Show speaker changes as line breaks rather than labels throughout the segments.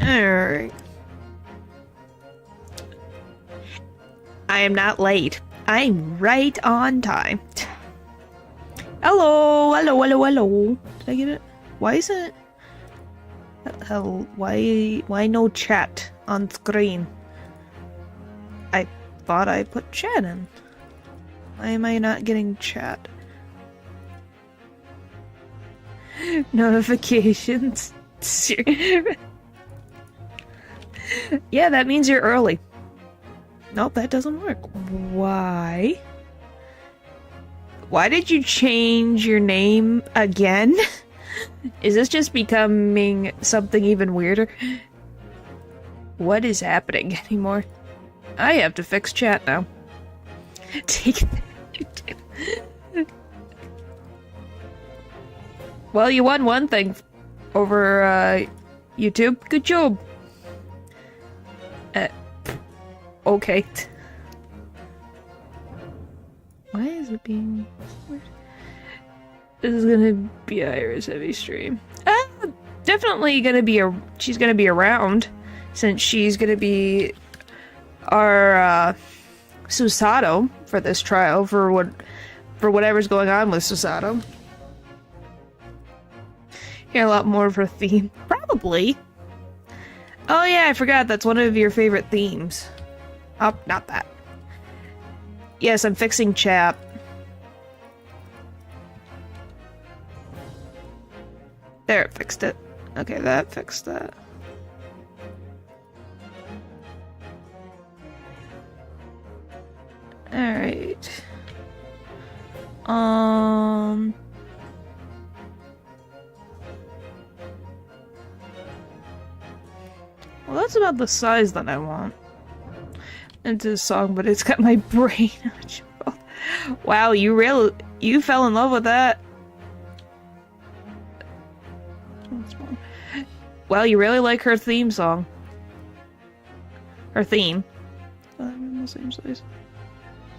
Alright. I am not late. I'm right on time. Hello, hello, hello, hello. Did I get it? Why is it? Hell, why no chat on screen? I thought I put chat in. Why am I not getting chat? Notifications. Yeah, that means you're early. Nope, that doesn't work. Why? Why did you change your name again? Is this just becoming something even weirder? What is happening anymore? I have to fix chat now. Take that. Well, you won one thing over YouTube. Good job. Okay. Why is it being weird? This is gonna be Ira's heavy stream. Definitely gonna be she's gonna be around, since she's gonna be our Susato for this trial, for whatever's going on with Susato. Hear a lot more of her theme. Probably. Oh yeah, I forgot, that's one of your favorite themes. Oh, not that. Yes, I'm fixing chat. There, it fixed it. Okay, that fixed that. Alright. Well, that's about the size that I want into the song, but it's got my brain. Wow, you fell in love with that. Well, you really like her theme song. Her theme. I'm the same size.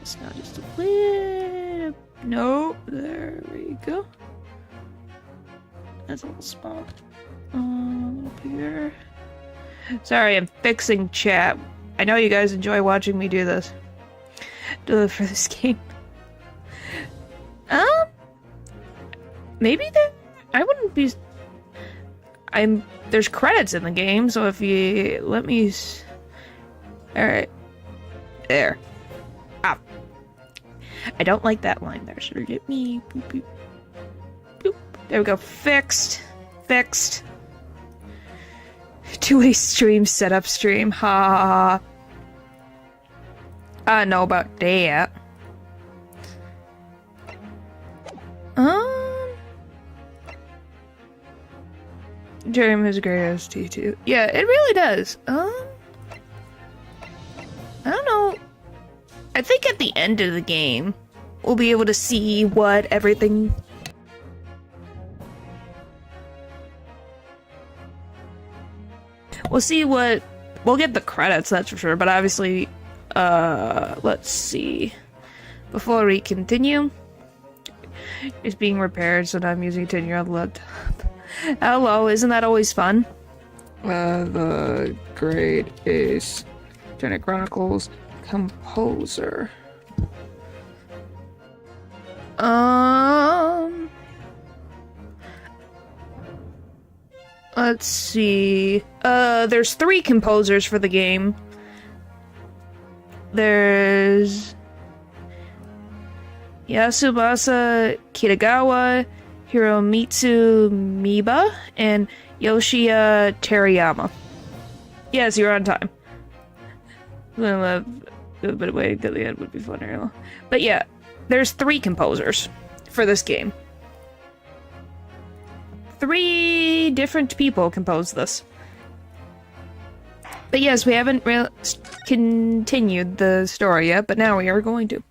It's not just a little. No, there we go. That's a little small. A little bigger. Sorry, I'm fixing chat. I know you guys enjoy watching me do this. Do it for this game. Maybe I wouldn't be. There's credits in the game, so if you let me. Alright. There. Ah. I don't like that line there, so let me. Boop, boop, boop. There we go. Fixed. Fixed. Two-way stream, setup stream. Ha. I know about that. Dream is great as T2. Yeah, it really does. I don't know. I think at the end of the game, we'll be able to see what everything. We'll see what. We'll get the credits, that's for sure, but obviously, let's see. Before we continue, it's being repaired, so now I'm using a 10-year-old laptop. Hello, isn't that always fun? The grade is Chronicles composer. Let's see. There's 3 composers for the game. There's Yasubasa Kitagawa, Hiromitsu Miba, and Yoshia Terayama. Yes, you're on time. A bit away to the end would be funnier. But yeah, there's 3 composers for this game. 3 different people composed this. But yes, we haven't continued the story yet, but now we are going to.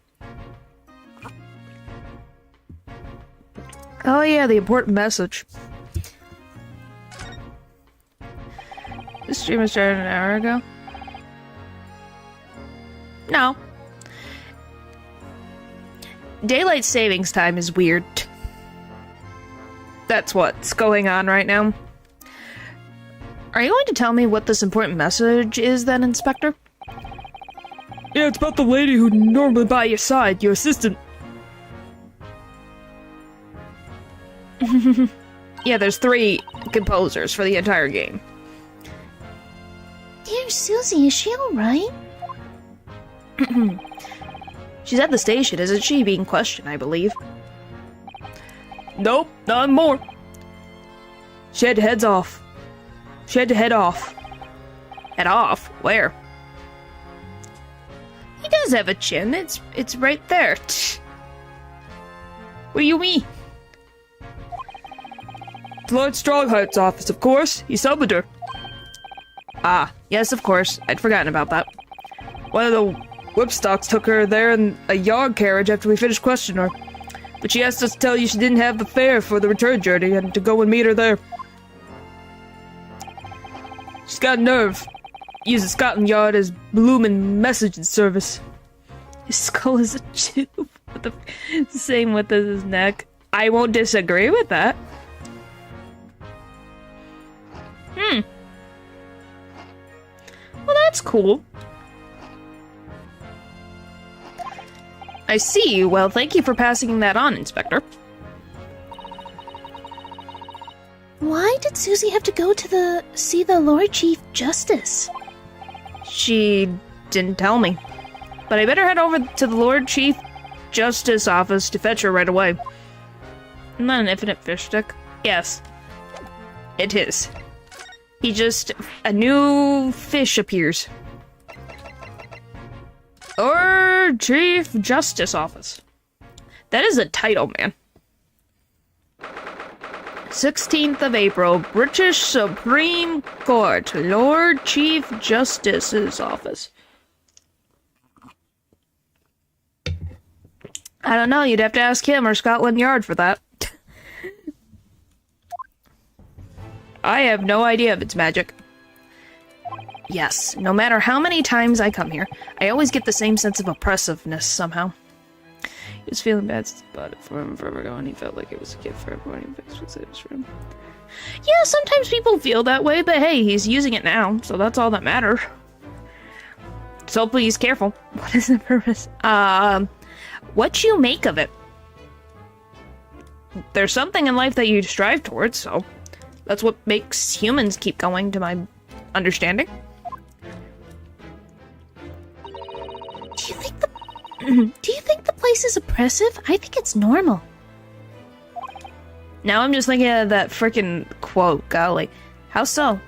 Oh yeah, the important message. The stream was started an hour ago. No. Daylight savings time is weird. That's what's going on right now. Are you going to tell me what this important message is then, Inspector? Yeah, it's about the lady who normally by your side, your assistant. Yeah, there's 3 composers for the entire game.
Dear Susie, is she alright?
She's at the station, isn't she? Being questioned, I believe. Nope, not more. She had to head off. Head off? Where? He does have a chin. It's right there. What do you mean? Lord Strongheart's office, of course. He summoned her. Ah, yes, of course. I'd forgotten about that. One of the whipstocks took her there in a yard carriage after we finished questioning her. But she asked us to tell you she didn't have the fare for the return journey and to go and meet her there. She's got nerve. Uses Scotland Yard as bloomin' messaging service. His skull is a tube. Same width as his neck. I won't disagree with that. Well, that's cool. I see. Well, thank you for passing that on, Inspector.
Why did Susie have to go to see the Lord Chief Justice?
She didn't tell me. But I better head over to the Lord Chief Justice office to fetch her right away. Isn't that an infinite fish stick? Yes. It is. A new fish appears. Or Chief Justice Office. That is a title, man. 16th of April, British Supreme Court, Lord Chief Justice's Office. I don't know, you'd have to ask him or Scotland Yard for that. I have no idea if it's magic. Yes, no matter how many times I come here, I always get the same sense of oppressiveness somehow. He was feeling bad about it for him forever ago, and he felt like it was a gift for everyone he fixed with it for him. Yeah, sometimes people feel that way, but hey, he's using it now, so that's all that matters. So please, careful. What is the purpose? What you make of it? There's something in life that you strive towards, so that's what makes humans keep going, to my understanding.
Do you think the place is oppressive? I think it's normal.
Now I'm just thinking of that frickin' quote, golly. How so?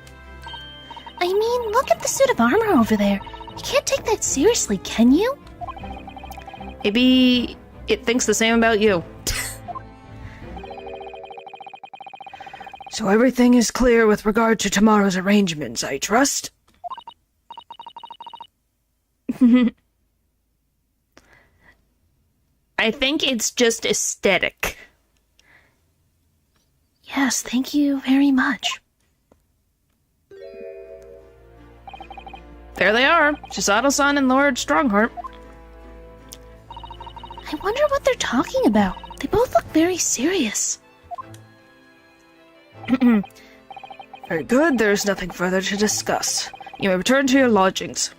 I mean, look at the suit of armor over there. You can't take that seriously, can you?
Maybe it thinks the same about you. So everything is clear with regard to tomorrow's arrangements, I trust? I think it's just aesthetic.
Yes, thank you very much.
There they are, Chisato-san and Lord Strongheart.
I wonder what they're talking about. They both look very serious.
Very good, there's nothing further to discuss. You may return to your lodgings.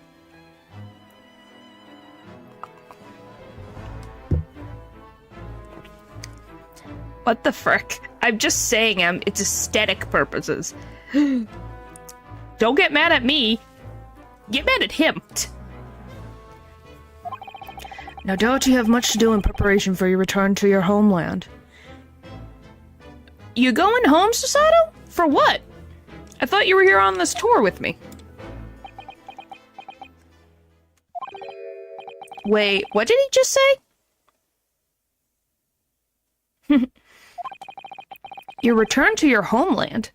What the frick? I'm just saying it's aesthetic purposes. Don't get mad at me. Get mad at him. No doubt you have much to do in preparation for your return to your homeland. You going home, Susato? For what? I thought you were here on this tour with me. Wait, what did he just say? Your return to your homeland?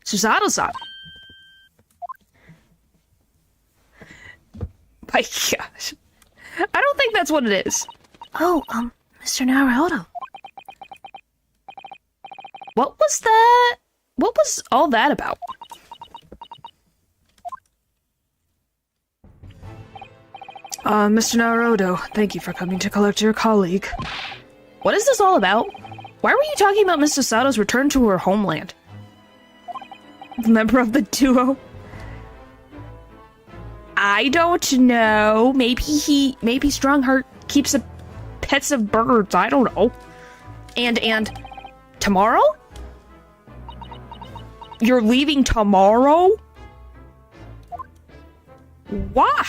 Susato-san. My gosh. I don't think that's what it is.
Oh, Mr. Naruto.
What was that? What was all that about? Mr. Naruto, thank you for coming to collect your colleague. What is this all about? Why were you talking about Miss Sasato's return to her homeland? member of the duo? I don't know. Maybe Strongheart keeps pets of birds. I don't know. And tomorrow? You're leaving tomorrow? Why?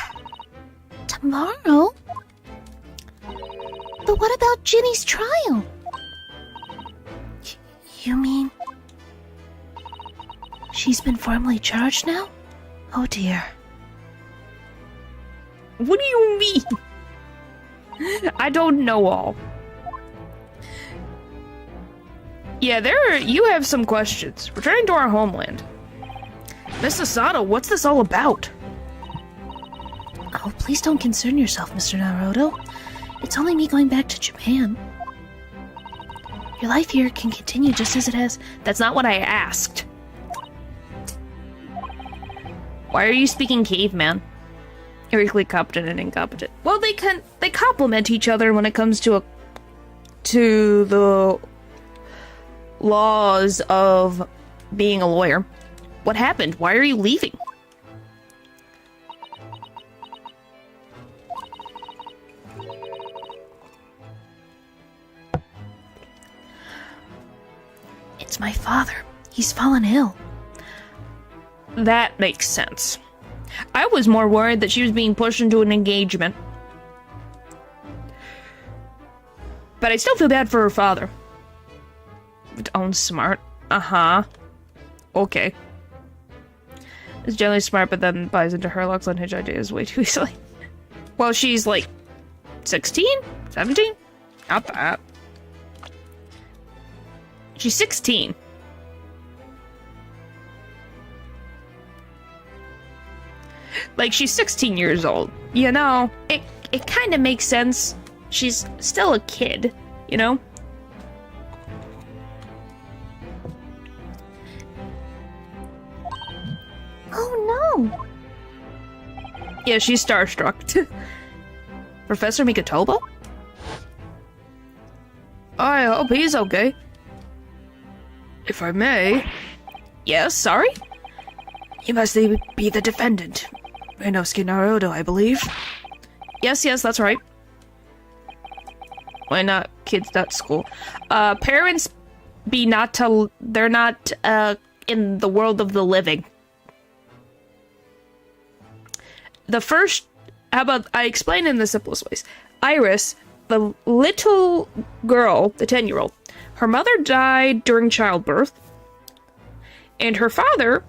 Tomorrow? But what about Ginny's trial? You mean she's been formally charged now? Oh dear.
What do you mean? I don't know all. Yeah, you have some questions. Returning to our homeland. Miss Asano, what's this all about?
Oh, please don't concern yourself, Mr. Naruto. It's only me going back to Japan. Your life here can continue just as it has.
That's not what I asked. Why are you speaking caveman? You're equally competent and incompetent. Well, they complement each other when it comes to the laws of being a lawyer. What happened? Why are you leaving?
It's my father. He's fallen ill.
That makes sense. I was more worried that she was being pushed into an engagement. But I still feel bad for her father. Don't smart. Uh-huh. Okay. Is generally smart, but then buys into Herlock's unhinged ideas way too easily. Well, she's like 16? 17? Not that. She's 16. Like, she's 16 years old. You know, it kind of makes sense. She's still a kid, you know?
Oh no!
Yeah, she's starstruck. Professor Mikotoba? I hope he's okay. If I may. Yes, sorry? You must be the defendant. Reinosuke Naruto, I believe. Yes, that's right. Why not kids at school? Parents they're not, in the world of the living. How about I explain in the simplest ways. Iris, the little girl, the 10-year-old, her mother died during childbirth, and her father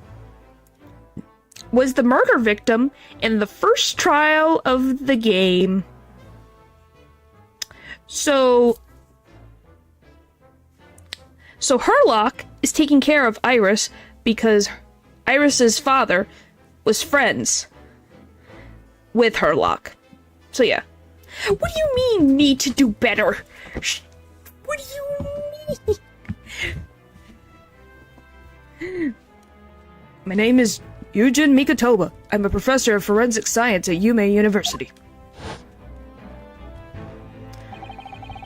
was the murder victim in the first trial of the game. So Herlock is taking care of Iris because Iris's father was friends with Herlock. So yeah. What do you mean, need to do better? What do you mean? My name is Yujin Mikotoba. I'm a professor of forensic science at Yume University.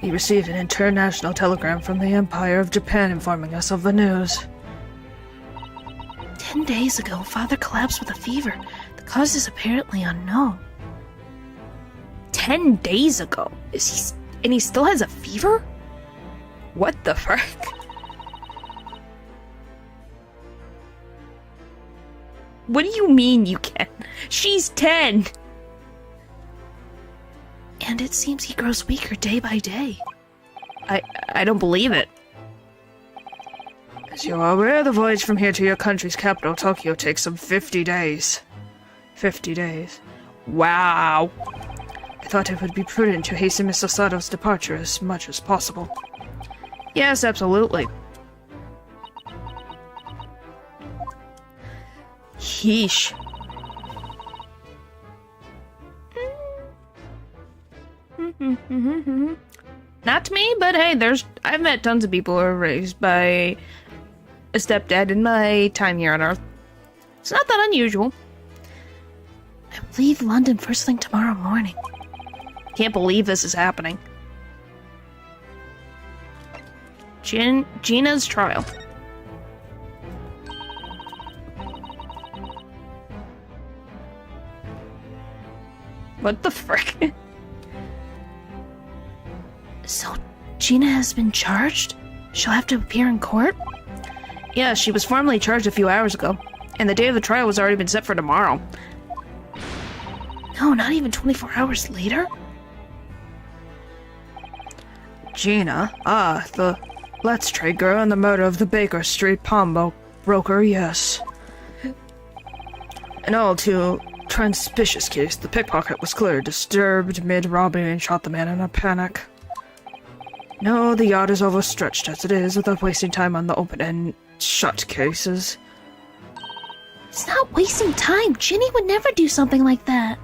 We received an international telegram from the Empire of Japan informing us of the news.
10 days ago, Father collapsed with a fever. The cause is apparently unknown.
10 days ago? And he still has a fever? What the frick? What do you mean you can? She's 10!
And it seems he grows weaker day by day.
I don't believe it.
As you are aware, the voyage from here to your country's capital, Tokyo, takes some 50 days. 50 days.
Wow.
I thought it would be prudent to hasten Miss Asato's departure as much as possible.
Yes, absolutely. Yeesh. Not me, but hey, I've met tons of people who were raised by a stepdad in my time here on Earth. It's not that unusual.
I leave London first thing tomorrow morning.
Can't believe this is happening. Gina's trial. What the frick?
So, Gina has been charged? She'll have to appear in court?
Yeah, she was formally charged a few hours ago, and the day of the trial has already been set for tomorrow.
No, not even 24 hours later?
Gina? Ah, the Let's Trade girl and the murder of the Baker Street pawnbroker, yes. An all too transpicious case. The pickpocket was clearly disturbed mid-robbery and shot the man in a panic. No, the yacht is overstretched as it is, without wasting time on the open and shut cases.
It's not wasting time. Ginny would never do something like that.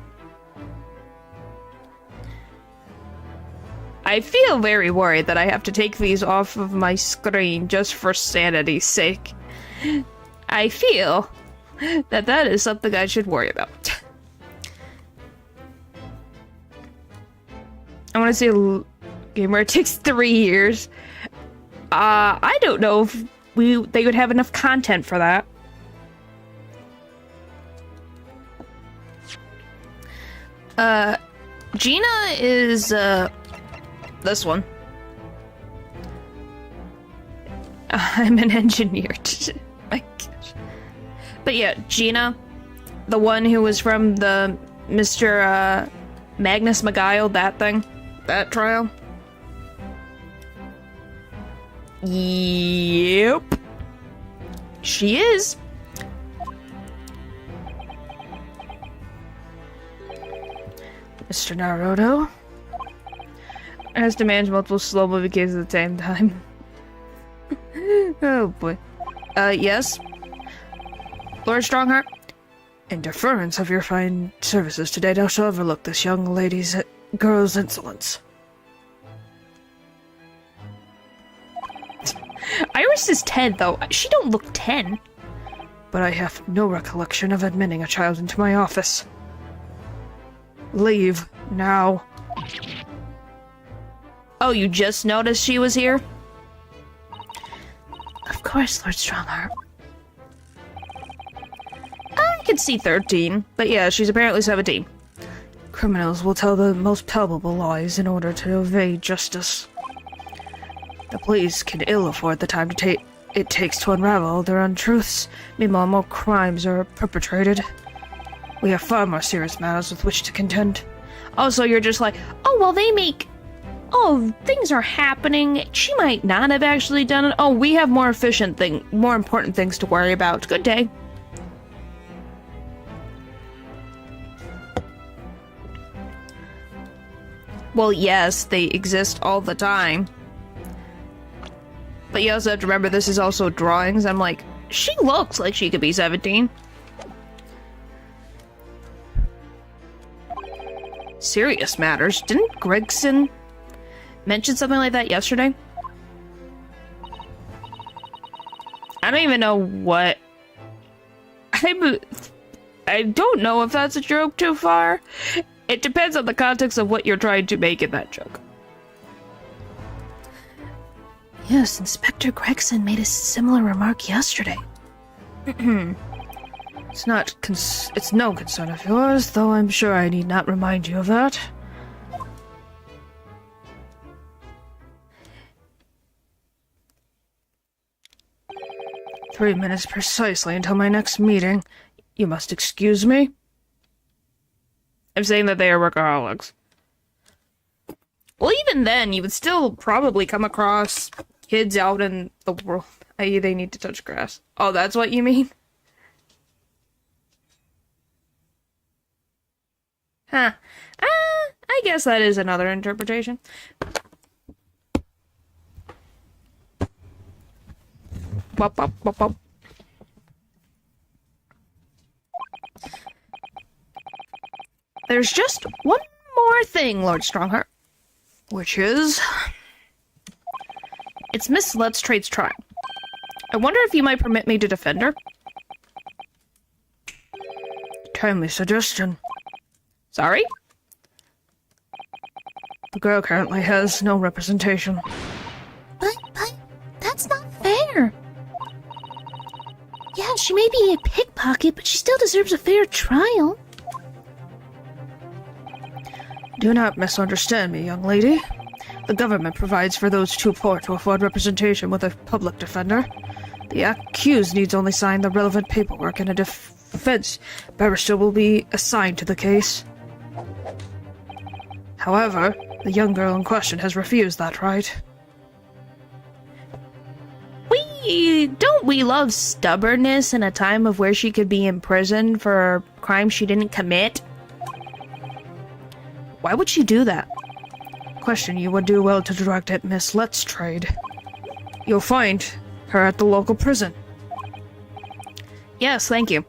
I feel very worried that I have to take these off of my screen just for sanity's sake. I feel that that is something I should worry about. I want to see a game where it takes 3 years. I don't know if they would have enough content for that. Gina is, this one. I'm an engineer. My gosh. But yeah, Gina, the one who was from the Mr. Magnus McGuile, that thing, that trial. Yep. She is.
Mr. Naruto
Has to manage multiple slow movie cases at the same time. Oh boy. Yes? Lord Strongheart?
in deference of your fine services today, I shall overlook this young girl's insolence.
Iris is 10, though. She don't look 10.
But I have no recollection of admitting a child into my office. Leave, now.
Oh, you just noticed she was here?
Of course, Lord Strongheart.
I can see 13, but yeah, she's apparently 17.
Criminals will tell the most palpable lies in order to evade justice. The police can ill afford the time it takes to unravel their untruths. Meanwhile, more crimes are perpetrated. We have far more serious matters with which to contend.
Also, you're just like, oh, well, things are happening. She might not have actually done it. Oh, we have more important things to worry about. Good day. Well, yes, they exist all the time. But you also have to remember this is also drawings. I'm like, she looks like she could be 17. Serious matters. Didn't Gregson mention something like that yesterday? I don't even know what... I don't know if that's a joke too far. It depends on the context of what you're trying to make in that joke.
Yes, Inspector Gregson made a similar remark yesterday.
It's no concern of yours, though I'm sure I need not remind you of that. "3 minutes precisely until my next meeting. You must excuse me."
I'm saying that they are workaholics. Well, even then, you would still probably come across kids out in the world, i.e. they need to touch grass. Oh, that's what you mean? Huh. I guess that is another interpretation. Bop, bop, bop, bop. There's just one more thing, Lord Strongheart.
Which is?
It's Miss Let's Trade's trial. I wonder if you might permit me to defend her?
Timely suggestion.
Sorry?
The girl currently has no representation.
But, that's not fair. Yeah, she may be a pickpocket, but she still deserves a fair trial.
Do not misunderstand me, young lady. The government provides for those too poor to afford representation with a public defender. The accused needs only sign the relevant paperwork, and a defense barrister will be assigned to the case. However, the young girl in question has refused that right.
Don't we love stubbornness in a time of where she could be in prison for crimes she didn't commit? Why would she do that?
Question you would do well to direct at Miss Let's Trade. You'll find her at the local prison.
Yes, thank you.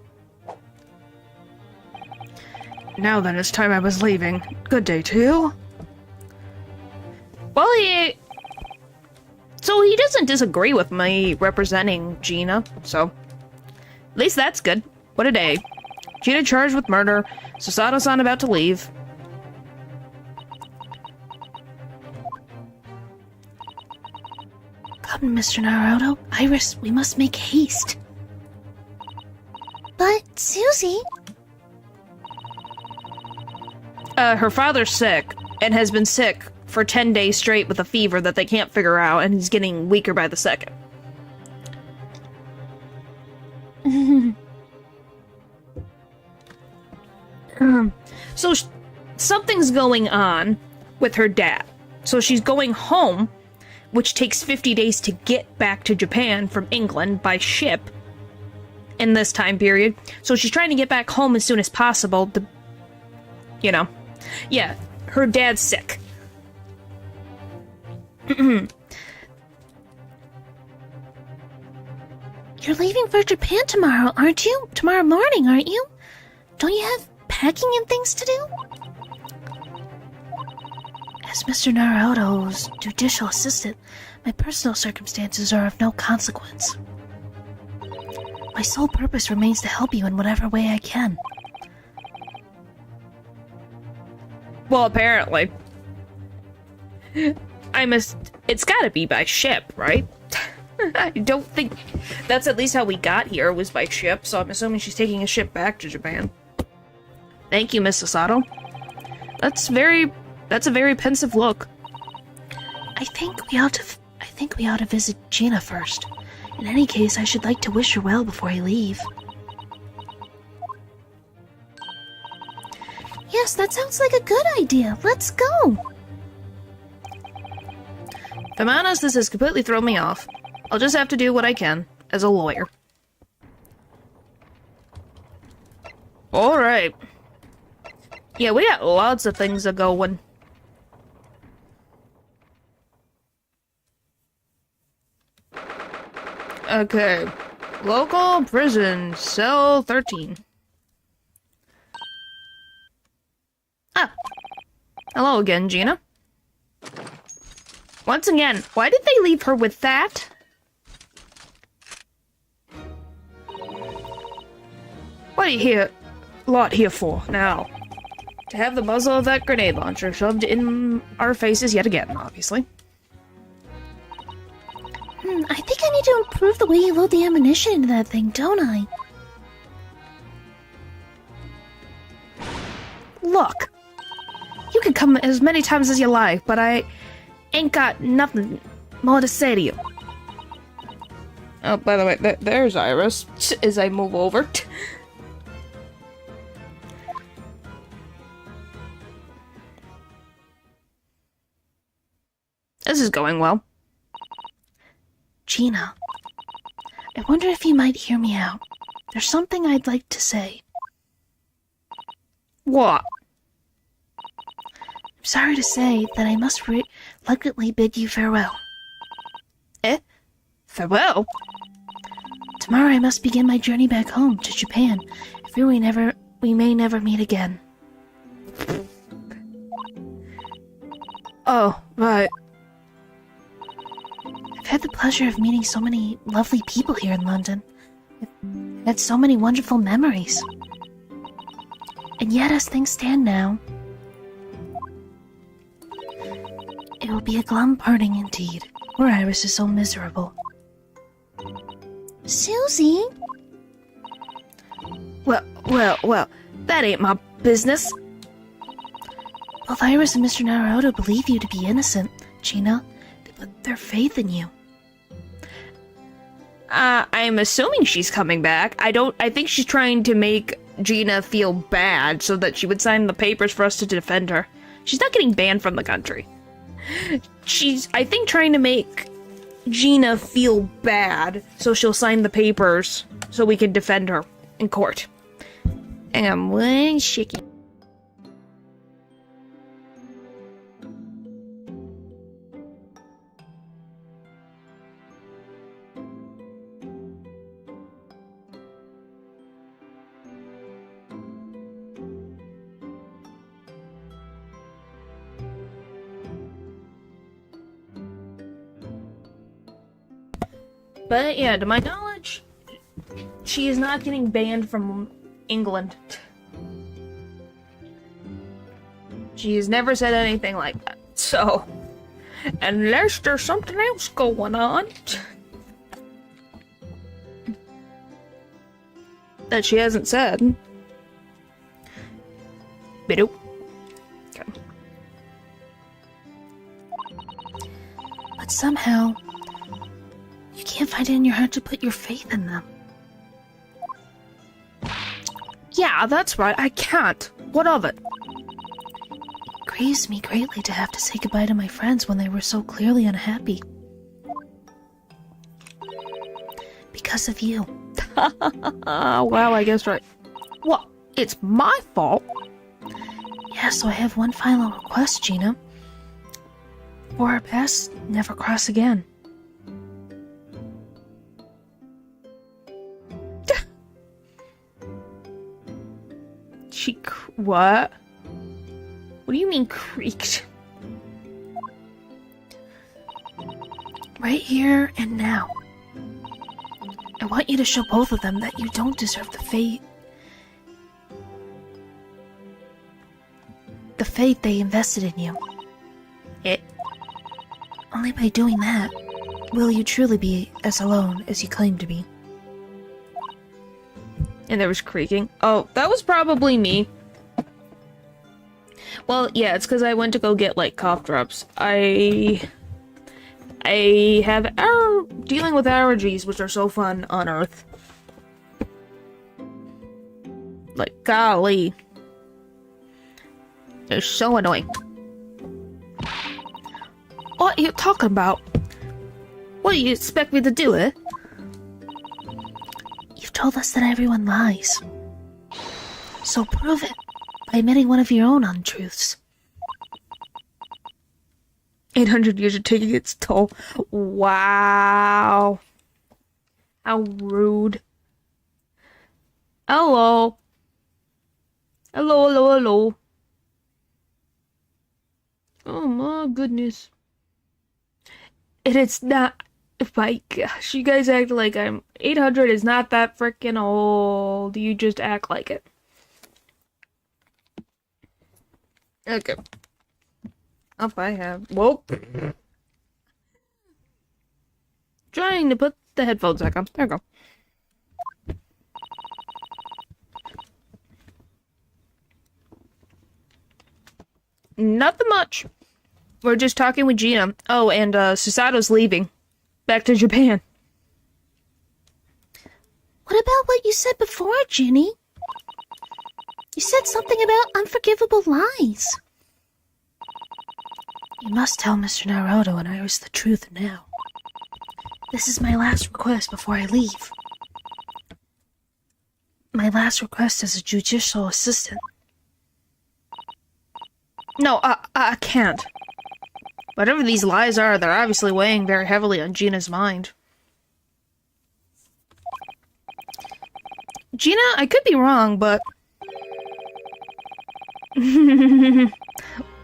Now then, it's time I was leaving. Good day to you.
Well, so he doesn't disagree with me representing Gina, so at least that's good. What a day. Gina charged with murder, Susato-san about to leave.
Come, Mr. Naruto. Iris, we must make haste. But, Susie...
Her father's sick, and has been sick for 10 days straight with a fever that they can't figure out, and he's getting weaker by the second. So something's going on with her dad. So she's going home, which takes 50 days to get back to Japan from England by ship in this time period. So she's trying to get back home as soon as possible to, yeah, her dad's sick.
You're leaving for Japan tomorrow, aren't you? Tomorrow morning, aren't you? Don't you have packing and things to do? As Mr. Naruto's judicial assistant, my personal circumstances are of no consequence. My sole purpose remains to help you in whatever way I can.
Well, apparently. It's gotta be by ship, right? I don't think... That's at least how we got here, was by ship, so I'm assuming she's taking a ship back to Japan. Thank you, Miss Sasato. That's a very pensive look.
I think we ought to visit Gina first. In any case, I should like to wish her well before I leave. Yes, that sounds like a good idea. Let's go.
If I'm honest, this has completely thrown me off. I'll just have to do what I can as a lawyer. Alright. Yeah, we got lots of things to go with. Okay. Local prison, cell 13. Ah. Hello again, Gina. Once again, why did they leave her with that?
What are you lot here for now?
To have the muzzle of that grenade launcher shoved in our faces yet again, obviously.
I think I need to improve the way you load the ammunition into that thing, don't I?
Look, you can come as many times as you like, but I ain't got nothing more to say to you. Oh, by the way, there's Iris, as I move over. This is going well.
Gina, I wonder if you might hear me out. There's something I'd like to say.
What?
I'm sorry to say that I must reluctantly bid you farewell.
Eh? Farewell?
Tomorrow I must begin my journey back home to Japan. If we may never meet again.
Oh, right.
I've had the pleasure of meeting so many lovely people here in London. I've had so many wonderful memories. And yet, as things stand now, it will be a glum parting indeed. Poor Iris is so miserable. Susie?
Well, that ain't my business.
Both Iris and Mr. Naruto believe you to be innocent, Gina. They put their faith in you.
I'm assuming she's coming back. I think she's trying to make Gina feel bad so that she would sign the papers for us to defend her. She's not getting banned from the country. She's, I think, trying to make Gina feel bad so she'll sign the papers so we can defend her in court. Hang on one second. But yeah, to my knowledge, she is not getting banned from England. She has never said anything like that. So, unless there's something else going on that she hasn't said. Bidoop. Okay.
But somehow, you can't find it in your heart to put your faith in them.
Yeah, that's right, I can't. What of it?
It grieves me greatly to have to say goodbye to my friends when they were so clearly unhappy. Because of you.
Well, I guess right. What? It's my fault?
Yeah, so I have one final request, Gina. For our paths never cross again.
What? What do you mean creaked?
Right here and now. I want you to show both of them that you don't deserve the fate they invested in you. Only by doing that will you truly be as alone as you claim to be.
And there was creaking. Oh, that was probably me. Well, yeah, it's because I went to go get, like, cough drops. I have dealing with allergies, which are so fun on Earth. Like, golly. They're so annoying. What are you talking about? What do you expect me to do, eh?
You've told us that everyone lies. So prove it by admitting one of your own untruths.
800 years are taking its toll. Wow. How rude. Hello. Hello, hello, hello. Oh my goodness. And it's not... My gosh, you guys act like I'm... 800 is not that freaking old. You just act like it. Okay. Up I have... Whoa. Trying to put the headphones back on. There we go. Nothing much. We're just talking with Gina. Oh, and Susato's leaving. Back to Japan.
What about what you said before, Ginny? You said something about unforgivable lies. You must tell Mr. Naruto and Iris the truth now. This is my last request before I leave. My last request as a judicial assistant.
No, I can't. Whatever these lies are, they're obviously weighing very heavily on Gina's mind. Gina, I could be wrong, but...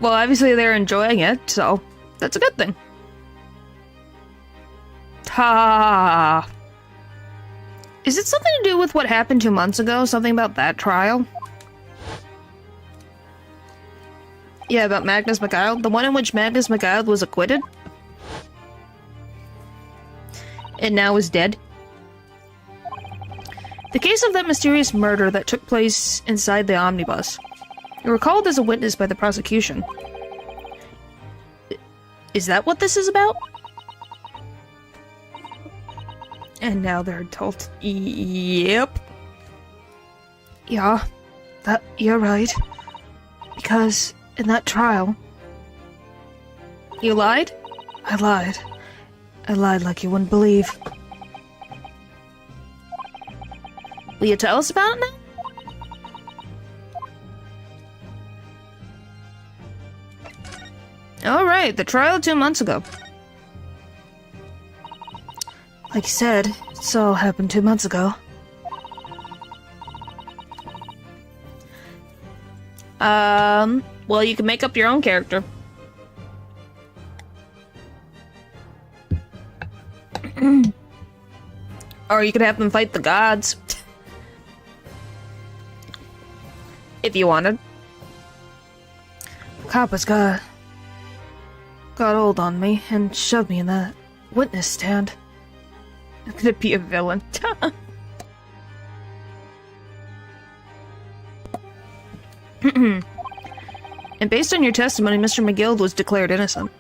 Well, obviously they're enjoying it, so that's a good thing. Ta. Is it something to do with what happened 2 months ago? Something about that trial? Yeah, about Magnus McGild? The one in which Magnus McGild was acquitted? And now is dead? The case of that mysterious murder that took place inside the omnibus. You were called as a witness by the prosecution. Is that what this is about? And now they're told, yep.
Yeah, you're right. Because in that trial,
You lied?
I lied. I lied like you wouldn't believe.
Will you tell us about it now? Alright, the trial 2 months ago.
Like you said, it's all happened 2 months ago.
Well, you can make up your own character. Or you could have them fight the gods. If you wanted.
Copper's got hold on me and shoved me in that witness stand.
I'm gonna be a villain. And based on your testimony, Mr. McGill was declared innocent.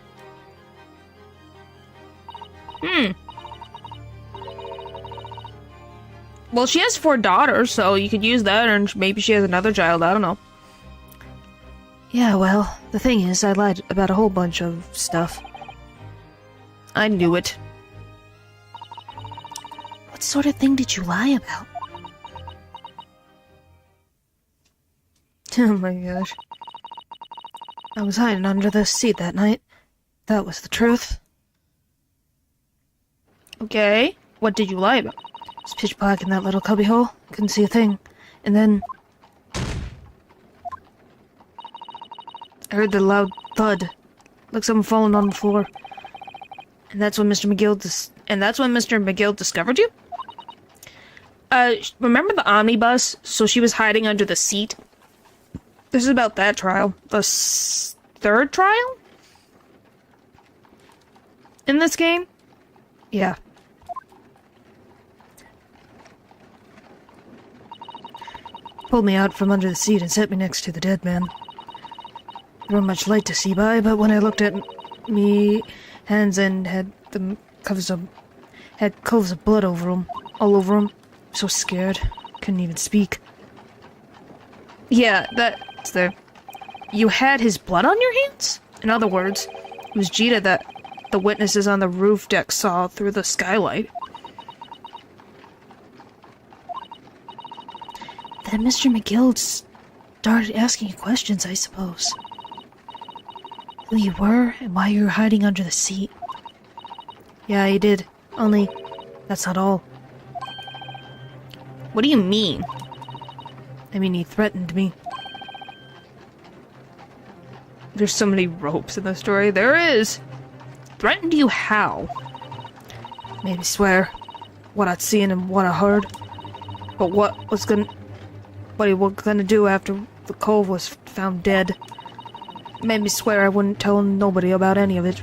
Well, she has 4 daughters, so you could use that, and maybe she has another child, I don't know.
Yeah, well, the thing is, I lied about a whole bunch of stuff.
I knew it.
What sort of thing did you lie about?
Oh my gosh. I was hiding under the seat that night. That was the truth.
Okay, what did you lie about?
It was pitch black in that little cubbyhole. Couldn't see a thing. And then I heard the loud thud, like something falling on the floor. And that's when Mr. McGill discovered you?
Remember the omnibus? So she was hiding under the seat? This is about that trial. The 3rd trial? In this game?
Yeah. Pulled me out from under the seat and set me next to the dead man. There wasn't much light to see by, but when I looked at me hands and had the coves of blood over them, all over them, so scared, couldn't even speak.
Yeah, that's there. You had his blood on your hands? In other words, it was Gita that the witnesses on the roof deck saw through the skylight.
Then Mr. McGill started asking you questions, I suppose. Who you were and why you were hiding under the seat.
Yeah, he did. Only, that's not all.
What do you mean?
I mean, he threatened me.
There's so many ropes in the story. There is! Threatened you how?
Made me swear what I'd seen and what I heard. But what he was gonna do after the cove was found dead. Made me swear I wouldn't tell nobody about any of it.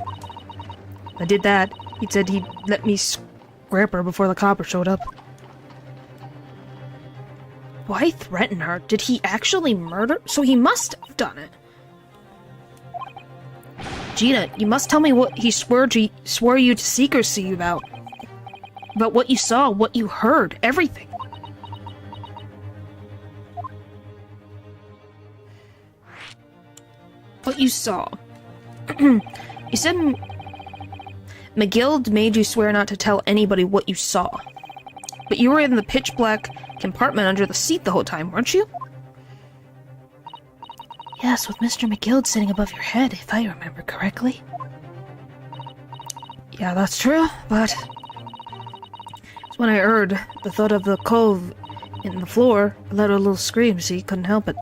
I did that. He said he'd let me scrap her before the copper showed up.
Why threaten her? Did he actually murder? So he must have done it. Gina, you must tell me what he swore you to secrecy about. About what you saw, what you heard, everything. What you saw. You said McGill made you swear not to tell anybody what you saw. But you were in the pitch black compartment under the seat the whole time, weren't you?
Yes, with Mr. McGill sitting above your head, if I remember correctly.
Yeah, that's true, but when I heard the thud of the cove in the floor, I let a little scream, so he couldn't help it.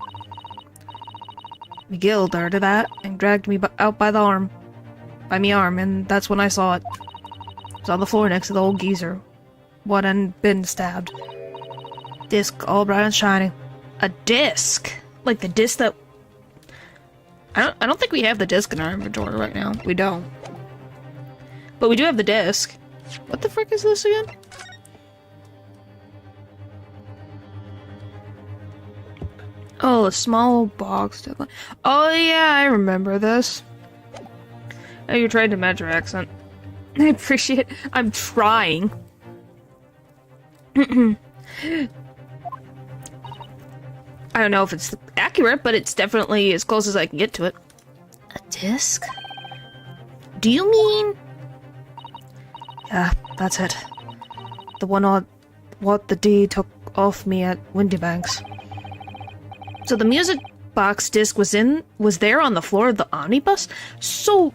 McGill heard that and dragged me out by me arm, and that's when I saw it. It was on the floor next to the old geezer. What had been stabbed. Disc all bright and shiny.
A disc? Like the disc that... I don't think we have the disc in our inventory right now. We don't. But we do have the disc. What the frick is this again? Oh, a small box deadline. Oh yeah, I remember this. Oh, you're trying to match your accent. I appreciate it. I'm trying. I don't know if it's accurate, but it's definitely as close as I can get to it.
A disc?
Do you mean?
Yeah, that's it. The one on what the D took off me at Windybanks.
So the music box disc was there on the floor of the omnibus? So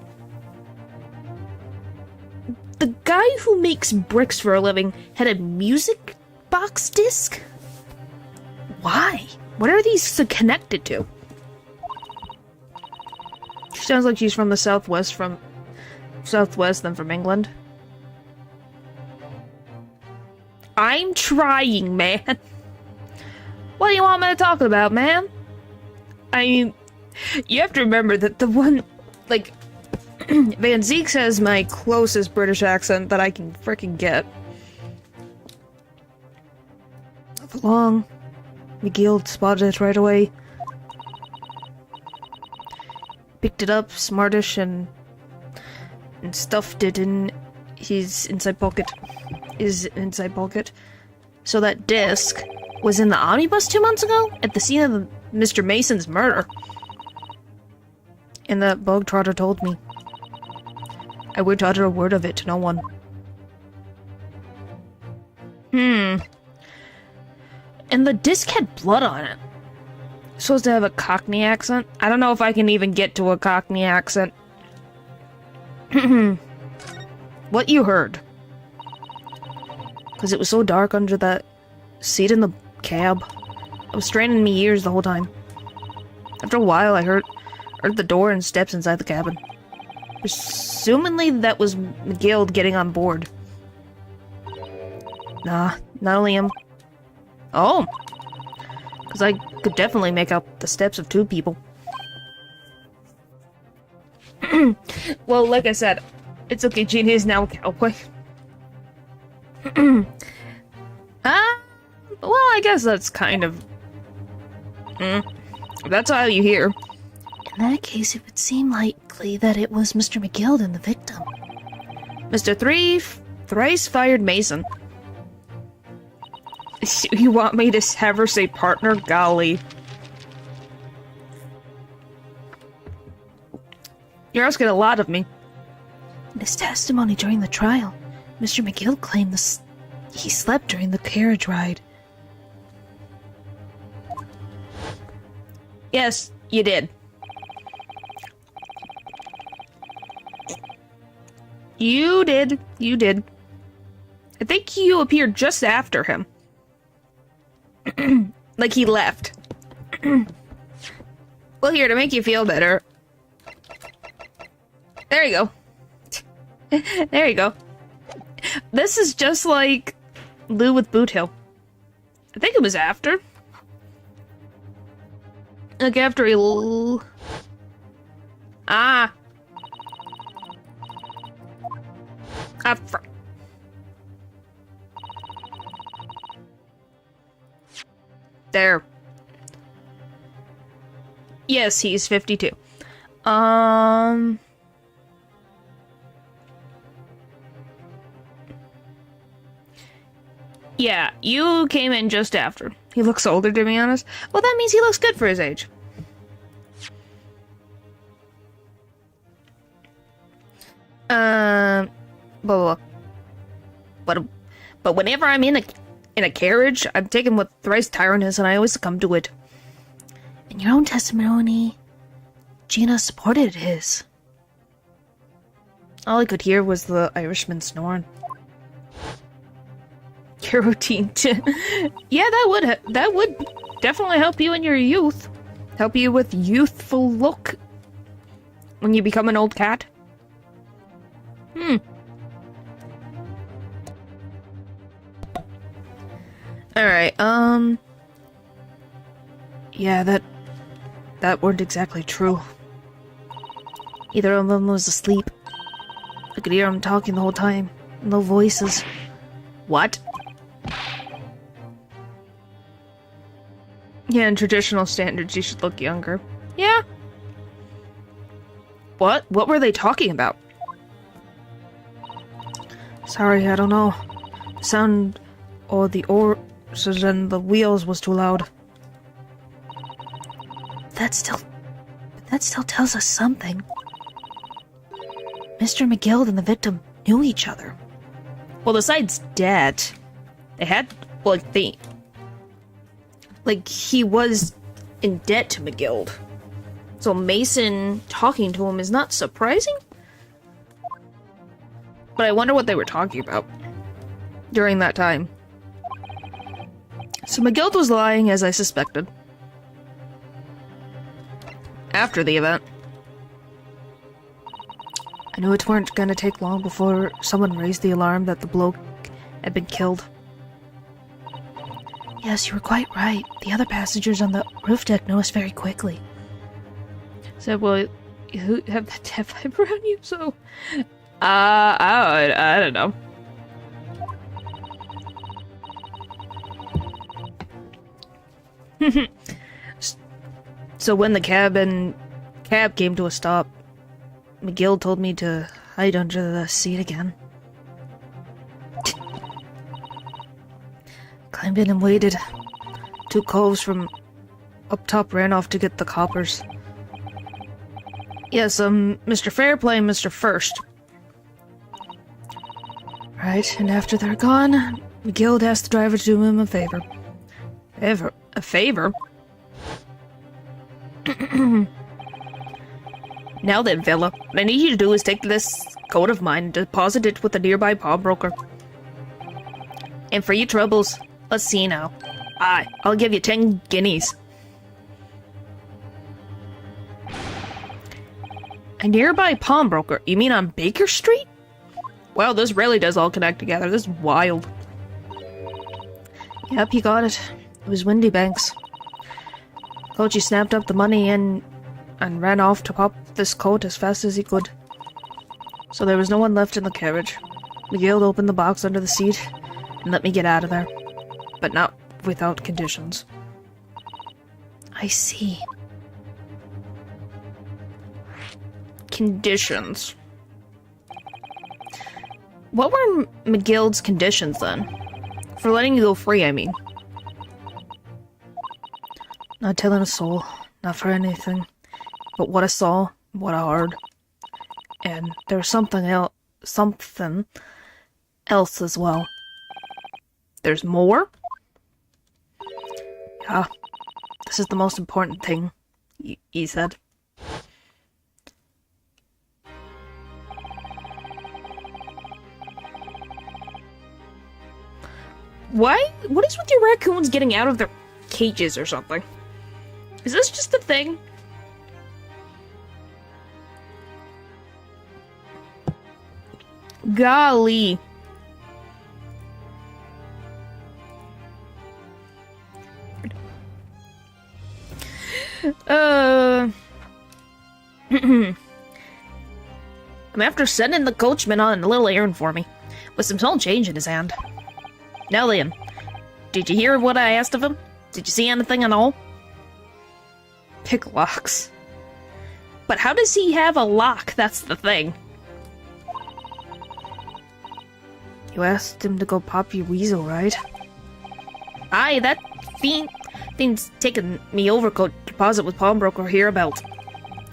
the guy who makes bricks for a living had a music box disc? Why? What are these connected to? She sounds like she's from the southwest than from England. I'm trying, man. What do you want me to talk about, man? I mean, you have to remember that the one, like, Van Zeeks has my closest British accent that I can frickin' get.
For long, McGill spotted it right away. Picked it up, smartish, and stuffed it in his inside pocket.
So that disc was in the omnibus 2 months ago? At the scene of Mr. Mason's murder.
And that bug trotter told me. I would utter a word of it to no one.
And the disc had blood on it. Supposed to have a Cockney accent? I don't know if I can even get to a Cockney accent. What you heard?
Because it was so dark under that seat in the cab.
It was straining me ears the whole time.
After a while, I heard the door and steps inside the cabin.
Presumably that was McGill getting on board.
Nah, not only him.
Oh.
Because I could definitely make out the steps of 2 people.
Well, like I said, it's okay, Genie is now a cowboy. Well, I guess that's kind of... That's all you hear.
In that case, it would seem likely that it was Mr. McGill and the victim.
Mr. Thrice-fired Mason. You want me to have her say partner? Golly. You're asking a lot of me.
In his testimony during the trial, Mr. McGill claimed he slept during the carriage ride.
Yes, you did. You did. You did. I think you appeared just after him. Like he left. Well, here, to make you feel better. There you go. There you go. This is just like Lou with Boot Hill. I think it was after. Like after he... Ah. There. Yes, he's 52. Yeah, you came in just after. He looks older, to be honest. Well, that means he looks good for his age. But whenever I'm in a carriage, I'm taken with thrice tyrannus, and I always succumb to it.
In your own testimony, Gina supported his.
All I could hear was the Irishman snoring.
Your routine. Yeah, that would definitely help you in your youth. Help you with youthful look when you become an old cat. Alright,
yeah, that weren't exactly true. Either of them was asleep. I could hear them talking the whole time. No voices.
what? Yeah, in traditional standards, you should look younger. Yeah. What? What were they talking about?
Sorry, I don't know. The sound or the oars and the wheels was too loud.
That still tells us something. Mr. McGill and the victim knew each other.
Well, besides debt, they had, he was in debt to McGill. So Mason talking to him is not surprising? But I wonder what they were talking about during that time. So McGill was lying, as I suspected. After the event.
I knew it weren't gonna take long before someone raised the alarm that the bloke had been killed.
Yes, you were quite right. The other passengers on the roof deck noticed very quickly.
Said, well, who have that death vibe around you? So, I don't know.
So when the cab came to a stop, McGill told me to hide under the seat again. Climbed in and waited. Two coves from up top ran off to get the coppers.
Yes, Mr. Fairplay and Mr. First.
Right, and after they're gone, McGill asked the driver to do him a favor.
A favor? Now then, Villa, what I need you to do is take this coat of mine and deposit it with a nearby pawnbroker. And for your troubles, let's see now. I'll give you 10 guineas. A nearby pawnbroker? You mean on Baker Street? Well, this really does all connect together. This is wild.
Yep, you got it. It was Windy Banks. Coachy snapped up the money and ran off to pop this coat as fast as he could. So there was no one left in the carriage. McGill opened the box under the seat and let me get out of there. But not without conditions.
I see.
Conditions. What were McGill's conditions then? For letting you go free, I mean.
Not telling a soul, not for anything. But what I saw, what I heard. And there was something else as well.
There's more?
Yeah, this is the most important thing, he said.
Why? What is with your raccoons getting out of their cages or something? Is this just a thing? Golly. I'm after sending the coachman on a little errand for me, with some small change in his hand. Now then, did you hear what I asked of him? Did you see anything at all? Pick locks. But how does he have a lock? That's the thing.
You asked him to go pop your weasel, right?
Aye, that fiend's taking me overcoat deposit with pawnbroker hereabout.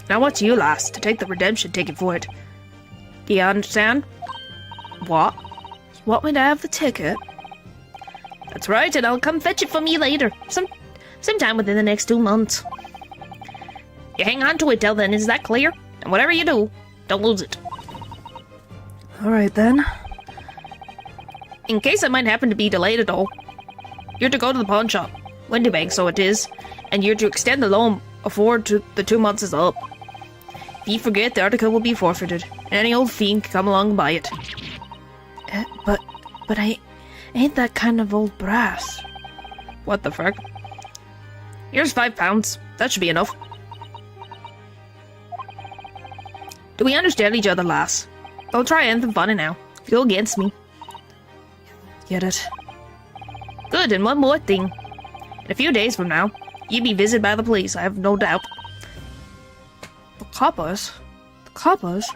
Now what's you, lass, to take the redemption ticket for it? Do you understand? What?
You want me to have the ticket?
That's right, and I'll come fetch it from you later. Sometime within the next 2 months. You hang on to it till then, is that clear? And whatever you do, don't lose it.
Alright then.
In case I might happen to be delayed at all, you're to go to the pawn shop, Windy Bank so it is, and you're to extend the loan before the 2 months is up. If you forget, the article will be forfeited, and any old fiend can come along and buy it.
But I ain't that kind of old brass.
What the frick? Here's £5. That should be enough. Do we understand each other, lass? Don't try anything funny now. Go against me.
Get it?
Good, and one more thing. In a few days from now, You'd be visited by the police, I have no doubt.
The coppers? The coppers?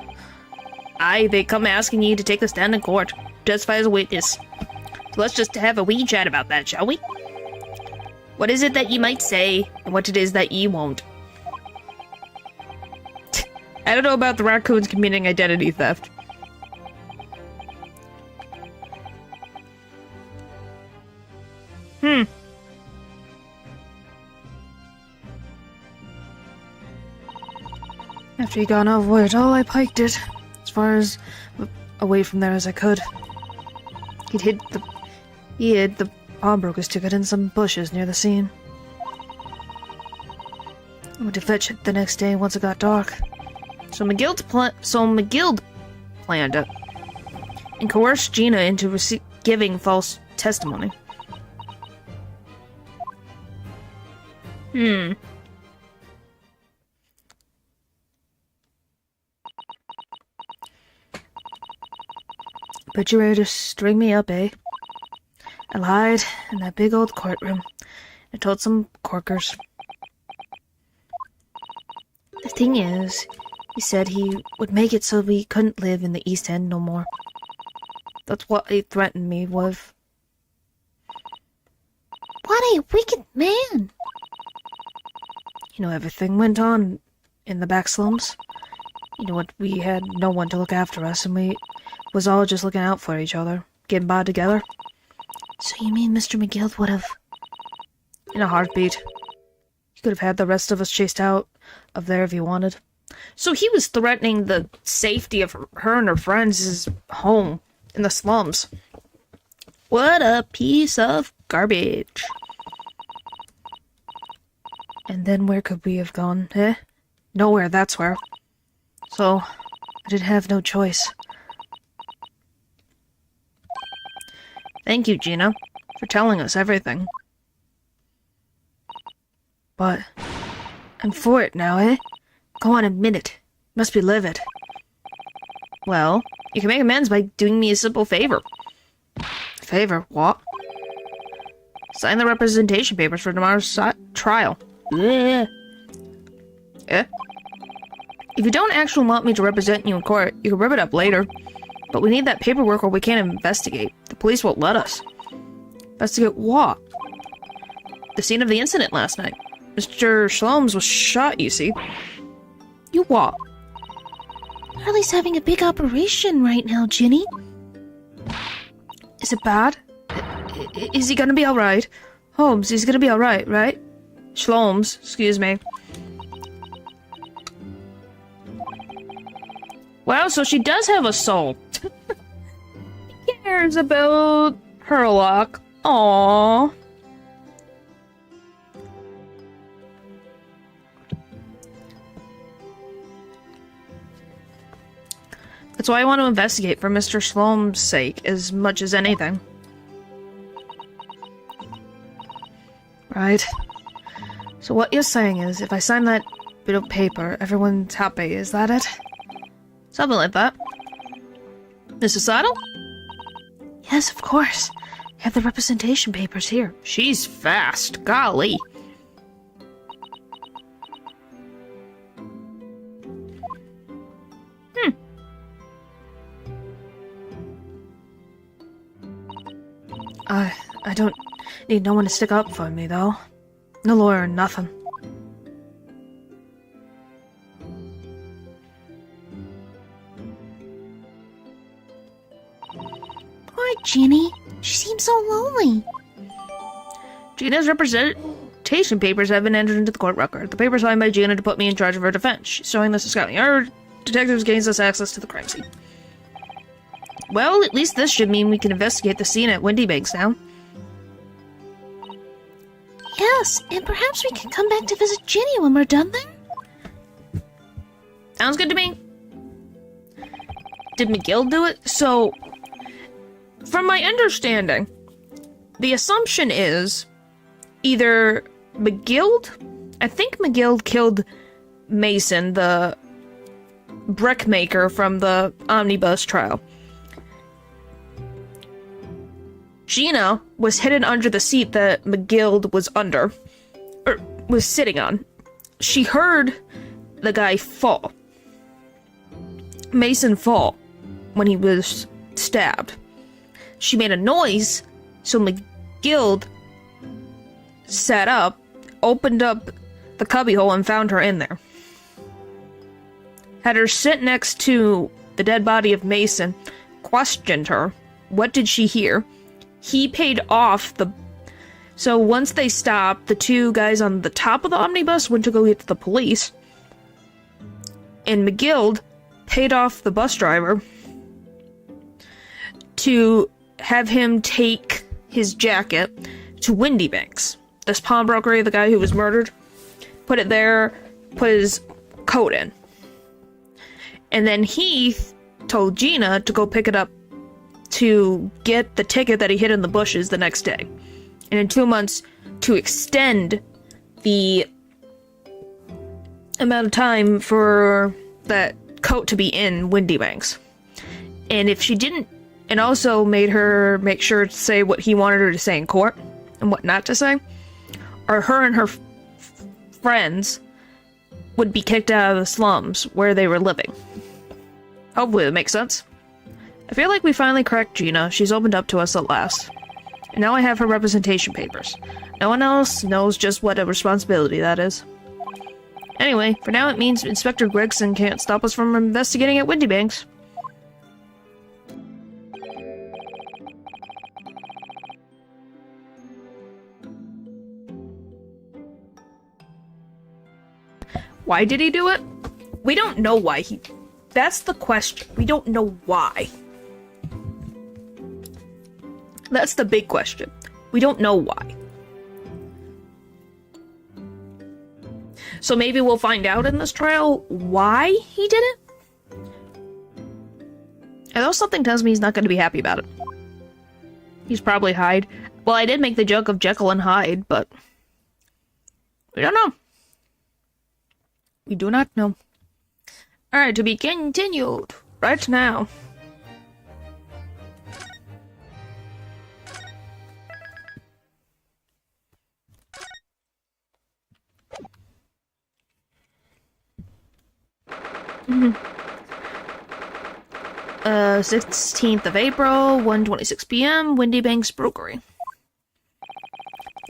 Aye, they come asking you to take the stand in court, testify as a witness. So let's just have a wee chat about that, shall we? What is it that you might say, and what it is that you won't? I don't know about the raccoons committing identity theft.
After he got out of it all, I piked it. As far as away from there as I could. He hid the pawnbroker's ticket in some bushes near the scene. I went to fetch it the next day once it got dark.
So McGill planned it and coerced Gina into giving false testimony.
Bet you're ready to string me up, eh? I lied in that big old courtroom. I told some corkers. The thing is, he said he would make it so we couldn't live in the East End no more. That's what he threatened me with.
What a wicked man!
You know, everything went on in the back slums. You know what, we had no one to look after us, and we was all just looking out for each other, getting by together.
So you mean Mr. McGill would have...
In a heartbeat. He could have had the rest of us chased out of there if he wanted.
So he was threatening the safety of her and her friends' home in the slums. What a piece of garbage.
And then where could we have gone, eh? Nowhere, that's where. So, I didn't have no choice.
Thank you, Gina, for telling us everything.
But I'm for it now, eh? Go on, admit it. Must be livid.
Well, you can make amends by doing me a simple favor.
Favor? What?
Sign the representation papers for tomorrow's trial.
Yeah.
Eh? If you don't actually want me to represent you in court, you can rip it up later. But we need that paperwork or we can't investigate. The police won't let us.
Investigate what?
The scene of the incident last night. Mr. Shlomes was shot, you see.
You what?
Harley's having a big operation right now, Ginny.
Is it bad? Is he gonna be alright? Holmes, he's gonna be alright, right?
Shlomes, excuse me. Wow, so she does have a soul. He cares about Herlock. Aww. That's why I want to investigate for Mr. Shlome's sake as much as anything.
Right. So what you're saying is, if I sign that bit of paper, everyone's happy, is that it?
Something like that. Mrs. Saddle?
Yes, of course. I have the representation papers here.
She's fast. Golly.
I don't need no one to stick up for me, though. No lawyer or nothing.
Poor Ginny. She seems so lonely.
Gina's representation papers have been entered into the court record. The paper signed by Gina to put me in charge of her defense. She's showing this to Scotland Yard. Detectives gains us access to the crime scene. Well, at least this should mean we can investigate the scene at Windy Bankstown.
Yes, and perhaps we can come back to visit Ginny when we're done there?
Sounds good to me. Did McGill do it? So, from my understanding, the assumption is either McGill... I think McGill killed Mason, the brickmaker from the omnibus trial. Gina was hidden under the seat that McGill was under. Or, was sitting on. She heard the guy fall. Mason fall when he was stabbed. She made a noise, so McGill sat up, opened up the cubbyhole, and found her in there. Had her sit next to the dead body of Mason, questioned her. What did she hear? He paid off the... So once they stopped, the two guys on the top of the omnibus went to go get the police. And McGill paid off the bus driver to have him take his jacket to Windy Banks. This pawnbroker, the guy who was murdered, put it there, put his coat in. And then he told Gina to go pick it up to get the ticket that he hid in the bushes the next day. And in 2 months, to extend the amount of time for that coat to be in Windy Banks. And if she didn't, and also made her make sure to say what he wanted her to say in court and what not to say, or her and her friends would be kicked out of the slums where they were living. Hopefully that makes sense. I feel like we finally cracked Gina. She's opened up to us at last. And now I have her representation papers. No one else knows just what a responsibility that is. Anyway, for now it means Inspector Gregson can't stop us from investigating at Windy Banks. Why did he do it? We don't know why he... That's the question. We don't know why. That's the big question. We don't know why. So maybe we'll find out in this trial why he did it? Although something tells me he's not going to be happy about it. He's probably Hyde. Well, I did make the joke of Jekyll and Hyde, but... we don't know. We do not know. Alright, to be continued right now. Mm-hmm. 16th of April, 1:26 p.m., Windy Banks Brewery.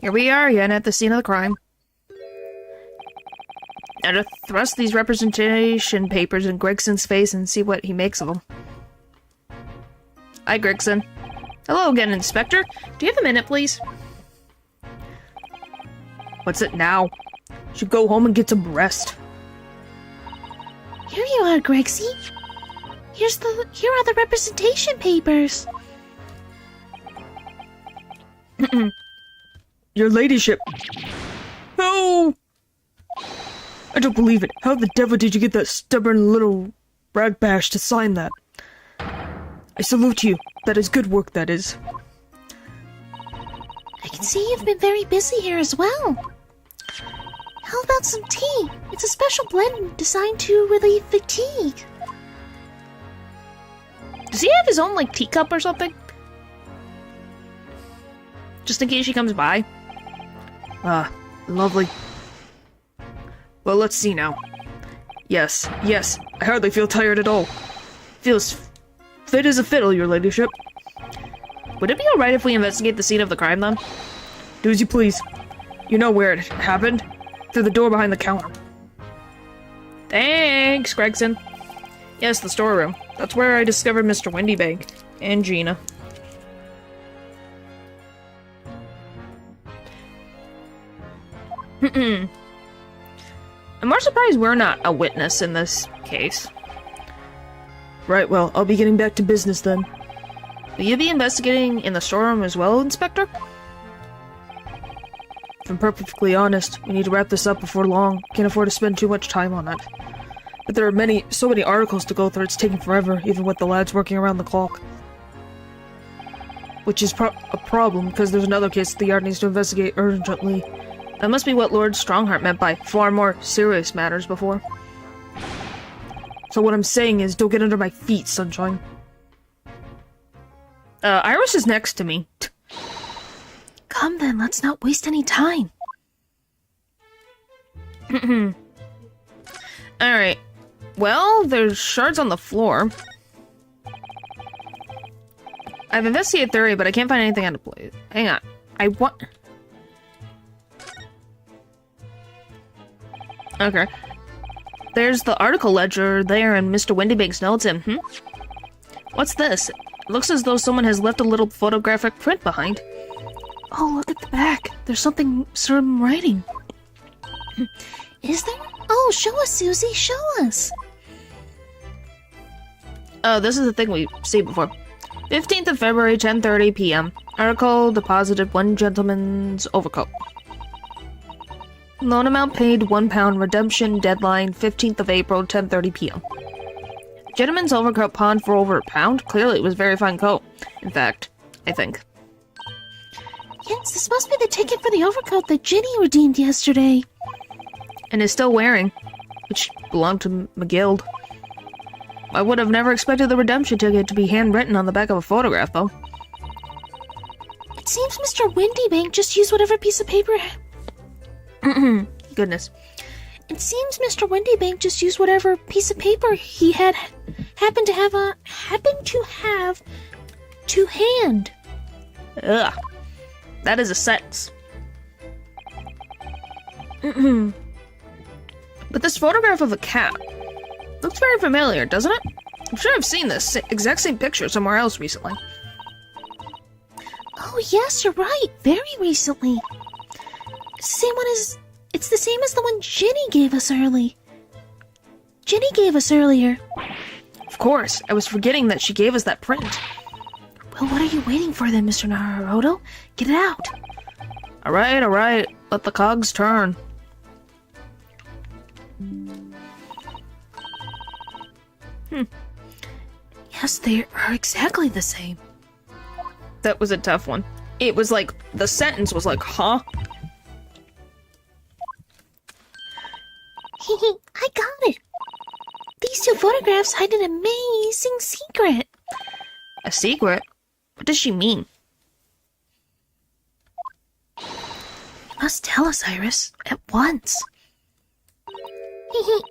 Here we are, again at the scene of the crime. Now to thrust these representation papers in Gregson's face and see what he makes of them. Hi, Gregson. Hello again, Inspector. Do you have a minute, please? What's it now? Should go home and get some rest.
Here you are, Gregsy. Here are the representation papers.
Your ladyship. Oh! I don't believe it. How the devil did you get that stubborn little ragbash to sign that? I salute you. That is good work, that is.
I can see you've been very busy here as well. How about some tea? It's a special blend designed to relieve fatigue.
Does he have his own, teacup or something? Just in case she comes by.
Ah, lovely. Well, let's see now. Yes, I hardly feel tired at all. Feels fit as a fiddle, your ladyship.
Would it be alright if we investigate the scene of the crime, then?
Do as you please. You know where it happened? Through the door behind the counter.
Thanks, Gregson. Yes, the storeroom. That's where I discovered Mr. Windybank and Gina. I'm more surprised we're not a witness in this case.
Right, well, I'll be getting back to business then.
Will you be investigating in the storeroom as well, Inspector?
If I'm perfectly honest, we need to wrap this up before long. Can't afford to spend too much time on it. But there are so many articles to go through, it's taking forever, even with the lads working around the clock. Which is a problem, because there's another case that the yard needs to investigate urgently.
That must be what Lord Strongheart meant by far more serious matters before.
So what I'm saying is, don't get under my feet, Sunshine.
Iris is next to me.
Come then, let's not waste any time.
Alright. Well, there's shards on the floor. I've investigated theory, but I can't find anything out of place. Hang on. I want... Okay. There's the article ledger there and Mr. Windybank's notes in. What's this? It looks as though someone has left a little photographic print behind.
Oh, look at the back. There's some writing. Is there? Oh, show us, Susie. Show us.
Oh, this is the thing we've seen before. 15th of February, 10:30 p.m. Article deposited one gentleman's overcoat. Loan amount paid £1. Redemption deadline 15th of April, 10:30 p.m. Gentleman's overcoat pawned for over £1? Clearly it was a very fine coat. In fact, I think.
Yes, this must be the ticket for the overcoat that Ginny redeemed yesterday.
And is still wearing, which belonged to McGild. I would have never expected the redemption ticket to be handwritten on the back of a photograph, though.
It seems Mr. Windybank just used whatever piece of paper...
Goodness.
It seems Mr. Windybank just used whatever piece of paper he happened to have to hand.
Ugh. That is a sentence. But this photograph of a cat looks very familiar, doesn't it? I'm sure I've seen this exact same picture somewhere else recently.
Oh yes, you're right. Very recently. It's the same as the one Ginny gave us earlier.
Of course, I was forgetting that she gave us that print.
Well, what are you waiting for then, Mr. Naruto? Get it out.
Alright. Let the cogs turn.
Yes, they are exactly the same.
That was a tough one. It was like, the sentence was like, huh?
I got it. These two photographs hide an amazing secret.
A secret? What does she mean?
You must tell us, Iris, at once. Do you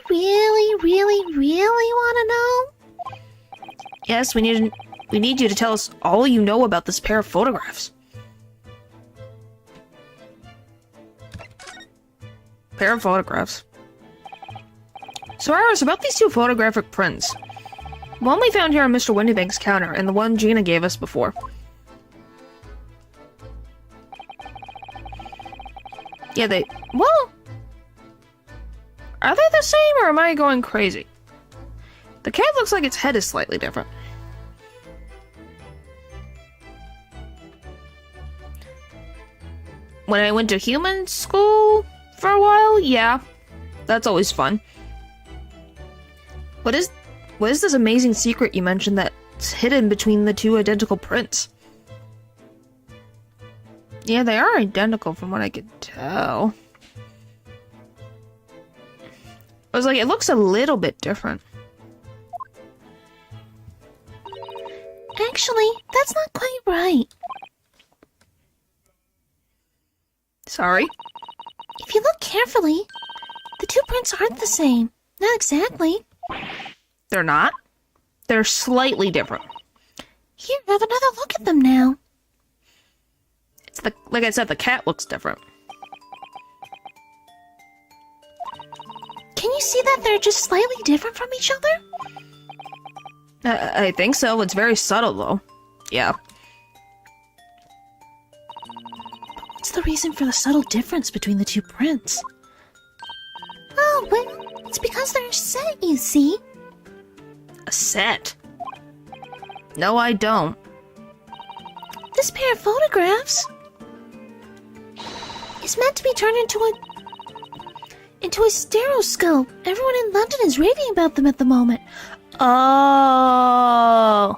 really want to know?
Yes, we need you to tell us all you know about this pair of photographs. Pair of photographs. So Iris, about these two photographic prints. One we found here on Mr. Windybank's counter, and the one Gina gave us before. Yeah, well... Are they the same, or am I going crazy? The cat looks like its head is slightly different. When I went to human school for a while, yeah. That's always fun. What is this amazing secret you mentioned that's hidden between the two identical prints? Yeah, they are identical from what I could tell. I was like, it looks a little bit different.
Actually, that's not quite right.
Sorry?
If you look carefully, the two prints aren't the same. Not exactly.
They're not? They're slightly different.
Here, have another look at them now.
It's like I said, the cat looks different.
Can you see that they're just slightly different from each other?
I think so. It's very subtle, though. Yeah.
What's the reason for the subtle difference between the two prints? Oh, well, it's because they're set, you see.
A set? No, I don't.
This pair of photographs is meant to be turned into a stereoscope. Everyone in London is raving about them at the moment.
Oh.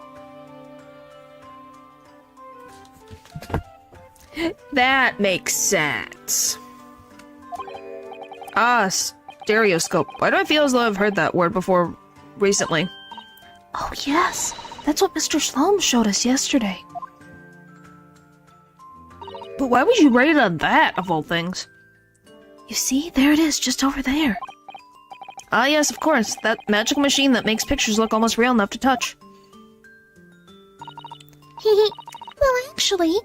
That makes sense. Ah, stereoscope. Why do I feel as though I've heard that word before recently?
Oh, yes. That's what Mr. Sloan showed us yesterday.
But why would you rate it on that, of all things?
You see? There it is, just over there.
Ah, yes, of course. That magic machine that makes pictures look almost real enough to touch.
Well, actually,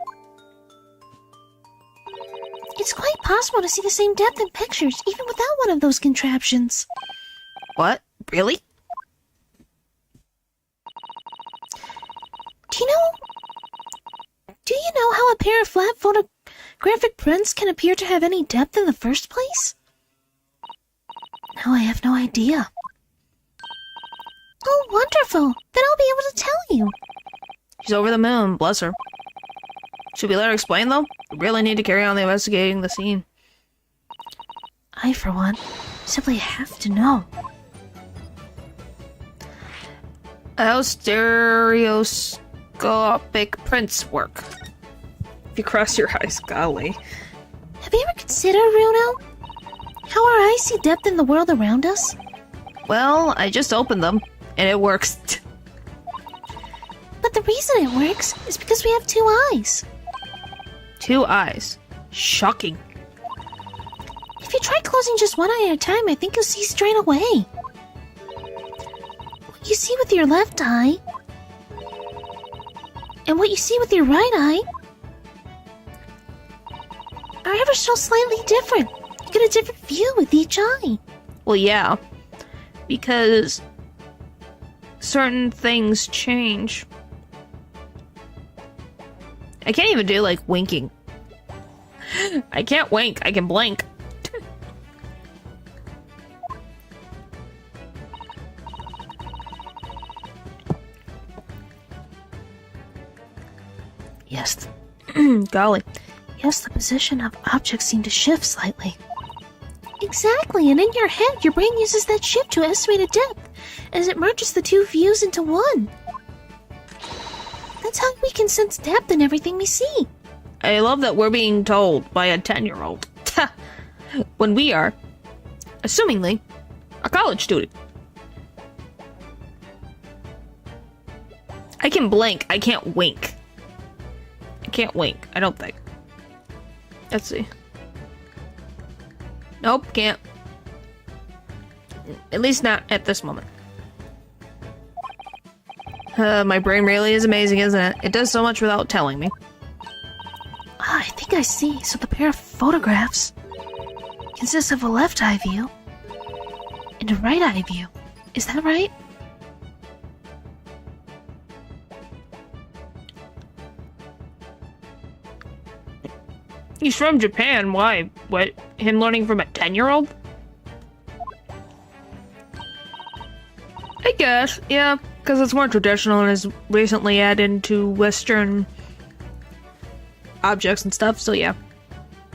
it's quite possible to see the same depth in pictures, even without one of those contraptions.
What? Really?
Do you know how a pair of flat photographic prints can appear to have any depth in the first place? No, I have no idea. Oh, wonderful! Then I'll be able to tell you.
She's over the moon, bless her. Should we let her explain, though? We really need to carry on investigating the scene.
I, for one, simply have to know.
How stereoscopic prints work. If you cross your eyes, golly.
Have you ever considered, Runo, how our eyes see depth in the world around us?
Well, I just opened them, and it works.
But the reason it works is because we have two eyes.
2 eyes. Shocking.
If you try closing just one eye at a time, I think you'll see straight away. What you see with your left eye, and what you see with your right eye, are ever so slightly different. You get a different view with each eye.
Well, yeah. Because certain things change. I can't even do, like, winking. I can't wink. I can blink.
Yes,
Golly.
yes, the position of objects seem to shift slightly. Exactly, and in your head, your brain uses that shift to estimate a depth, as it merges the two views into one. That's how we can sense depth in everything we see.
I love that we're being told by a 10-year-old. When we are, assumingly, a college student. I can blink. I can't wink. I can't wink. I don't think. Let's see. Nope, can't. At least not at this moment. My brain really is amazing, isn't it? It does so much without telling me.
Ah, I think I see. So the pair of photographs consists of a left eye view and a right eye view. Is that right?
He's from Japan. Why? What? Him learning from a 10-year-old? I guess, yeah. Because it's more traditional and is recently added into Western objects and stuff, so yeah.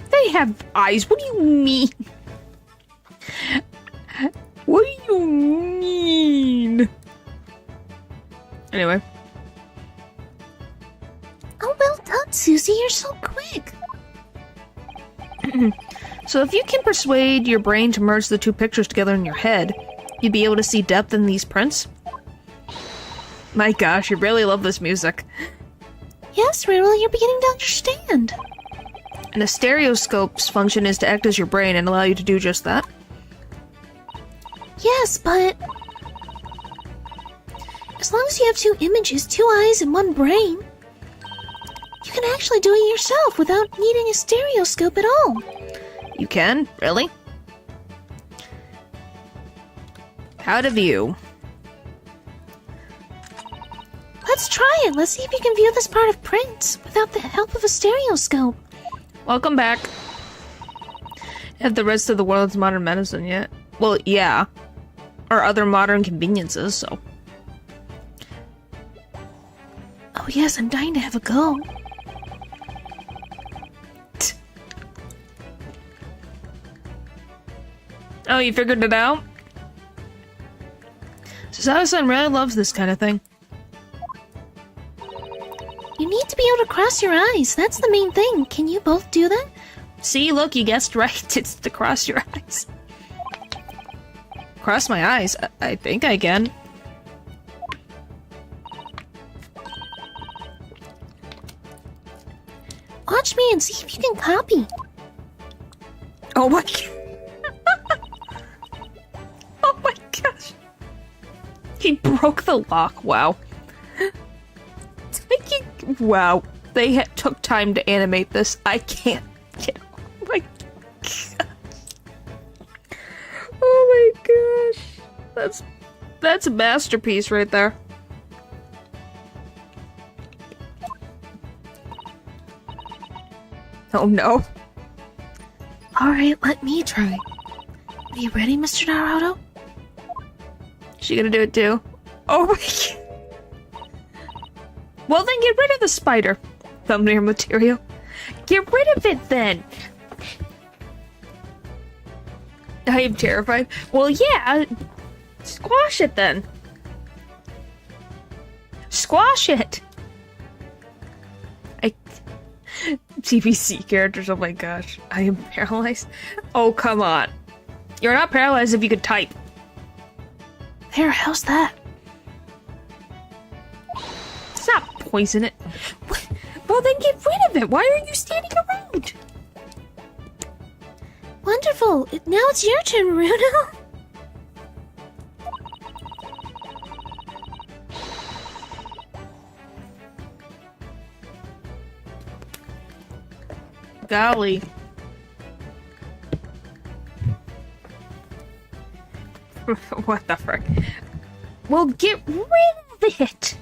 They have eyes. What do you mean? What do you mean? Anyway.
Oh, well done, Susie. You're so quick.
So if you can persuade your brain to merge the two pictures together in your head, you'd be able to see depth in these prints? My gosh, you really love this music.
Yes, Riddle, you're beginning to understand.
And a stereoscope's function is to act as your brain and allow you to do just that.
Yes, but as long as you have two images, two eyes, and one brain, you can actually do it yourself without needing a stereoscope at all.
You can? Really? How to view.
Let's try it. Let's see if you can view this part of prints without the help of a stereoscope.
Welcome back. Have the rest of the world's modern medicine yet? Well, yeah. Or other modern conveniences, so.
Oh yes, I'm dying to have a go.
Oh, you figured it out? Susato-san really loves this kind of thing.
You need to be able to cross your eyes. That's the main thing. Can you both do that?
See, look, you guessed right. It's to cross your eyes. Cross my eyes? I think I can.
Watch me and see if you can copy.
Oh my god. He broke the lock. Wow. Wow. They took time to animate this. I can't get. Oh my god. Oh my gosh. That's a masterpiece right there. Oh no.
Alright, let me try. Are you ready, Mr. Naruto?
She gonna do it too? Oh my god. Well then get rid of the spider. Thumbnail material. Get rid of it then! I am terrified. Well yeah, squash it then. Squash it! TVC characters, oh my gosh. I am paralyzed. Oh, come on. You're not paralyzed if you could type.
There, how's that?
It's not poison it. Well, then get rid of it. Why are you standing around?
Wonderful. Now it's your turn, Runo.
Golly. What the frick? Well, get rid of it!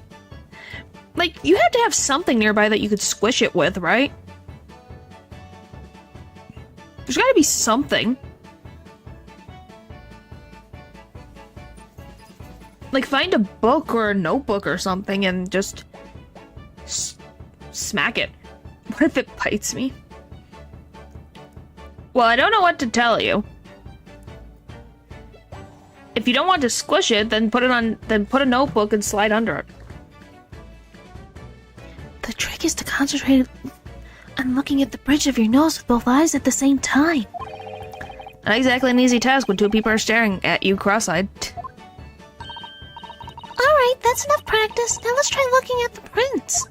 Like, you have to have something nearby that you could squish it with, right? There's gotta be something. Like, find a book or a notebook or something and just smack it. What if it bites me? Well, I don't know what to tell you. If you don't want to squish it, then put a notebook and slide under it.
The trick is to concentrate on looking at the bridge of your nose with both eyes at the same time.
Not exactly an easy task when two people are staring at you cross-eyed.
Alright, that's enough practice. Now let's try looking at the prints.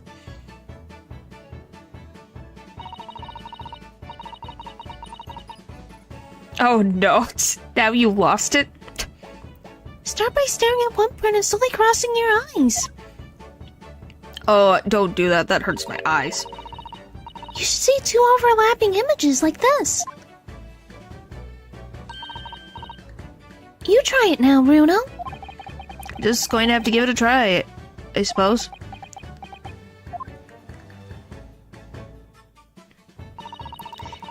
Oh no, now you lost it?
Start by staring at one print and slowly crossing your eyes.
Oh, don't do that. That hurts my eyes.
You should see two overlapping images like this. You try it now, Runo.
Just going to have to give it a try, I suppose.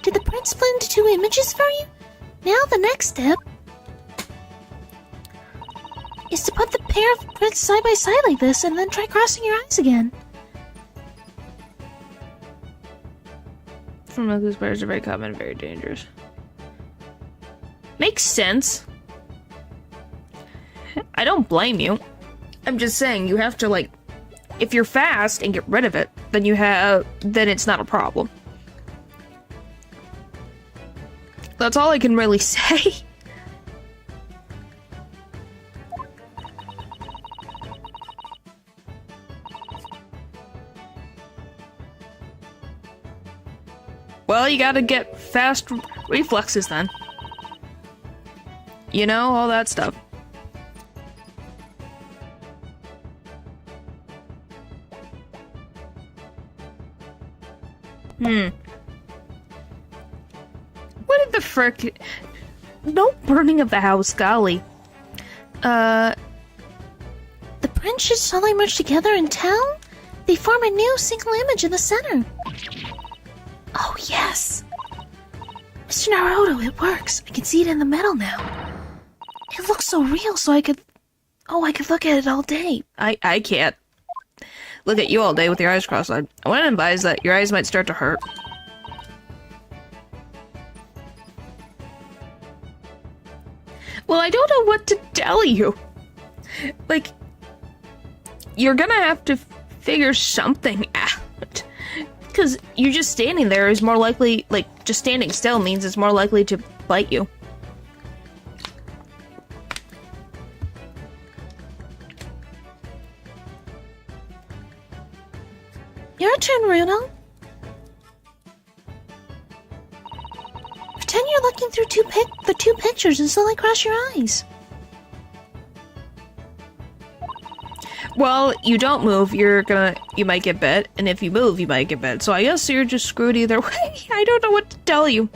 Did the print split into two images for you? Now the next step is to put the pair of prints side by side like this and then try crossing your eyes again.
From those spiders are very common and very dangerous. Makes sense. I don't blame you. I'm just saying you have to, like, if you're fast and get rid of it, then it's not a problem. That's all I can really say. Well, you gotta get fast reflexes then. You know, all that stuff. What in the frick? No burning of the house, golly.
The prints should slowly merge together in town. They form a new single image in the center. Oh, yes! Mr. Naruto, it works. I can see it in the metal now. It looks so real, so I could look at it all day.
I can't look at you all day with your eyes cross-eyed. I want to advise that your eyes might start to hurt. Well, I don't know what to tell you. Like, you're gonna have to figure something out. Because you just standing there is more likely, like, just standing still means it's more likely to bite you.
Your turn, Runo. Pretend you're looking through the two pictures and slowly cross your eyes.
Well, you don't move, you might get bit, and if you move, you might get bit. So I guess you're just screwed either way. I don't know what to tell you.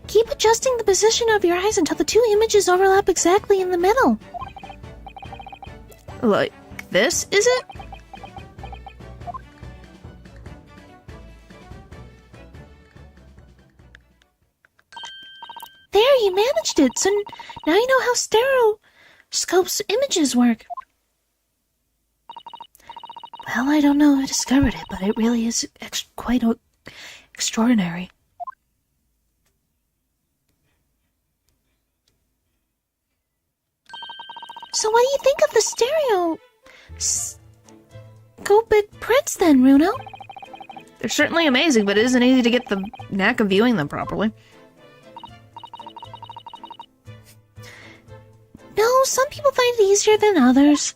Keep adjusting the position of your eyes until the two images overlap exactly in the middle.
Like this, is it?
There, you managed it. So now you know how stereoscope's images work. Well, I don't know who discovered it, but it really is quite extraordinary. So what do you think of the stereoscopic prints then, Runo?
They're certainly amazing, but it isn't easy to get the knack of viewing them properly.
No, some people find it easier than others.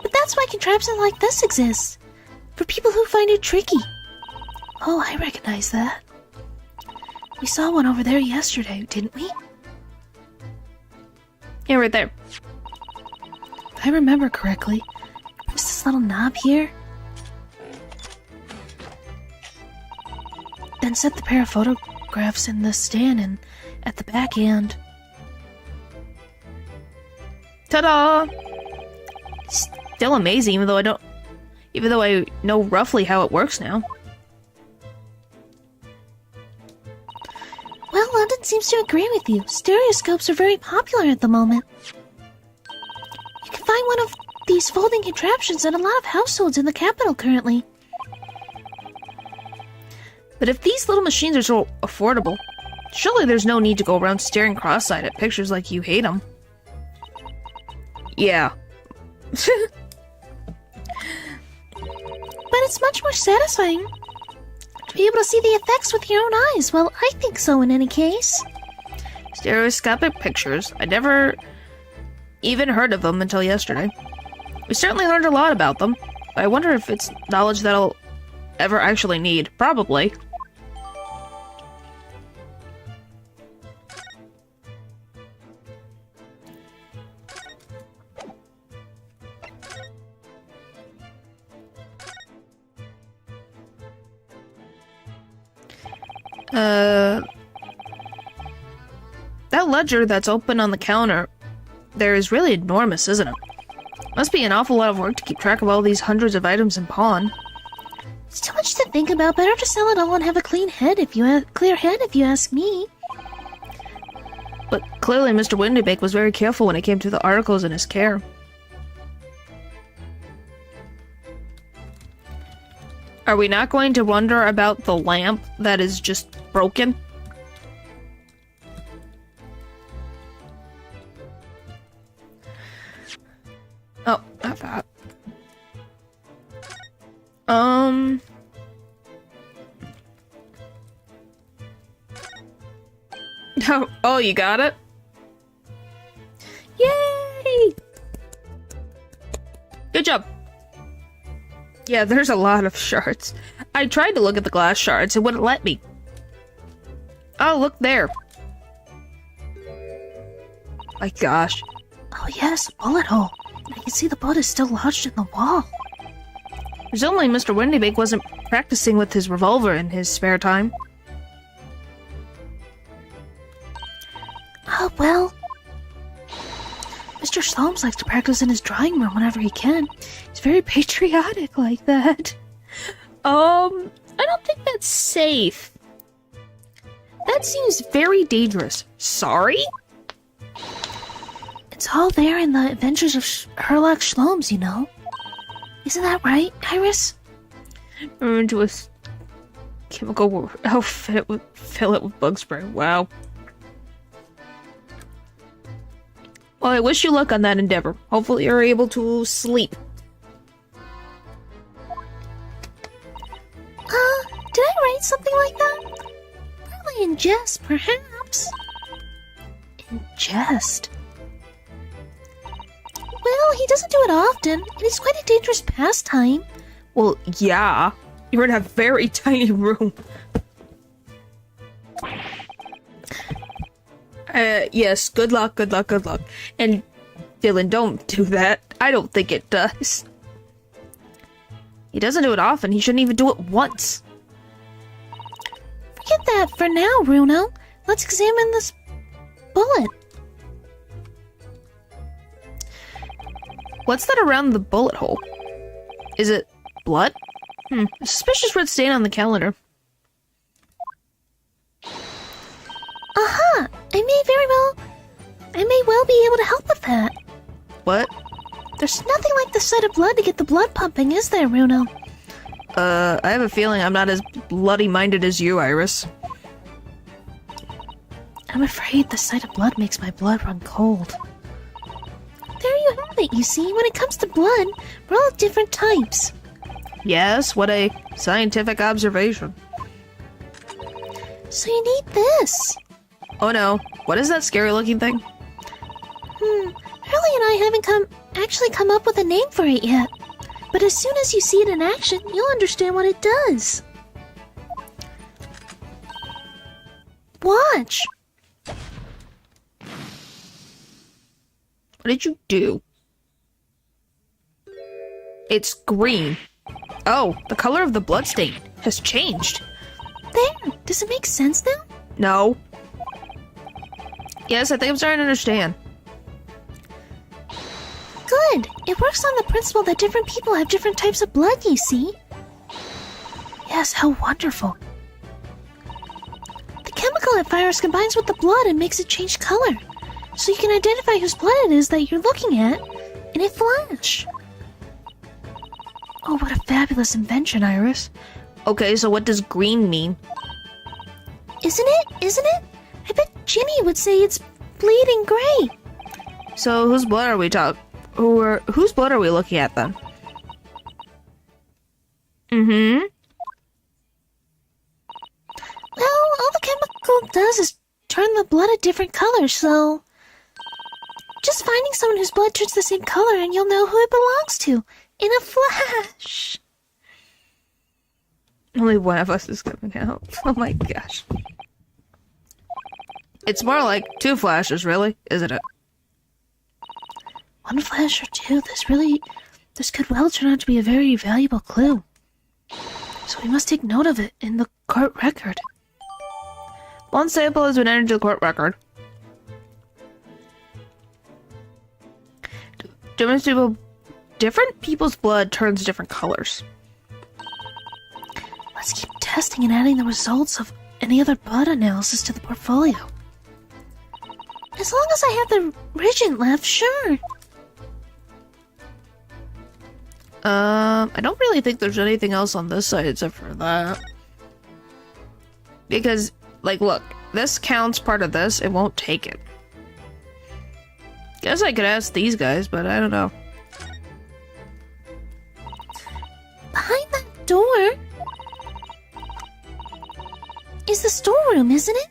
But that's why contraptions like this exist. For people who find it tricky. Oh, I recognize that. We saw one over there yesterday, didn't we?
Yeah, right there.
If I remember correctly, there's this little knob here. Then set the pair of photographs in the stand and at the back end.
Ta-da! Still amazing, even though I know roughly how it works now.
Well, London seems to agree with you. Stereoscopes are very popular at the moment. You can find one of these folding contraptions in a lot of households in the capital currently.
But if these little machines are so affordable, surely there's no need to go around staring cross-eyed at pictures like you hate them. Yeah.
But it's much more satisfying to be able to see the effects with your own eyes. Well, I think so in any case.
Stereoscopic pictures. I never even heard of them until yesterday. We certainly learned a lot about them, but I wonder if it's knowledge that I'll ever actually need. Probably. That ledger that's open on the counter there is really enormous, isn't it? Must be an awful lot of work to keep track of all these hundreds of items in pawn.
It's too much to think about. Better to sell it all and have a clear head if you ask me.
But clearly Mr. Windybake was very careful when it came to the articles in his care. Are we not going to wonder about the lamp that is just broken? Oh, not that. Oh, you got it? Yay! Good job. Yeah, there's a lot of shards. I tried to look at the glass shards, it wouldn't let me. Oh, look there. My gosh.
Oh yes, a bullet hole. I can see the bullet is still lodged in the wall.
Presumably Mr. Windybake wasn't practicing with his revolver in his spare time.
Oh, well. Mr. Slomes likes to practice in his drawing room whenever he can. He's very patriotic like that.
I don't think that's safe. That seems very dangerous. Sorry?
It's all there in the Adventures of Sherlock Sholmes, you know. Isn't that right, Iris?
Into a chemical outfit fill it with bug spray. Wow. Well, I wish you luck on that endeavor. Hopefully you're able to sleep.
Did I write something like that? Probably in jest, perhaps. In jest? Well, he doesn't do it often, and it's quite a dangerous pastime.
Well, yeah. You're in a very tiny room. Yes, good luck, good luck, good luck. And Dylan, don't do that. I don't think it does. He doesn't do it often. He shouldn't even do it once.
Forget that for now, Bruno. Let's examine this bullet.
What's that around the bullet hole? Is it blood? A suspicious red stain on the calendar.
Aha! I may well be able to help with that.
What?
There's nothing like the sight of blood to get the blood pumping, is there, Bruno?
I have a feeling I'm not as bloody-minded as you, Iris.
I'm afraid the sight of blood makes my blood run cold. There you have it, you see. When it comes to blood, we're all different types.
Yes, what a scientific observation.
So you need this.
Oh no, what is that scary-looking thing?
Hurley and I haven't actually come up with a name for it yet. But as soon as you see it in action, you'll understand what it does. Watch.
What did you do? It's green. Oh, the color of the bloodstain has changed.
There. Does it make sense now?
No. Yes, I think I'm starting to understand.
Good. It works on the principle that different people have different types of blood, you see. Yes, how wonderful. The chemical it fires combines with the blood and makes it change color. So you can identify whose blood it is that you're looking at in a flash. Oh, what a fabulous invention, Iris.
Okay, so what does green mean?
Isn't it? Isn't it? I bet Jimmy would say it's bleeding gray.
So whose blood are we whose blood are we looking at then?
Well, all the chemical does is turn the blood a different color, so just finding someone whose blood turns the same color and you'll know who it belongs to in a flash.
Only one of us is coming out. Oh my gosh. It's more like two flashes, really, isn't it?
One flash or two, this could well turn out to be a very valuable clue. So we must take note of it in the court record.
One sample has been entered to the court record. Different people's blood turns different colors.
Let's keep testing and adding the results of any other blood analysis to the portfolio. As long as I have the Regent left, sure.
I don't really think there's anything else on this side except for that. Because, like, look, this counts part of this, it won't take it. Guess I could ask these guys, but I don't know.
Behind that door is the storeroom, isn't it?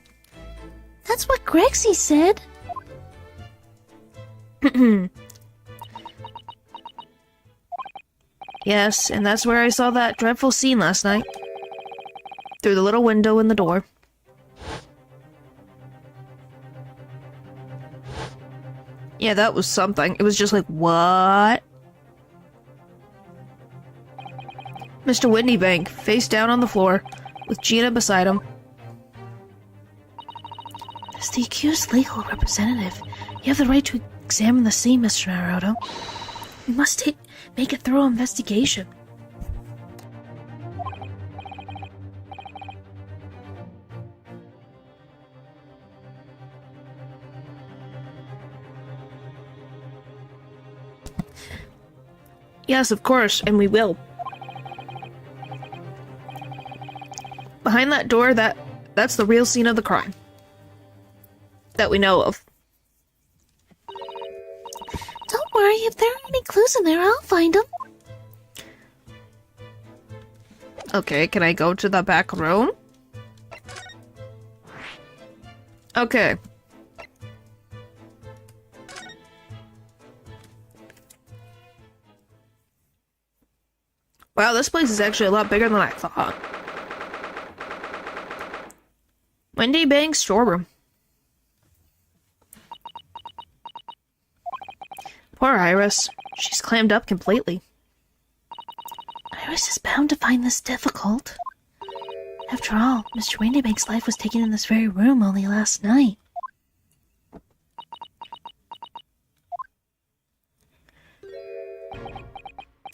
That's what Grexy said.
Yes, and that's where I saw that dreadful scene last night. Through the little window in the door. Yeah, that was something. It was just like, what? Mr. Whitneybank, face down on the floor, with Gina beside him.
As the accused legal representative, you have the right to examine the scene, Mr. Naruto. We must make a thorough investigation.
Yes, of course, and we will. Behind that door, that's the real scene of the crime. That we know of.
Don't worry, if there are any clues in there, I'll find them.
Okay, can I go to the back room? Okay. Wow, this place is actually a lot bigger than I thought. Wendy Banks' storeroom. Poor Iris. She's clammed up completely.
Iris is bound to find this difficult. After all, Mr. Windybank's life was taken in this very room only last night.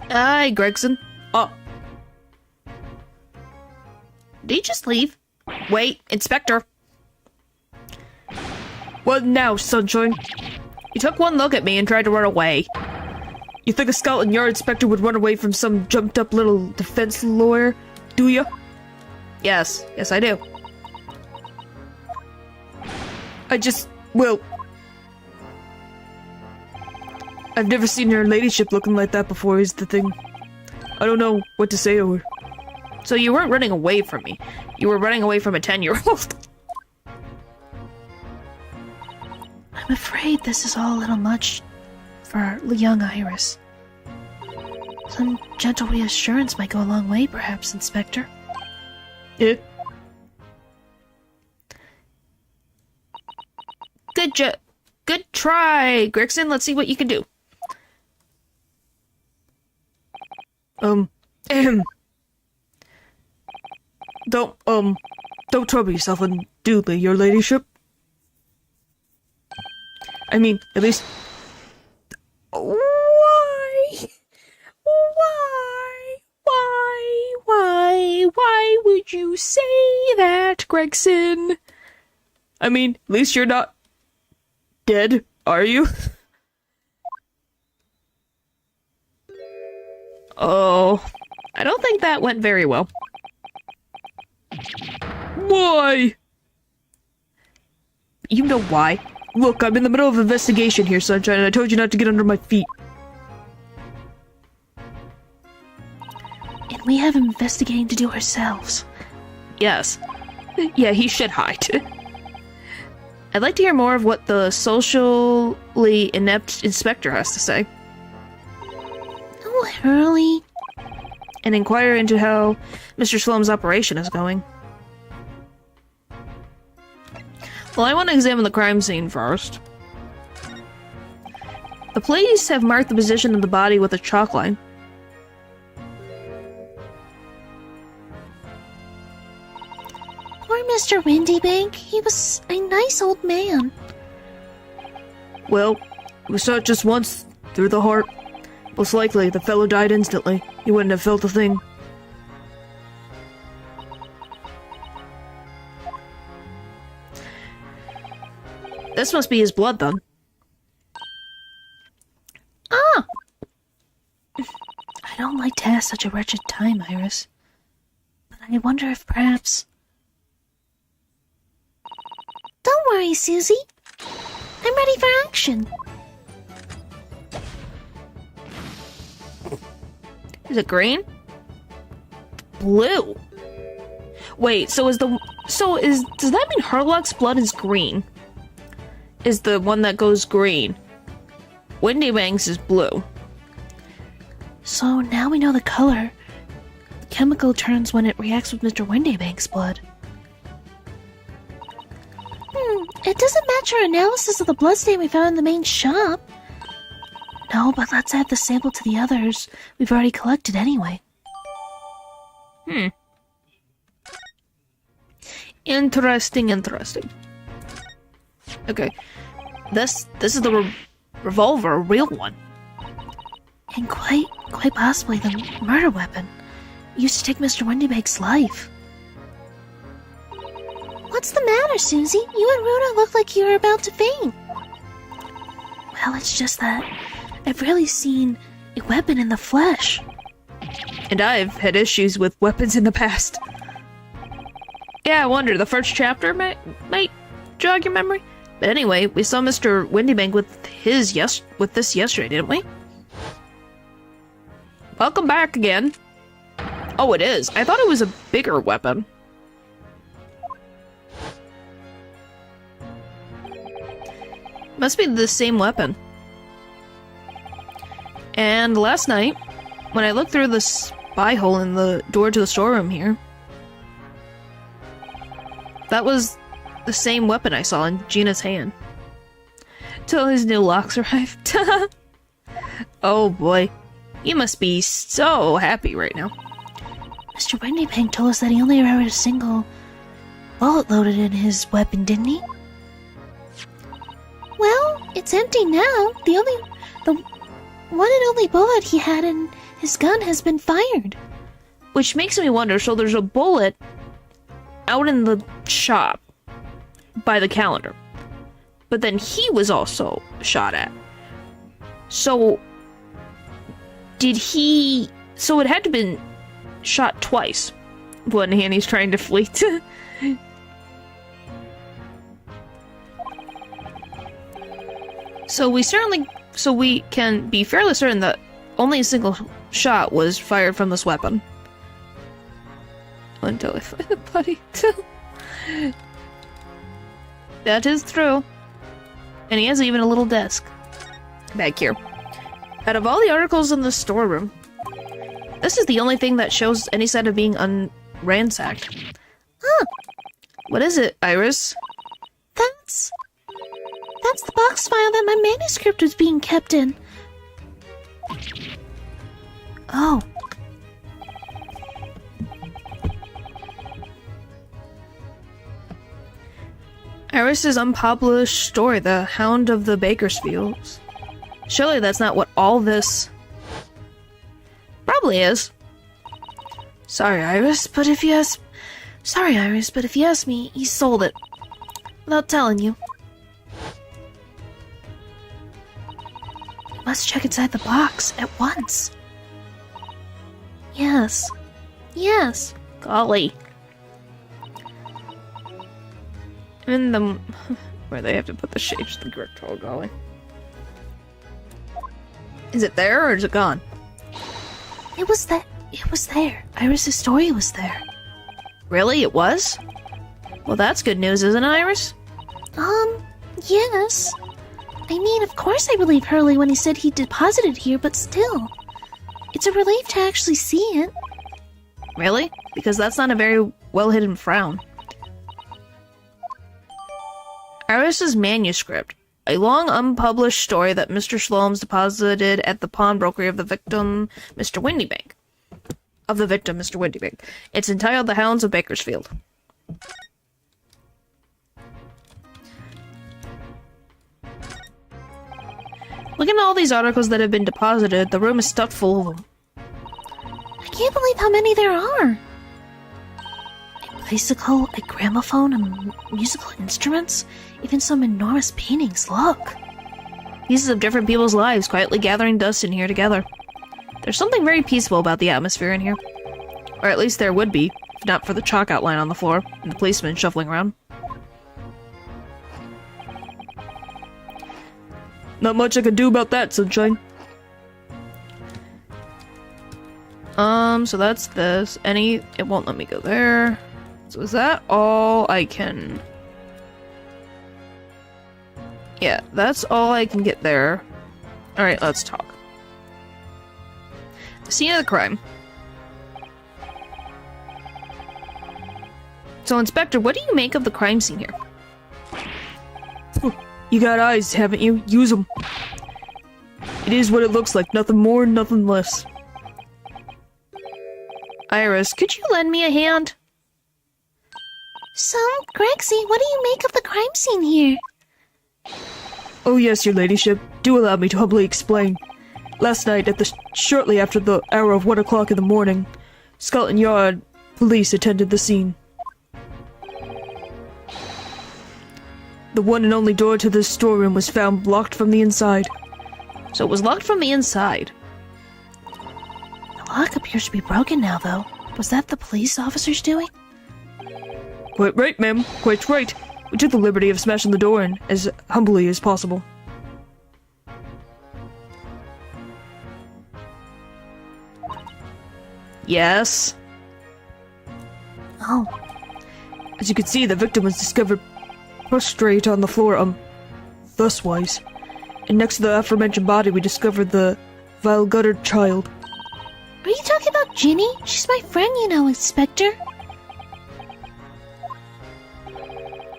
Hi, Gregson. Oh. Did he just leave? Wait, Inspector. What now, Sunshine? You took one look at me and tried to run away. You think a Scotland Yard inspector would run away from some jumped-up little defense lawyer, do you? Yes, I do. Well... I've never seen her ladyship looking like that before, is the thing. I don't know what to say to her. So you weren't running away from me. You were running away from a 10-year-old.
I'm afraid this is all a little much for young Iris. Some gentle reassurance might go a long way, perhaps, Inspector.
Yeah. Good try, Gregson. Let's see what you can do.
Don't trouble yourself unduly, your ladyship. I mean, at least...
Why would you say that, Gregson?
I mean, at least you're not... dead, are you?
Oh, I don't think that went very well.
Why?
You know why?
Look, I'm in the middle of an investigation here, Sunshine, and I told you not to get under my feet.
And we have investigating to do ourselves.
Yes. Yeah, he should hide. I'd like to hear more of what the socially inept inspector has to say.
Oh, Hurley.
And inquire into how Mr. Slum's operation is going. Well, I want to examine the crime scene first. The police have marked the position of the body with a chalk line.
Poor Mr. Windybank. He was a nice old man.
Well, it was shot just once, through the heart. Most likely, the fellow died instantly. He wouldn't have felt a thing.
This must be his blood, then.
Ah! I don't like to have such a wretched time, Iris. But I wonder if perhaps... Don't worry, Susie. I'm ready for action.
Is it green? Blue. Wait, does that mean Harlock's blood is green? Is the one that goes green. Windybank's is blue.
So now we know the color the chemical turns when it reacts with Mr. Windybank's blood. It doesn't match our analysis of the bloodstain we found in the main shop. No, but let's add the sample to the others we've already collected anyway.
Interesting. Okay. This is the revolver, a real one.
And quite possibly the murder weapon used to take Mr. Windybank's life. What's the matter, Susie? You and Runa look like you were about to faint. Well, it's just that I've rarely seen a weapon in the flesh.
And I've had issues with weapons in the past. Yeah, I wonder, the first chapter might jog your memory? But anyway, we saw Mr. Windybank with this yesterday, didn't we? Welcome back again. Oh, it is. I thought it was a bigger weapon. Must be the same weapon. And last night, when I looked through the spy hole in the door to the storeroom here, that was the same weapon I saw in Gina's hand. Till his new locks arrived. Oh boy. You must be so happy right now.
Mr. Windybank told us that he only ever had a single bullet loaded in his weapon, didn't he? Well, it's empty now. The one and only bullet he had in his gun has been fired.
Which makes me wonder, so there's a bullet out in the shop by the calendar. But then he was also shot at. So so it had to have been shot twice when Annie's trying to flee. So we can be fairly certain that only a single shot was fired from this weapon. Until I find the body. That is true. And he has even a little desk back here. Out of all the articles in the storeroom, this is the only thing that shows any sign of being ransacked.
Huh.
What is it, Iris?
That's the box file that my manuscript was being kept in. Oh.
Iris's unpublished story, The Hound of the Bakersfields. Surely that's not what all this probably is. Sorry, Iris, but if you ask me, he sold it. Without telling you.
We must check inside the box at once. Yes. Yes.
Golly. In the where they have to put the shapes of the grip tool, golly. Is it there or is it gone?
It was there. Iris's story was there.
Really? It was? Well, that's good news, isn't it, Iris?
Yes. I mean, of course I believe Hurley when he said he deposited here, but still. It's a relief to actually see it.
Really? Because that's not a very well-hidden frown. Iris's manuscript. A long unpublished story that Mr. Shlomes deposited at the pawnbrokery of the victim, Mr. Windybank. It's entitled The Hounds of Bakersfield. Look at all these articles that have been deposited. The room is stuffed full of them.
I can't believe how many there are. A bicycle, a gramophone, and musical instruments. Even some enormous paintings. Look.
Pieces of different people's lives quietly gathering dust in here together. There's something very peaceful about the atmosphere in here. Or at least there would be, if not for the chalk outline on the floor and the policeman shuffling around. Not much I can do about that, sunshine. So that's this. It won't let me go there. So is that all I can... Yeah, that's all I can get there. Alright, let's talk. The scene of the crime. So, Inspector, what do you make of the crime scene here?
You got eyes, haven't you? Use them. It is what it looks like, nothing more, nothing less.
Iris, could you lend me a hand?
So, Grexy, what do you make of the crime scene here?
Oh yes, your ladyship. Do allow me to humbly explain. Last night, shortly after the hour of 1 o'clock in the morning, Scotland Yard police attended the scene. The one and only door to this storeroom was found locked from the inside.
So it was locked from the inside.
The lock appears to be broken now, though. Was that the police officers doing?
Quite right, ma'am. Quite right. We took the liberty of smashing the door in as humbly as possible.
Yes.
Oh.
As you can see, the victim was discovered prostrate on the floor, thuswise. And next to the aforementioned body, we discovered the vile guttered child.
Are you talking about Ginny? She's my friend, you know, Inspector.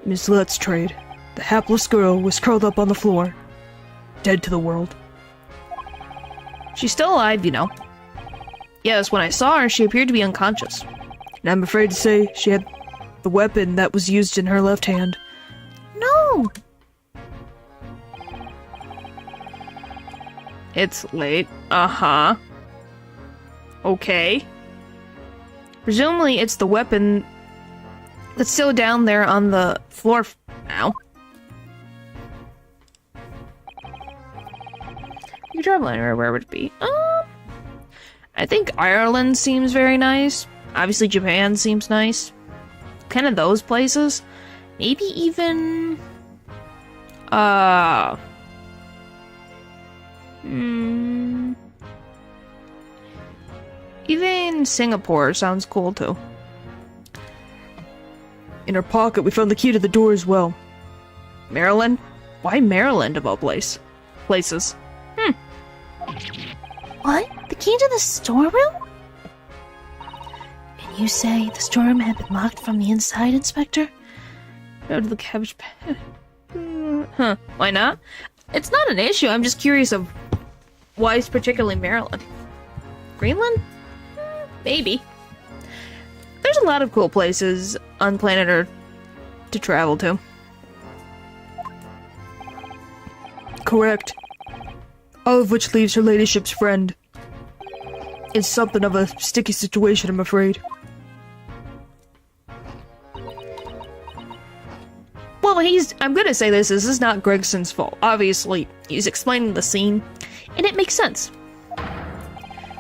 Miss Letstrade, the hapless girl, was curled up on the floor, dead to the world.
She's still alive, you know. Yes, when I saw her, she appeared to be unconscious.
And I'm afraid to say she had the weapon that was used in her left hand.
No!
It's late. Uh-huh. Okay. Presumably it's the weapon that's still down there on the floor now. You travel anywhere, where would it be? I think Ireland seems very nice. Obviously Japan seems nice. Kind of those places. Maybe even... Even Singapore sounds cool too.
In her pocket, we found the key to the door as well.
Maryland? Why Maryland of all places?
What? The key to the storeroom? And you say the storeroom had been locked from the inside, Inspector?
Go to the cabbage patch. Huh. Why not? It's not an issue. I'm just curious of why it's particularly Maryland. Greenland? Maybe. There's a lot of cool places on planet Earth to travel to.
Correct. All of which leaves her ladyship's friend. It's something of a sticky situation, I'm afraid.
Well, I'm gonna say this is not Gregson's fault. Obviously, he's explaining the scene, and it makes sense.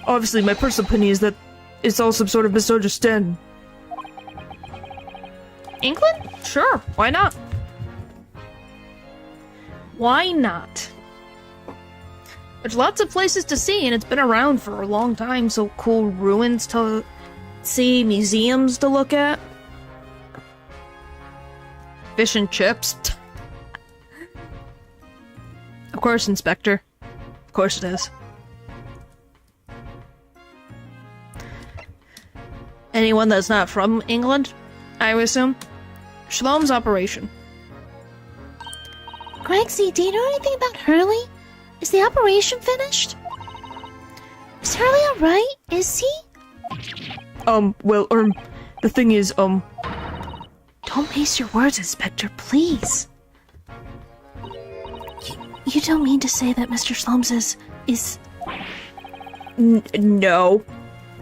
Obviously, my personal opinion is that it's all some sort of misunderstanding.
England? Sure, why not? Why not? There's lots of places to see, and it's been around for a long time, so cool ruins to see, museums to look at. Fish and chips. Of course, Inspector. Of course it is. Anyone that's not from England, I would assume. Shalom's operation.
Gregsy, do you know anything about Hurley? Is the operation finished? Is Hurley alright? Is he?
Well, the thing is,
Don't waste your words, Inspector, please. You don't mean to say that Mr. Slums is...
No.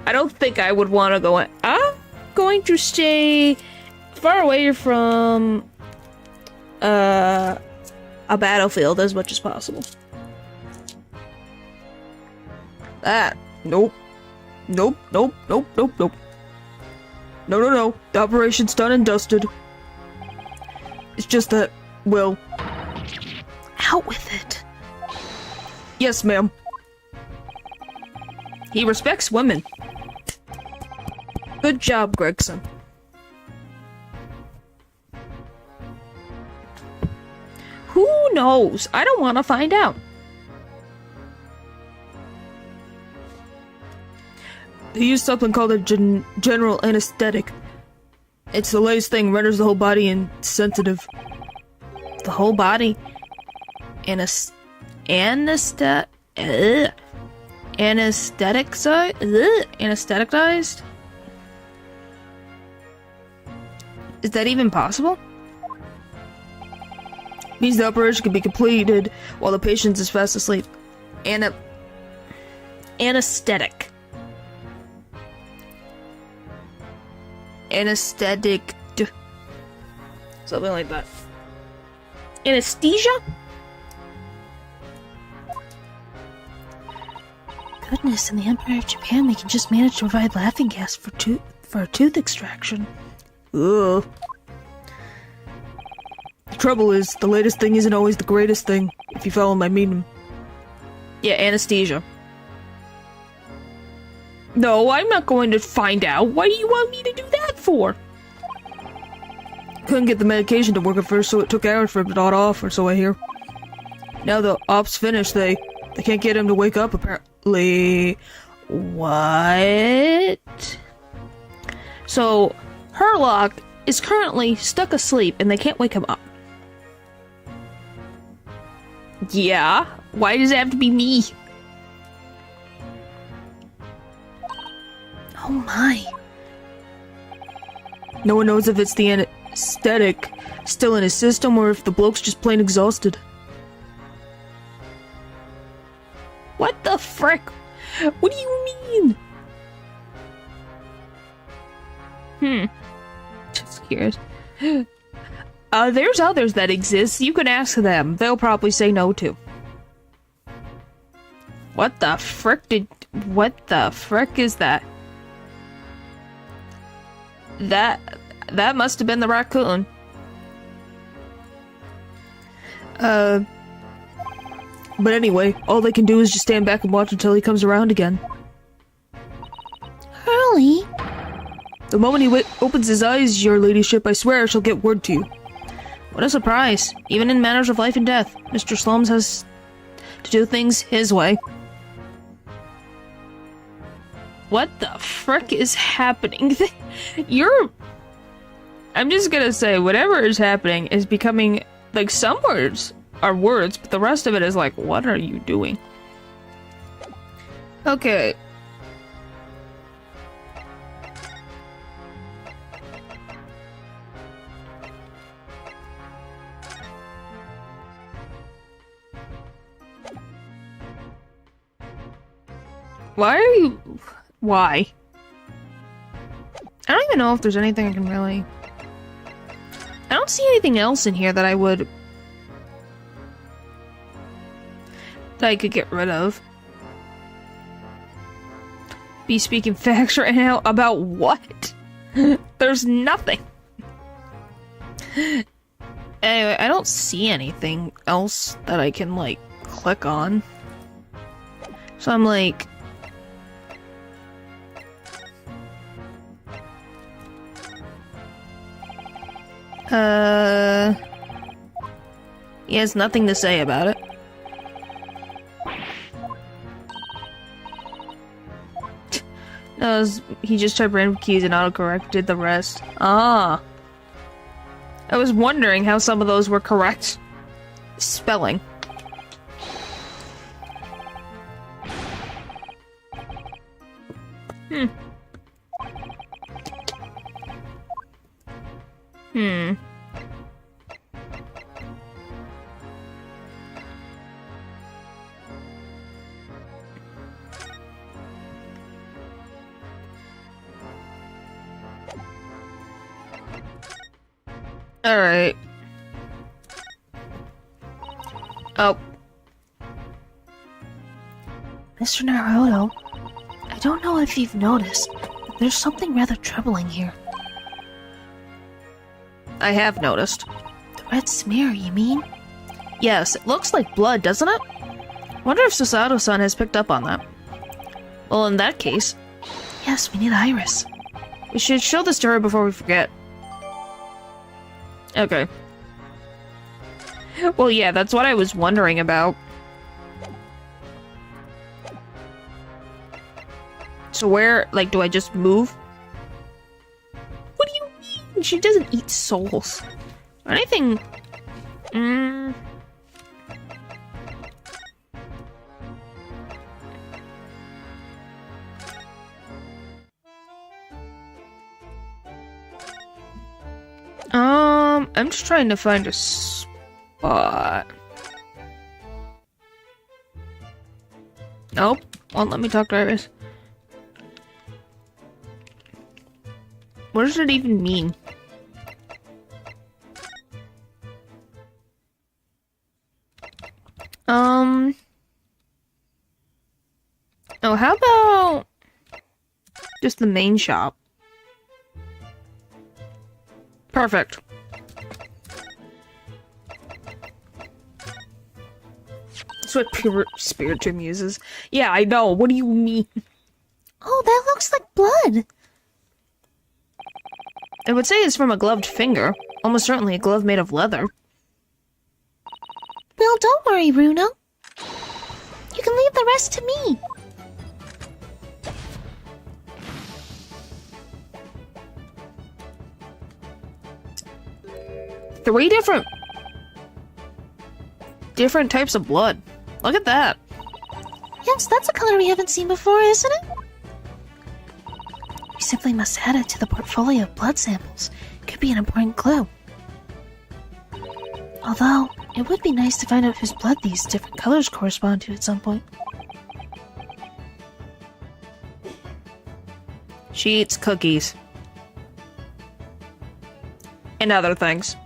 I don't think I would want to go in. I'm going to stay far away from a battlefield as much as possible. That.
nope. Nope. No. The operation's done and dusted. It's just that, well...
Out with it.
Yes, ma'am.
He respects women. Good job, Gregson. Who knows? I don't want to find out.
He used something called a general anesthetic. It's the latest thing, renders the whole body insensitive.
The whole body. Anesthetized? Is that even possible?
Means the operation can be completed while the patient is fast asleep.
Anesthetic. Anesthetic. Something like that. Anesthesia?
Goodness, in the Empire of Japan, we can just manage to provide laughing gas for a tooth extraction.
Ugh. The trouble is, the latest thing isn't always the greatest thing, if you follow my meaning.
Yeah, anesthesia. No, I'm not going to find out. Why do you want me to do that for?
Couldn't get the medication to work at first, so it took hours for him to nod off, or so I hear. Now the op's finished, they can't get him to wake up, apparently.
What? So, Herlock is currently stuck asleep and they can't wake him up. Yeah? Why does it have to be me?
Oh my.
No one knows if it's the anesthetic still in his system or if the bloke's just plain exhausted.
What the frick? What do you mean? Just curious. There's others that exist. You can ask them. They'll probably say no to. What the frick is that? That must have been the raccoon.
But anyway, all they can do is just stand back and watch until he comes around again.
Hurley?
The moment he opens his eyes, your ladyship, I swear I shall get word to you.
What a surprise. Even in matters of life and death, Mr. Slomes has to do things his way. What the frick is happening? I'm just gonna say, whatever is happening is becoming, like, some words are words, but the rest of it is like, what are you doing? Okay. Why? I don't even know if there's anything I can really... I don't see anything else in here that I could get rid of. Be speaking facts right now about what? There's nothing. Anyway, I don't see anything else that I can, like, click on. So I'm like... He has nothing to say about it. No, he just typed random keys and autocorrected the rest. Ah. I was wondering how some of those were correct spelling. Alright. Oh.
Mr. Naruto, I don't know if you've noticed, but there's something rather troubling here.
I have noticed.
The red smear, you mean?
Yes, it looks like blood, doesn't it? Wonder if Susato-san has picked up on that. Well, in that case...
Yes, we need Iris.
We should show this to her before we forget. Okay. Well, yeah, that's what I was wondering about. So where, like, do I just move? What do you mean? She doesn't eat souls. Or anything... I'm just trying to find a spot. Nope, won't let me talk to Iris. What does it even mean? Oh, how about just the main shop? Perfect. That's what pure spiritual uses. Yeah, I know. What do you mean?
Oh, that looks like blood.
I would say it's from a gloved finger. Almost certainly a glove made of leather.
Well, don't worry, Runo. You can leave the rest to me.
Three different types of blood. Look at that.
Yes, that's a color we haven't seen before, isn't it? simply must add it to the portfolio of blood samples. Could be an important clue. Although, it would be nice to find out whose blood these different colors correspond to at some point.
She eats cookies. And other things.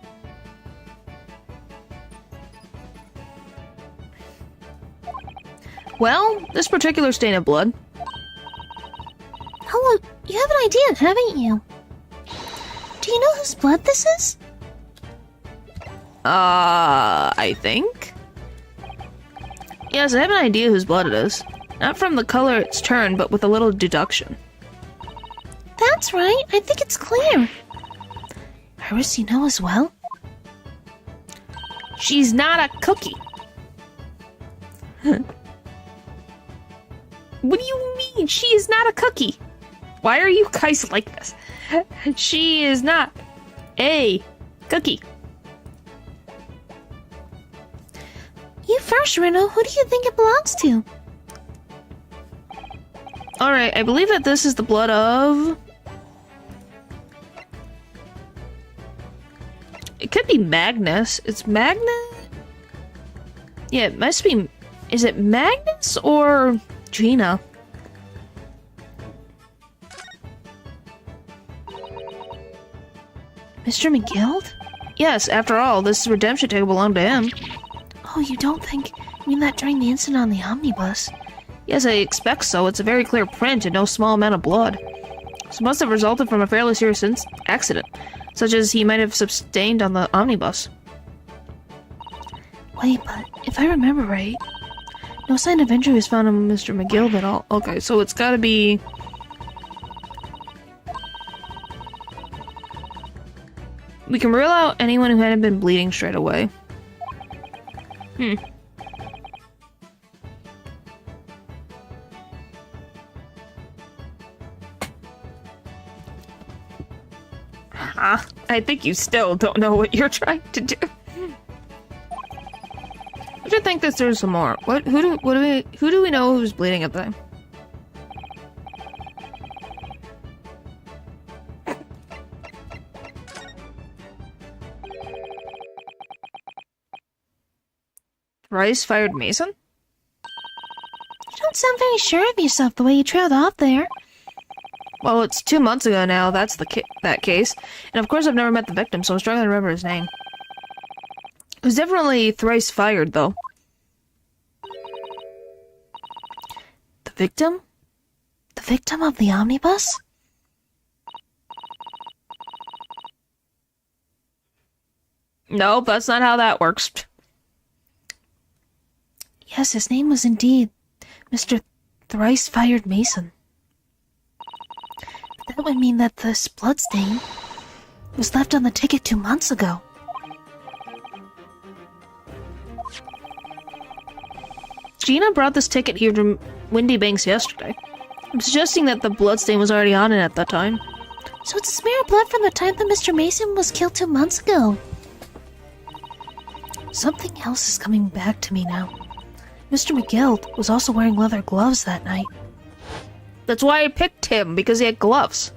Well, this particular stain of blood.
Hello, you have an idea, haven't you? Do you know whose blood this is?
I think? Yes, I have an idea whose blood it is. Not from the color it's turned, but with a little deduction.
That's right, I think it's clear. Hers you know as well?
She's not a cookie. What do you mean? She is not a cookie. Why are you guys like this? She is not a cookie.
You first, Reno. Who do you think it belongs to?
Alright, I believe that this is the blood of... It could be Magnus. It's Magnus? Yeah, it must be... Is it Magnus or Gina?
Mr. McGild?
Yes, after all, this redemption ticket belonged to him.
Oh, you don't think... You mean that during the incident on the omnibus?
Yes, I expect so. It's a very clear print and no small amount of blood. This must have resulted from a fairly serious accident, such as he might have sustained on the omnibus.
Wait, but if I remember right, no sign of injury was found on Mr. McGill at all.
Okay, so it's gotta be... We can rule out anyone who hadn't been bleeding straight away. Huh? I think you still don't know what you're trying to do. I should think that there's some more. Who do we know who's bleeding at the time? Rice fired Mason?
You don't sound very sure of yourself the way you trailed off there.
Well, it's 2 months ago now. That's that case, and of course I've never met the victim, so I'm struggling to remember his name. It was definitely thrice fired, though.
The victim? The victim of the omnibus?
Nope, that's not how that works.
Yes, his name was indeed Mr. Thrice-Fired Mason. But that would mean that this bloodstain was left on the ticket 2 months ago.
Gina brought this ticket here to Windy Banks yesterday. I'm suggesting that the bloodstain was already on it at that time.
So it's a smear of blood from the time that Mr. Mason was killed 2 months ago. Something else is coming back to me now. Mr. McGill was also wearing leather gloves that night.
That's why I picked him, because he had gloves.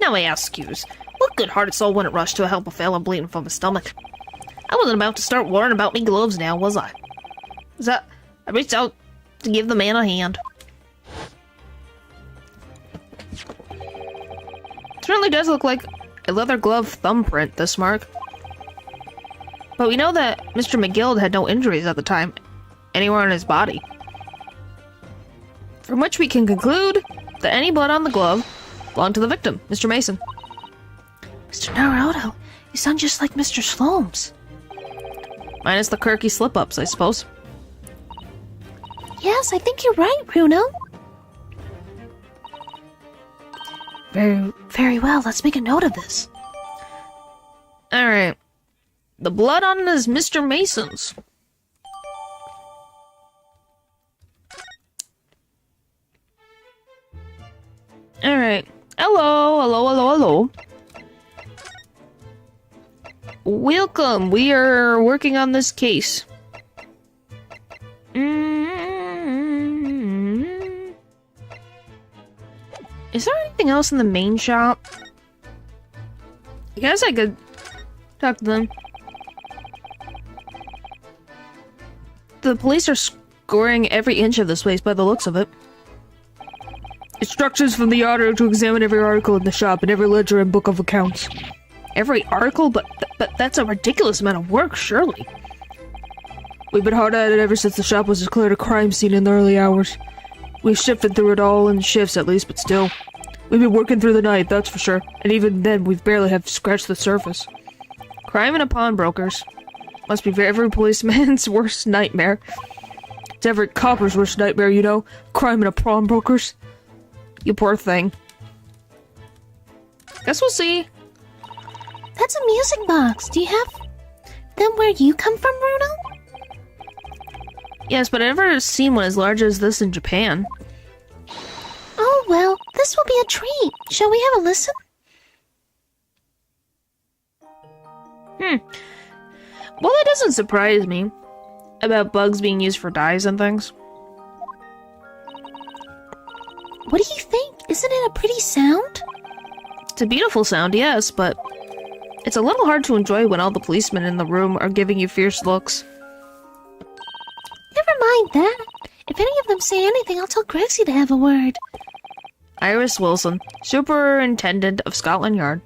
Now I ask yous, what good-hearted soul wouldn't rush to help a fellow bleeding from his stomach? I wasn't about to start worrying about me gloves now, was I? I reached out to give the man a hand. It certainly does look like a leather glove thumbprint, this mark. But we know that Mr. McGill had no injuries at the time, anywhere on his body. From which we can conclude that any blood on the glove belonged to the victim, Mr. Mason.
Mr. Naruto, you sound just like Mr. Sloane's.
Minus the quirky slip-ups, I suppose.
Yes, I think you're right, Bruno. Very well, let's make a note of this.
Alright. The blood on it is Mr. Mason's. Alright. Hello. Welcome. We are working on this case. Is there anything else in the main shop? I guess I could talk to them. The police are scoring every inch of this place by the looks of it. Instructions from the auditor to examine every article in the shop and every ledger and book of accounts. Every article? But that's a ridiculous amount of work, surely. We've been hard at it ever since the shop was declared a crime scene in the early hours. We've shifted through it all in shifts at least, but still. We've been working through the night, that's for sure. And even then, we've barely have scratched the surface. Crime and a pawnbrokers. Must be every policeman's worst nightmare. It's every copper's worst nightmare, you know? Crime and a pawnbrokers. You poor thing. Guess we'll see.
That's a music box. Do you have them where you come from, Bruno?
Yes, but I've never seen one as large as this in Japan.
Oh, well, this will be a treat. Shall we have a listen?
Well, that doesn't surprise me. About bugs being used for dyes and things.
What do you think? Isn't it a pretty sound?
It's a beautiful sound, yes, but it's a little hard to enjoy when all the policemen in the room are giving you fierce looks.
Never mind that. If any of them say anything, I'll tell Grexy to have a word.
Iris Wilson, Superintendent of Scotland Yard.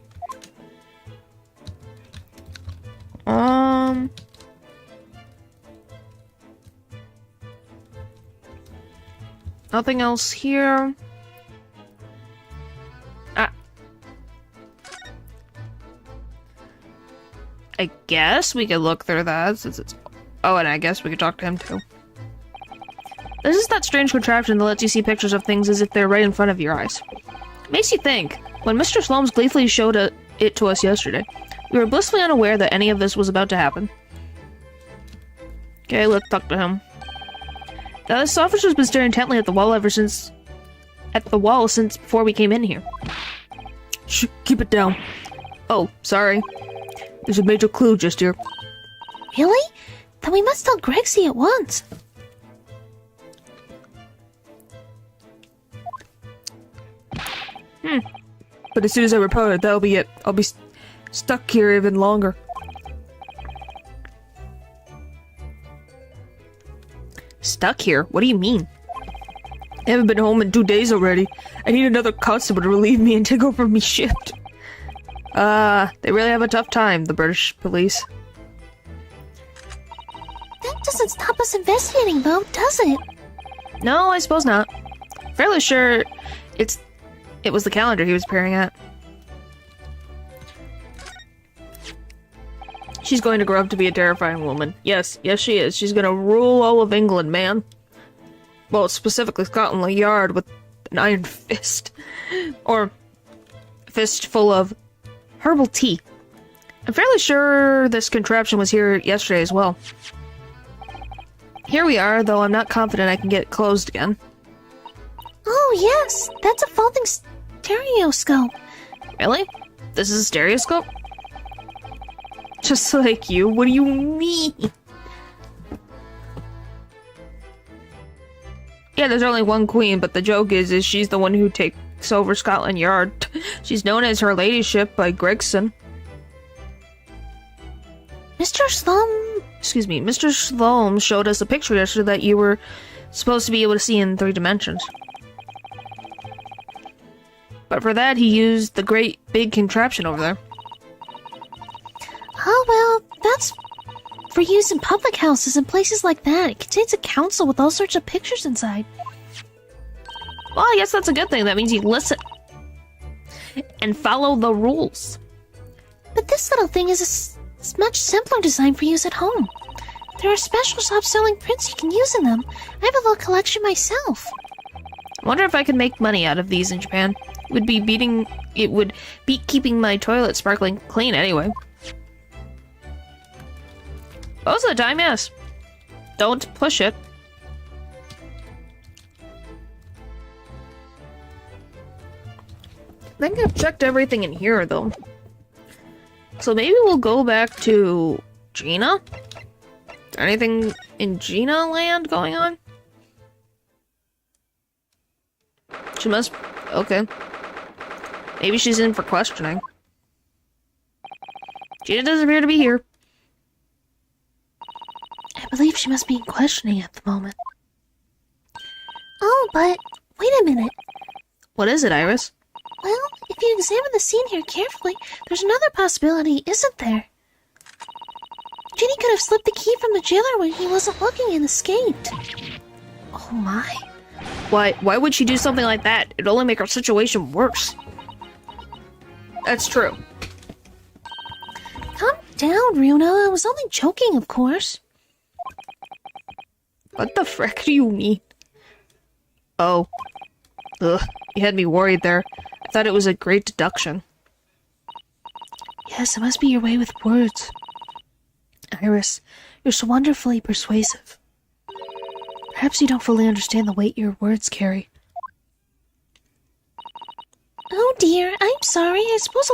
Nothing else here. I guess we could look through that since it's... Oh, and I guess we could talk to him too. This is that strange contraption that lets you see pictures of things as if they're right in front of your eyes. Makes you think. When Mr. Slomes gleefully showed it to us yesterday, we were blissfully unaware that any of this was about to happen. Okay, let's talk to him. Now, this officer's been staring intently at the wall since before we came in here. Shh, keep it down. Oh, sorry. There's a major clue just here.
Really? Then we must tell Grexy at once.
But as soon as I report it, that'll be it. I'll be stuck here even longer.
Stuck here? What do you mean?
I haven't been home in 2 days already. I need another constable to relieve me and take over me shift.
They really have a tough time, the British police.
That doesn't stop us investigating, though, does it?
No, I suppose not. Fairly sure it was the calendar he was peering at. She's going to grow up to be a terrifying woman. Yes, she is. She's gonna rule all of England, man. Well, specifically Scotland Yard with an iron fist. Or a fist full of herbal tea. I'm fairly sure this contraption was here yesterday as well. Here we are, though I'm not confident I can get it closed again.
Oh, yes. That's a folding stereoscope.
Really? This is a stereoscope? Just like you? What do you mean? Yeah, there's only one queen, but the joke is she's the one who takes over Scotland Yard. She's known as Her Ladyship by Gregson.
Mr.
Sloan showed us a picture yesterday that you were supposed to be able to see in 3 dimensions. But for that, he used the great big contraption over there.
Oh, well, that's for use in public houses and places like that. It contains a console with all sorts of pictures inside.
Well, I guess that's a good thing. That means you listen and follow the rules.
But this little thing is a much simpler design for use at home. There are special shops selling prints you can use in them. I have a little collection myself.
I wonder if I could make money out of these in Japan. It would beat keeping my toilet sparkling clean anyway. Most of the time, yes. Don't push it. I think I've checked everything in here, though. So maybe we'll go back to Gina? Is there anything in Gina land going on? She must... Okay. Maybe she's in for questioning. Gina doesn't appear to be here.
I believe she must be in questioning at the moment. Oh, but wait a minute.
What is it, Iris?
Well, if you examine the scene here carefully, there's another possibility, isn't there? Ginny could have slipped the key from the jailer when he wasn't looking and escaped. Oh my.
Why would she do something like that? It'd only make her situation worse. That's true.
Calm down, Runa. I was only joking, of course.
What the frick do you mean? Oh. Ugh, you had me worried there. I thought it was a great deduction.
Yes, it must be your way with words. Iris, you're so wonderfully persuasive. Perhaps you don't fully understand the weight your words carry. Oh dear, I'm sorry. I suppose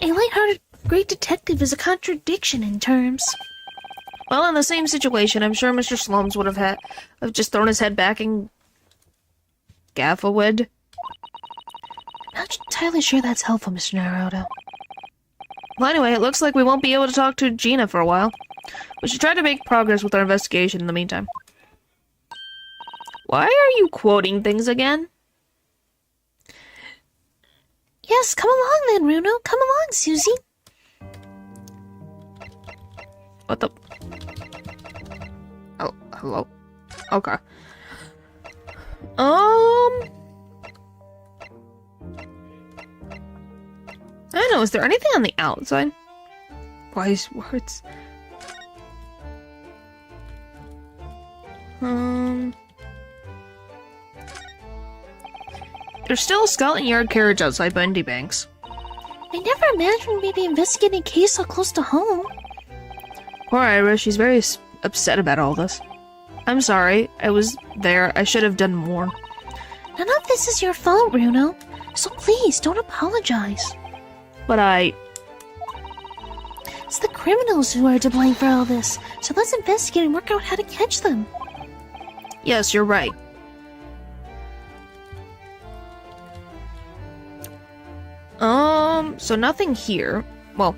a lighthearted great detective is a contradiction in terms.
Well, in the same situation, I'm sure Mr. Slomes would have just thrown his head back and gaffawed.
I'm not entirely sure that's helpful, Mr. Naruto.
Well, anyway, it looks like we won't be able to talk to Gina for a while. We should try to make progress with our investigation in the meantime. Why are you quoting things again?
Yes, come along then, Runo. Come along, Susie.
What the... Oh, hello? Okay. I don't know, is there anything on the outside? Wise words. There's still a Scotland Yard carriage outside Bundy Banks.
I never imagined we'd be investigating a case so close to home.
Poor Ira, she's very upset about all this. I'm sorry, I was there. I should have done more.
None of this is your fault, Runo. So please, don't apologize.
But
It's the criminals who are to blame for all this. So let's investigate and work out how to catch them.
Yes, you're right. So nothing here. Well,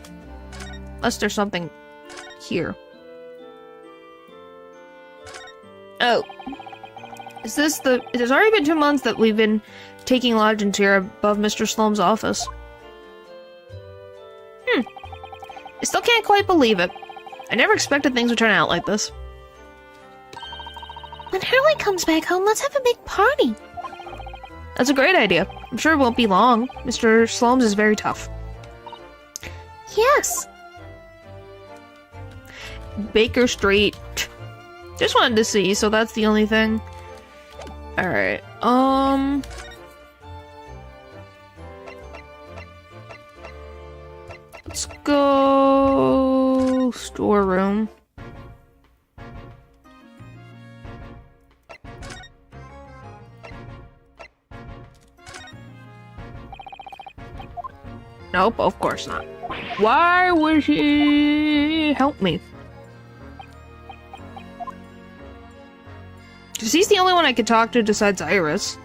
unless there's something here. Oh. Is this the... It has already been 2 months that we've been taking lodgings here above Mr. Sloane's office. I still can't quite believe it. I never expected things would turn out like this.
When Hurley comes back home, let's have a big party.
That's a great idea. I'm sure it won't be long. Mr. Sloane's is very tough.
Yes.
Baker Street. Just wanted to see, so that's the only thing. Alright, let's go... storeroom. Nope, of course not. Why would he help me? Because he's the only one I could talk to besides Iris.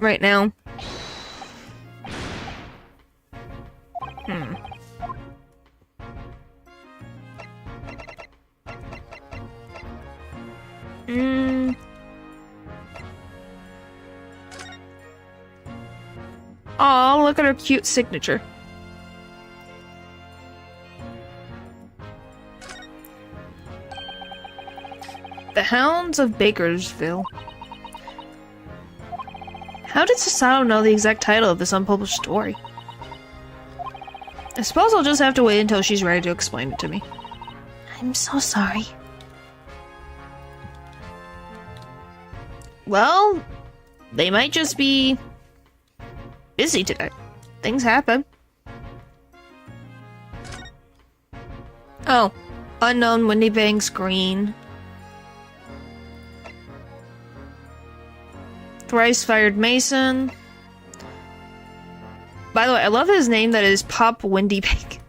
Right now. Aw, look at her cute signature. The Hounds of Bakersville. How did Sasato know the exact title of this unpublished story? I suppose I'll just have to wait until she's ready to explain it to me.
I'm so sorry.
Well, they might just be busy today. Things happen. Oh, unknown Windy Banks Green. Thrice Fired Mason. By the way, I love his name that is Pop Windy Bank.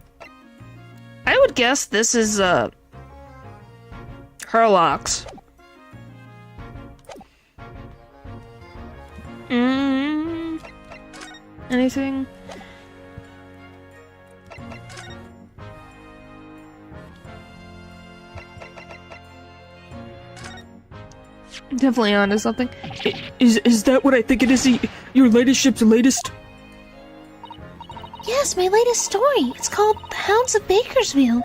I would guess this is, Herlock's. Anything? Definitely onto something.
Is that what I think it is? Your ladyship's latest?
Yes, my latest story. It's called The Hounds of Bakersfield.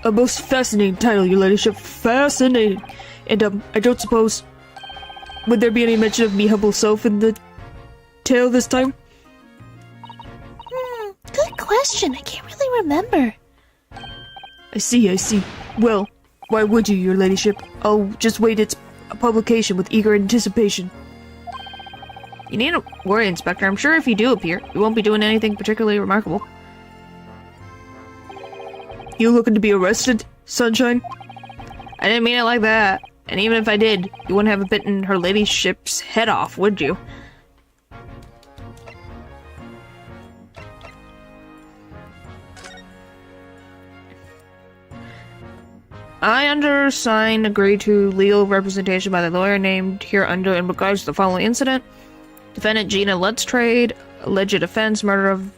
A most fascinating title, your ladyship. Fascinating. And, I don't suppose... Would there be any mention of me humble self in the tale this time?
Good question. I can't really remember.
I see. Well, why would you, your ladyship? I'll just wait its publication with eager anticipation.
You needn't worry, Inspector. I'm sure if you do appear, you won't be doing anything particularly remarkable.
You looking to be arrested, Sunshine?
I didn't mean it like that. And even if I did, you wouldn't have bitten her ladyship's head off, would you? I, undersigned, agree to legal representation by the lawyer named hereunder in regards to the following incident. Defendant Gina Let's Trade, alleged offense, murder of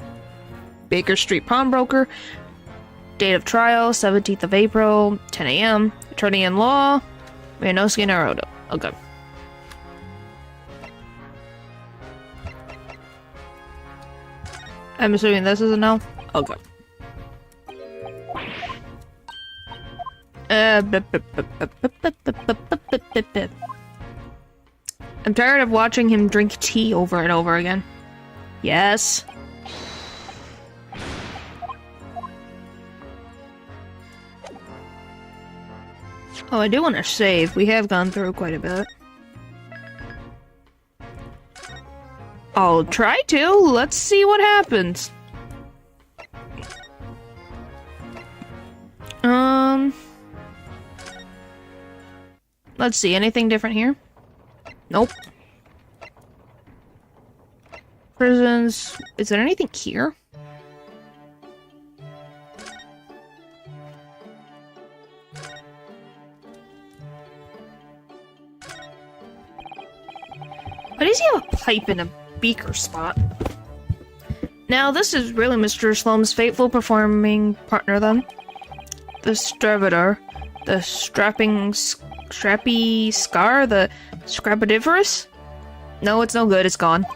Baker Street pawnbroker. Date of trial, 17th of April, 10 a.m. Attorney-in-law, Mianowski Naruto. Okay. I'm assuming this is a no? Okay. I'm tired of watching him drink tea over and over again. Yes. Oh, I do want to save. We have gone through quite a bit. I'll try to. Let's see what happens. Let's see. Anything different here? Nope. Prisons. Is there anything here? Why does he have a pipe in a beaker spot? Now, this is really Mr. Sloane's fateful performing partner, then. The Stravador. The Strappy Scar? The Scrapadivorous? No, it's no good. It's gone.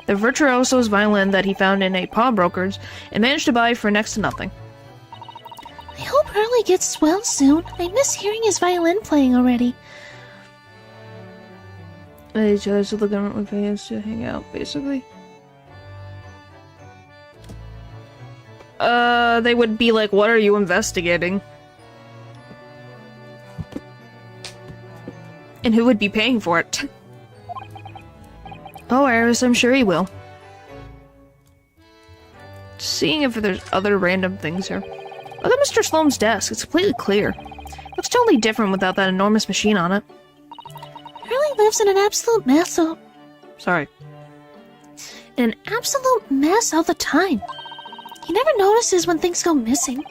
The virtuoso's violin that he found in a pawnbroker's and managed to buy for next to nothing.
I hope Hurley gets well soon. I miss hearing his violin playing already.
They chose the government fans to hang out, basically. They would be like, what are you investigating? And who would be paying for it? Oh, Iris, I'm sure he will. Seeing if there's other random things here. Look at Mr. Sloane's desk. It's completely clear. Looks totally different without that enormous machine on it.
Hurley lives in an absolute mess.
Sorry.
In an absolute mess all the time. He never notices when things go missing.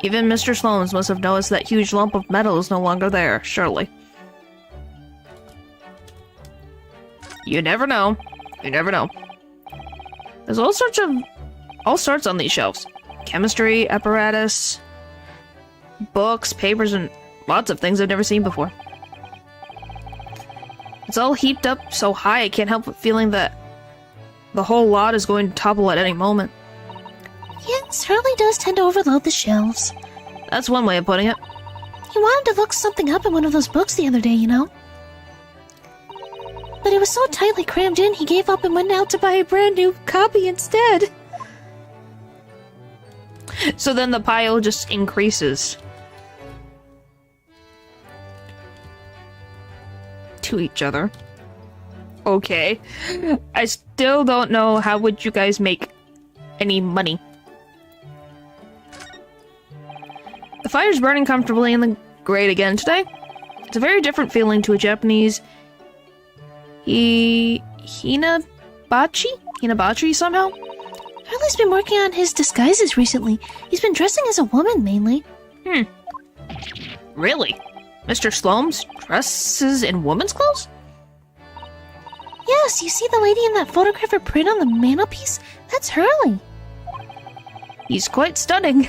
Even Mr. Sloane's must have noticed that huge lump of metal is no longer there, surely. You never know. You never know. There's all sorts on these shelves. Chemistry, apparatus, books, papers, and lots of things I've never seen before. It's all heaped up so high I can't help but feeling that the whole lot is going to topple at any moment.
Yes, Hurley does tend to overload the shelves.
That's one way of putting it.
He wanted to look something up in one of those books the other day, you know. But it was so tightly crammed in, he gave up and went out to buy a brand new copy instead.
So then the pile just increases. To each other. Okay. I still don't know how would you guys make any money. The fire's burning comfortably in the grate again today. It's a very different feeling to a Japanese Hinabachi somehow?
Hurley's been working on his disguises recently. He's been dressing as a woman mainly.
Really? Mr. Sloane's dresses in woman's clothes?
Yes, you see the lady in that photograph of print on the mantelpiece? That's Hurley.
He's quite stunning.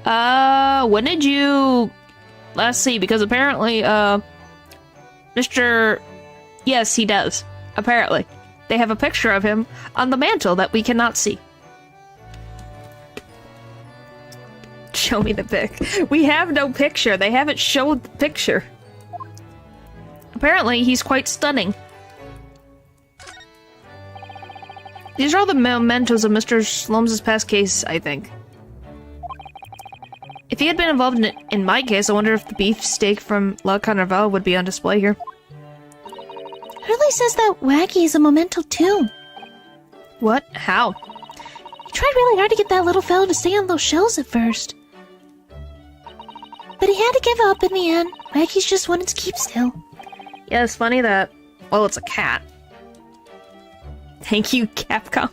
When did you... Let's see, because apparently, Mr... Yes, he does. Apparently. They have a picture of him on the mantle that we cannot see. Show me the pic. We have no picture. They haven't showed the picture. Apparently, he's quite stunning. These are all the mementos of Mr. Slum's past case, I think. If he had been involved in my case, I wonder if the beefsteak from La Carnival would be on display here.
Hurley says that Wacky is a memento too.
What? How?
He tried really hard to get that little fellow to stay on those shelves at first. But he had to give up in the end. Wacky's just wanted to keep still.
Yeah, it's funny that... Well, it's a cat. Thank you, Capcom.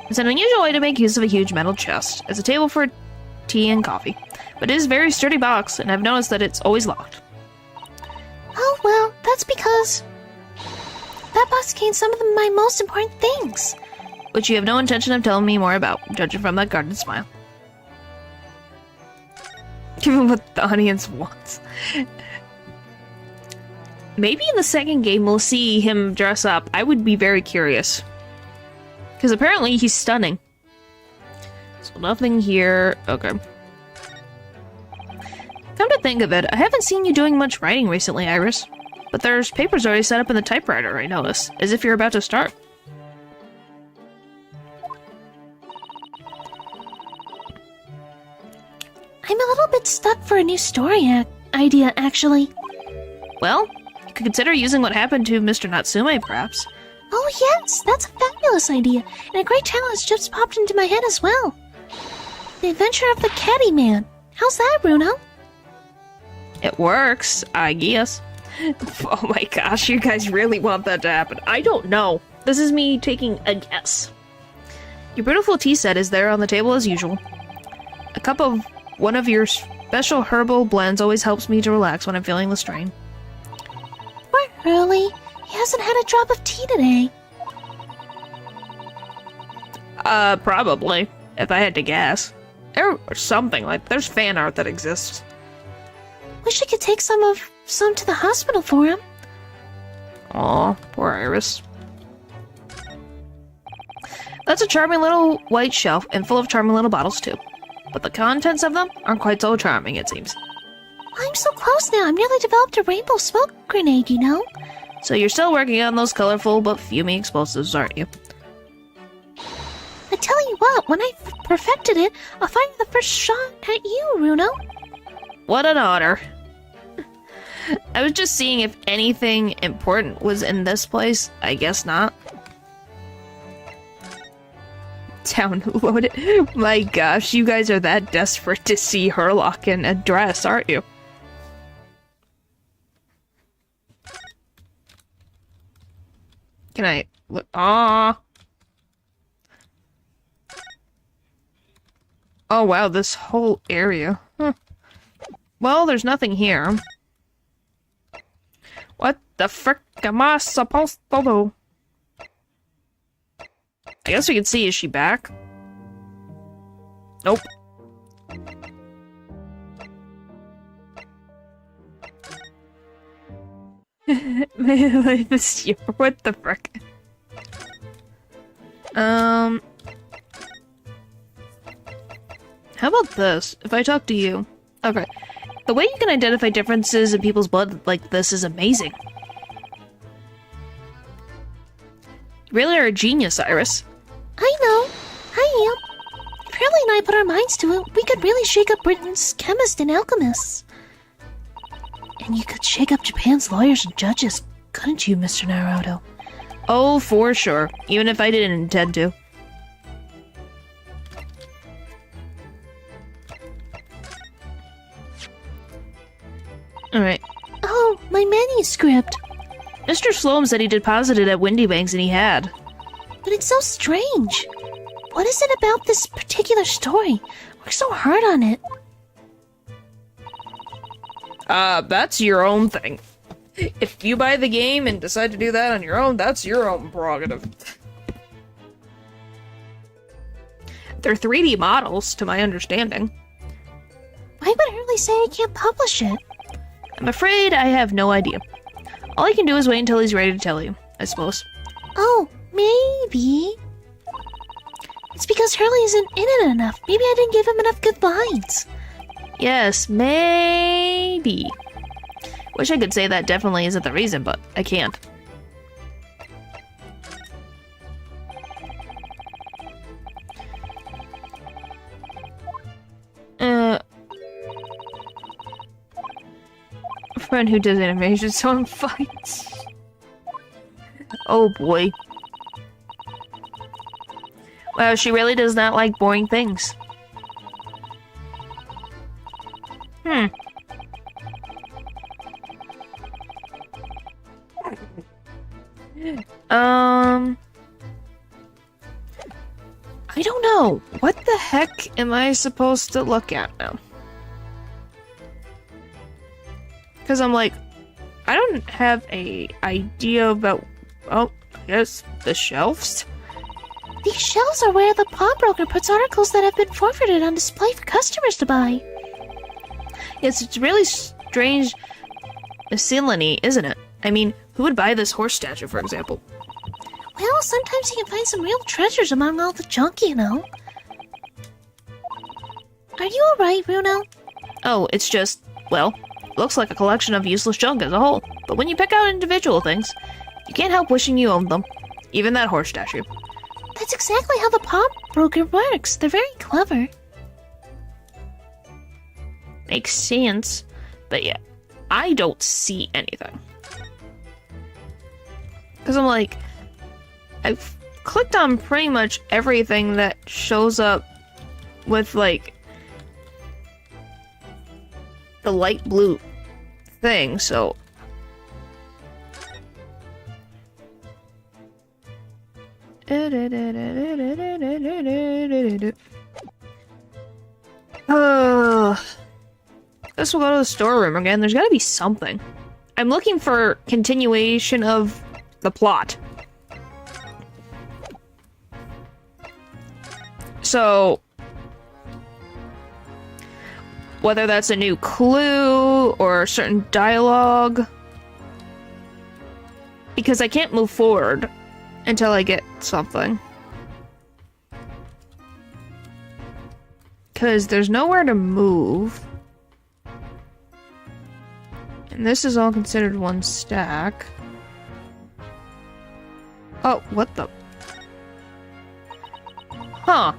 It's an unusual way to make use of a huge metal chest. It's a table for tea and coffee. But it is a very sturdy box, and I've noticed that it's always locked.
Oh, well, that's because... that box contains some of my most important things.
Which you have no intention of telling me more about, judging from that guarded smile. Given what the audience wants. Maybe in the second game we'll see him dress up. I would be very curious. Because apparently he's stunning. So nothing here. Okay. Come to think of it, I haven't seen you doing much writing recently, Iris. But there's papers already set up in the typewriter, I notice. As if you're about to start.
I'm a little bit stuck for a new story idea, actually.
Well, you could consider using what happened to Mr. Natsume, perhaps.
Oh yes, that's a fabulous idea, and a great title has just popped into my head as well. The Adventure of the Caddy Man. How's that, Bruno?
It works, I guess. Oh my gosh, you guys really want that to happen. I don't know. This is me taking a guess. Your beautiful tea set is there on the table as usual. A cup of one of your special herbal blends always helps me to relax when I'm feeling the strain.
Poor Hurley. He hasn't had a drop of tea today.
Probably. If I had to guess. Or something like... There's fan art that exists.
Wish I could take some to the hospital for him.
Aw, poor Iris. That's a charming little white shelf and full of charming little bottles too. But the contents of them aren't quite so charming, it seems.
I'm so close now. I'm nearly developed a rainbow smoke grenade, you know?
So you're still working on those colorful but fuming explosives, aren't you?
I tell you what, when I've perfected it, I'll fire the first shot at you, Bruno.
What an honor. I was just seeing if anything important was in this place. I guess not. Download. My gosh, you guys are that desperate to see Herlock in a dress, aren't you? Can I look? Aww. Oh wow, this whole area. Huh. Well, there's nothing here. What the frick am I supposed to do? I guess we can see, is she back? Nope. Monsieur, what the frick? How about this? If I talk to you. Okay. The way you can identify differences in people's blood like this is amazing. You really are a genius, Iris.
I know. I am. If Hurley and I put our minds to it, we could really shake up Britain's chemists and alchemists. And you could shake up Japan's lawyers and judges, couldn't you, Mr. Naruto?
Oh, for sure. Even if I didn't intend to. Alright.
Oh, my manuscript.
Mr. Sloan said he deposited at Windy Banks and he had.
But it's so strange. What is it about this particular story? Worked so hard on it.
That's your own thing. If you buy the game and decide to do that on your own, that's your own prerogative. They're 3D models, to my understanding.
Why would Hurley say I can't publish it?
I'm afraid I have no idea. All I can do is wait until he's ready to tell you, I suppose.
Oh, maybe. It's because Hurley isn't in it enough. Maybe I didn't give him enough good lines.
Yes, maybe. Wish I could say that definitely isn't the reason, but I can't. A friend who does animation song fights. Oh boy. Wow, she really does not like boring things. I don't know. What the heck am I supposed to look at now? Because I'm like, I don't have a idea about, oh, I guess the shelves?
These shelves are where the pawnbroker puts articles that have been forfeited on display for customers to buy.
Yes, it's really strange miscellany, isn't it? I mean, who would buy this horse statue, for example?
Well, sometimes you can find some real treasures among all the junk, you know. Are you alright, Bruno?
Oh, it's just, well, looks like a collection of useless junk as a whole. But when you pick out individual things, you can't help wishing you owned them. Even that horse statue.
That's exactly how the pawnbroker works. They're very clever.
Makes sense. But yeah, I don't see anything. Because I'm like, I've clicked on pretty much everything that shows up with, like, the light blue thing, so... Guess we'll go to the storeroom again. There's gotta be something. I'm looking for continuation of the plot. So, whether that's a new clue or certain dialogue, because I can't move forward until I get something. Because there's nowhere to move. And this is all considered one stack. Oh, what the? Huh.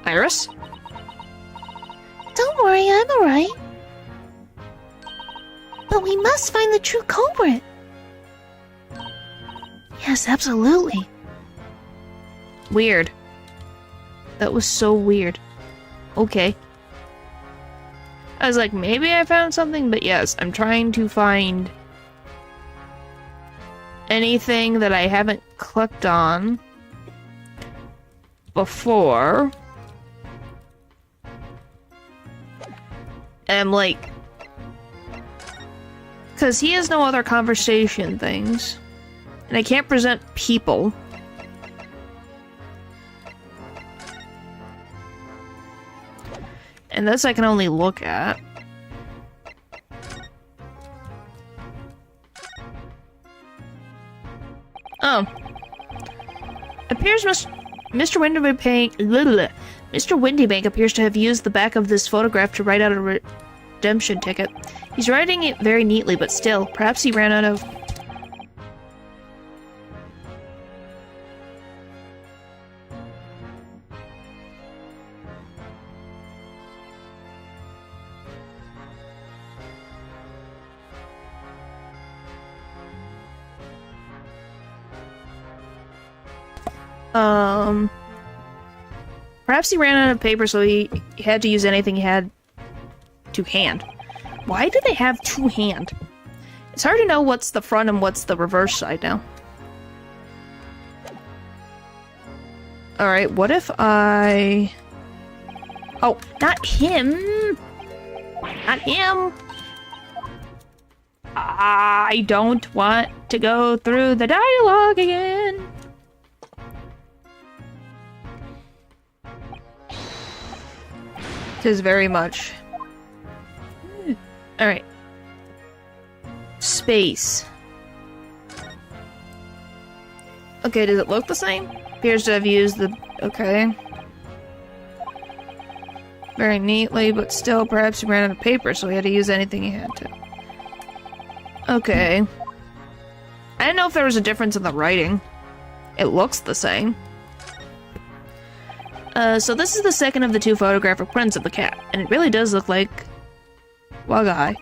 Iris?
Don't worry, I'm alright. But we must find the true culprit. Yes, absolutely.
Weird. That was so weird. Okay. I was like, maybe I found something, but yes, I'm trying to find anything that I haven't clicked on before. And I'm like, because he has no other conversation things, and I can't present people. And this I can only look at. Oh. Appears Mr. Windybank appears to have used the back of this photograph to write out a redemption ticket. He's writing it very neatly, but still, perhaps he ran out of... Perhaps he ran out of paper, so he had to use anything he had to hand. Why do they have two hand? It's hard to know what's the front and what's the reverse side now. Alright, what if I... Oh, not him! Not him! I don't want to go through the dialogue again.
Tis very much.
Alright. Space. Okay, does it look the same? Appears to have used the... Okay. Very neatly, but still, perhaps he ran out of paper, so he had to use anything he had to. Okay. I didn't know if there was a difference in the writing. It looks the same. So this is the second of the 2 photographic prints of the cat, and it really does look like... Well, guy.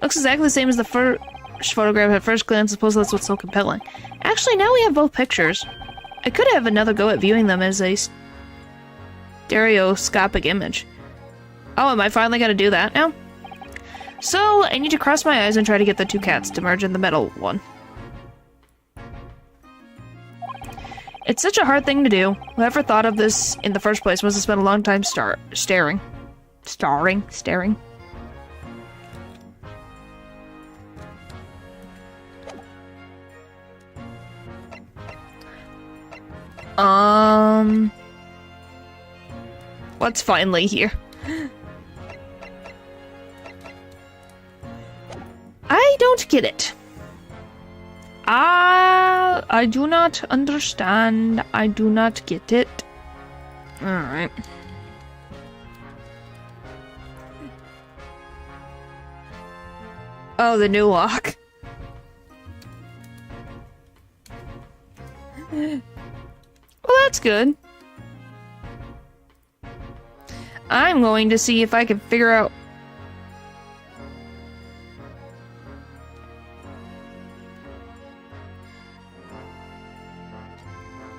Looks exactly the same as the first photograph at first glance. I suppose that's what's so compelling. Actually, now we have both pictures. I could have another go at viewing them as a stereoscopic image. Oh, am I finally gonna do that now? So, I need to cross my eyes and try to get the 2 cats to merge in the middle one. It's such a hard thing to do. Whoever thought of this in the first place must have spent a long time staring. What's finally here? I don't get it. I do not understand. I do not get it. Alright. Oh, the new lock. Well, that's good. I'm going to see if I can figure out...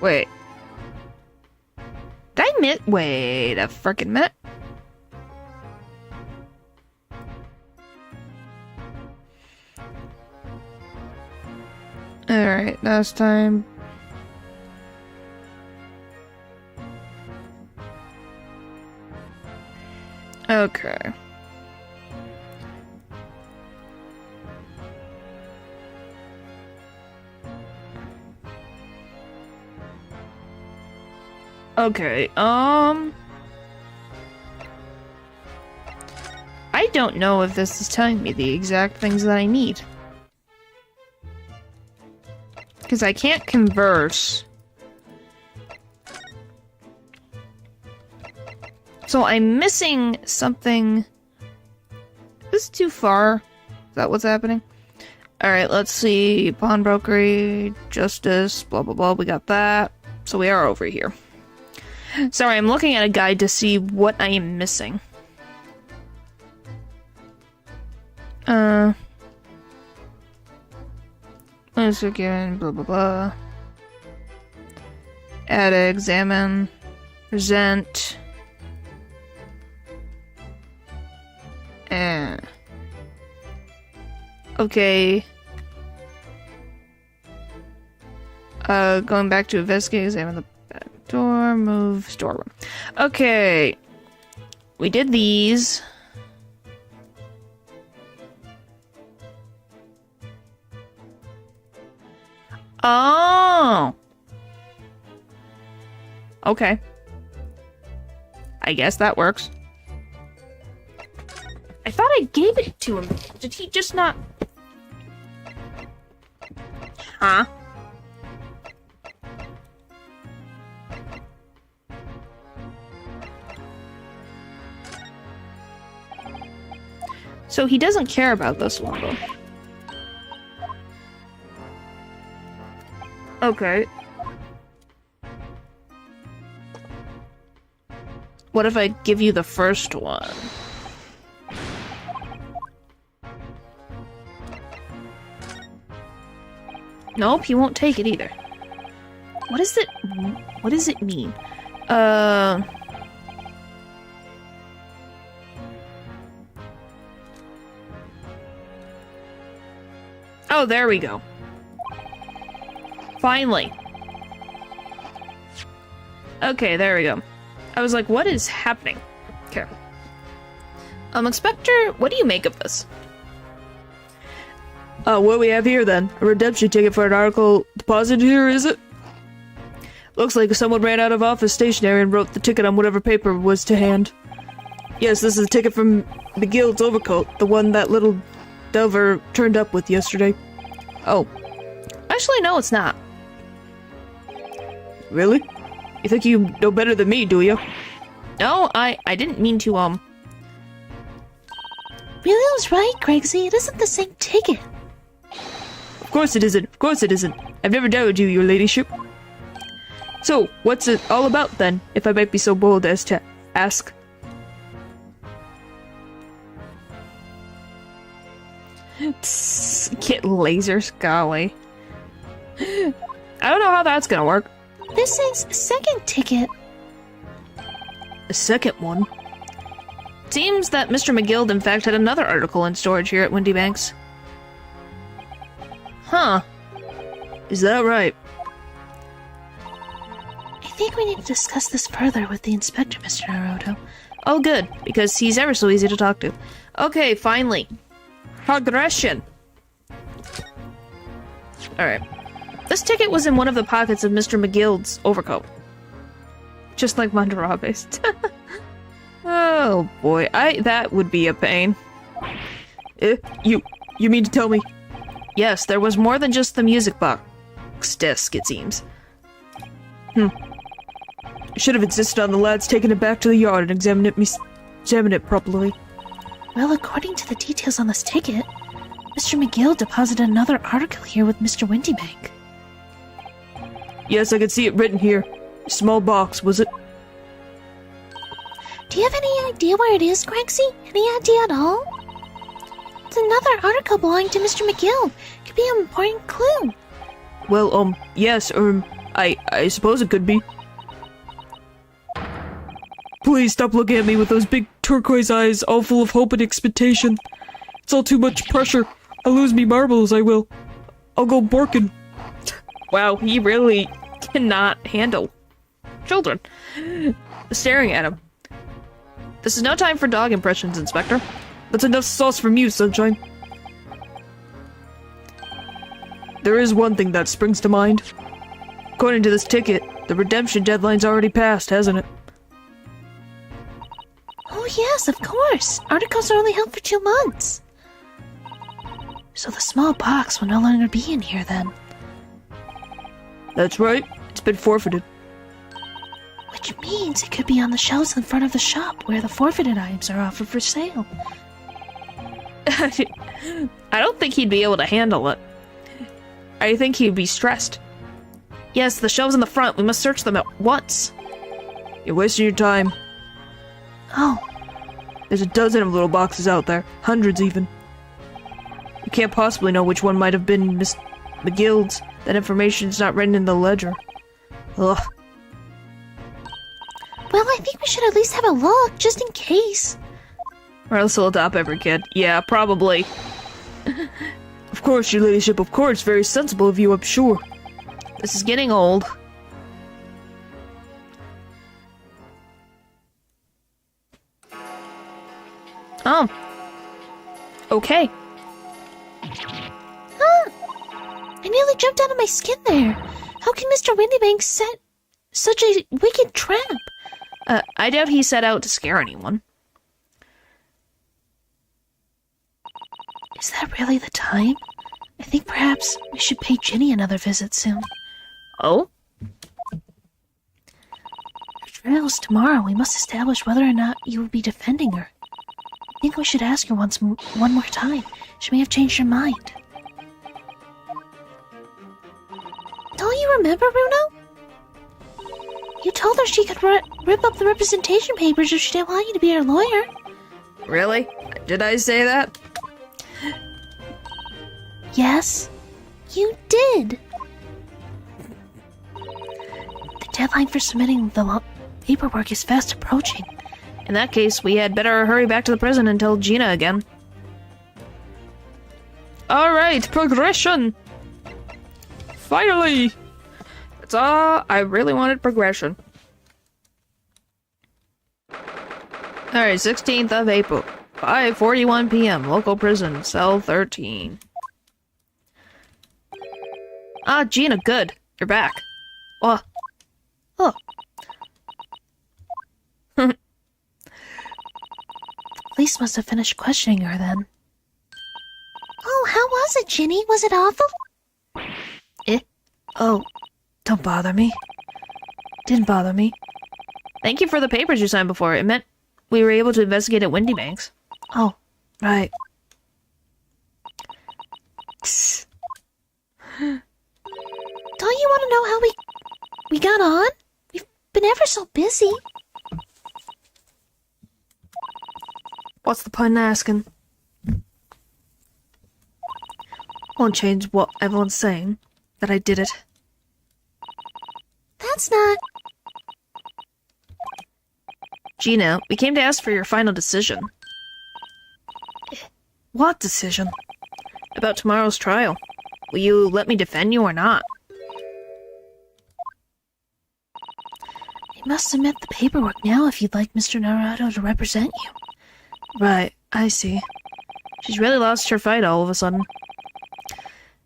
Wait. Did I miss... Wait a frickin' minute. Alright, last time... Okay. Okay, I don't know if this is telling me the exact things that I need. Because I can't converse. So I'm missing something. This is too far. Is that what's happening? Alright, let's see. Pawnbrokery, justice, blah blah blah. We got that. So we are over here. Sorry, I'm looking at a guide to see what I am missing. Let's again, blah blah blah. Add, examine, present. Okay. Going back to investigate, examine the back door, move, storeroom. Okay. We did these. Oh! Okay. I guess that works. I thought I gave it to him. Did he just not... Huh? So he doesn't care about this one, though. Okay. What if I give you the first one? Nope, he won't take it either. What does it mean? Oh, there we go. Finally. Okay, there we go. I was like, what is happening? Okay. Inspector, what do you make of this?
What we have here then? A redemption ticket for an article deposited here, is it? Looks like someone ran out of office stationery and wrote the ticket on whatever paper was to hand. Yes, this is a ticket from McGill's overcoat, the one that little Delver turned up with yesterday.
Oh. Actually, no, it's not.
Really? You think you know better than me, do you?
No, I didn't mean to,
Willio's right, Gregsy. It isn't the same ticket.
Of course it isn't. Of course it isn't. I've never doubted you, your ladyship. So, what's it all about then, if I might be so bold as to ask?
Get lasers, golly. I don't know how that's gonna work.
This is a second ticket.
A second one?
Seems that Mr. McGill, in fact, had another article in storage here at Windy Banks. Huh.
Is that right?
I think we need to discuss this further with the inspector, Mr. Naruto.
Oh, good, because he's ever so easy to talk to. Okay, finally. Progression. Alright. This ticket was in one of the pockets of Mr. McGill's overcoat. Just like Mandarabe's. Oh boy, that would be a pain.
You mean to tell me?
Yes, there was more than just the music box disc, it seems.
Should have insisted on the lads taking it back to the yard and examine it properly.
Well, according to the details on this ticket, Mr. McGill deposited another article here with Mr. Windybank.
Yes, I could see it written here. A small box, was it?
Do you have any idea where it is, Gregsy? Any idea at all? It's another article belonging to Mr. McGill. Could be an important clue.
Well, yes, I suppose it could be. Please stop looking at me with those big turquoise eyes, all full of hope and expectation. It's all too much pressure. I'll lose me marbles, I will. I'll go borkin'.
Wow, he really cannot handle children staring at him. This is no time for dog impressions, Inspector.
That's enough sauce from you, Sunshine. There is one thing that springs to mind. According to this ticket, the redemption deadline's already passed, hasn't it?
Oh yes, of course. Articles are only held for 2 months. So the small box will no longer be in here then.
That's right. It's been forfeited.
Which means it could be on the shelves in front of the shop where the forfeited items are offered for sale.
I don't think he'd be able to handle it. I think he'd be stressed. Yes, the shelves in the front. We must search them at once.
You're wasting your time.
Oh,
There's a dozen of little boxes out there. Hundreds, even. You can't possibly know which one might have been Miss McGill's. That information's not written in the ledger. Ugh.
well, I think we should at least have a look, just in case.
Or else he'll adopt every kid. Yeah, probably.
Of course, your ladyship, of course. Very sensible of you, I'm sure.
This is getting old. Oh. Okay.
I nearly jumped out of my skin there. How can Mr. Windybank set such a wicked trap?
I doubt he set out to scare anyone.
Is that really the time? I think perhaps we should pay Ginny another visit soon.
Oh?
Her trial's tomorrow. We must establish whether or not you will be defending her. I think we should ask her one more time. She may have changed her mind. Don't you remember, Bruno? You told her she could rip up the representation papers if she didn't want you to be her lawyer.
Really? Did I say that?
Yes, you did. The deadline for submitting the paperwork is fast approaching.
In that case, we had better hurry back to the prison and tell Gina again. Alright, progression! Finally! That's all. I really wanted progression. Alright, 16th of April. 5:41 p.m. Local prison, cell 13. Ah, Gina, good. You're back. Oh.
Oh. Police must have finished questioning her then. Oh, how was it, Ginny? Was it awful?
Oh, don't bother me. Didn't bother me.
Thank you for the papers you signed before. It meant we were able to investigate at Windy Banks.
Oh, right.
Don't you want to know how we got on? We've been ever so busy.
What's the point in asking? Won't change what everyone's saying, that I did it.
That's not...
Gina, we came to ask for your final decision.
What decision?
About tomorrow's trial. Will you let me defend you or not?
You must submit the paperwork now if you'd like Mr. Naruto to represent you.
Right, I see.
She's really lost her fight all of a sudden.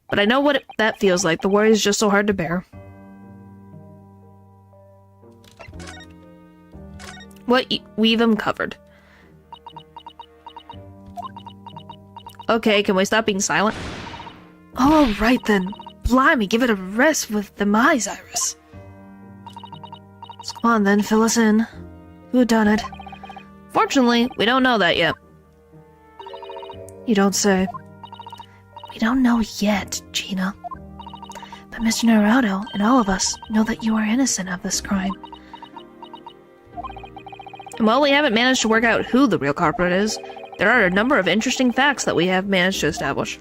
But I know what that feels like. The worry is just so hard to bear. We've them covered. Okay, can we stop being silent?
All right then. Blimey, give it a rest with the eyes, Iris. So come on then, fill us in. Who done it?
Fortunately, we don't know that yet.
You don't say.
We don't know yet, Gina. But Mr. Naruto and all of us know that you are innocent of this crime.
And while we haven't managed to work out who the real culprit is, there are a number of interesting facts that we have managed to establish.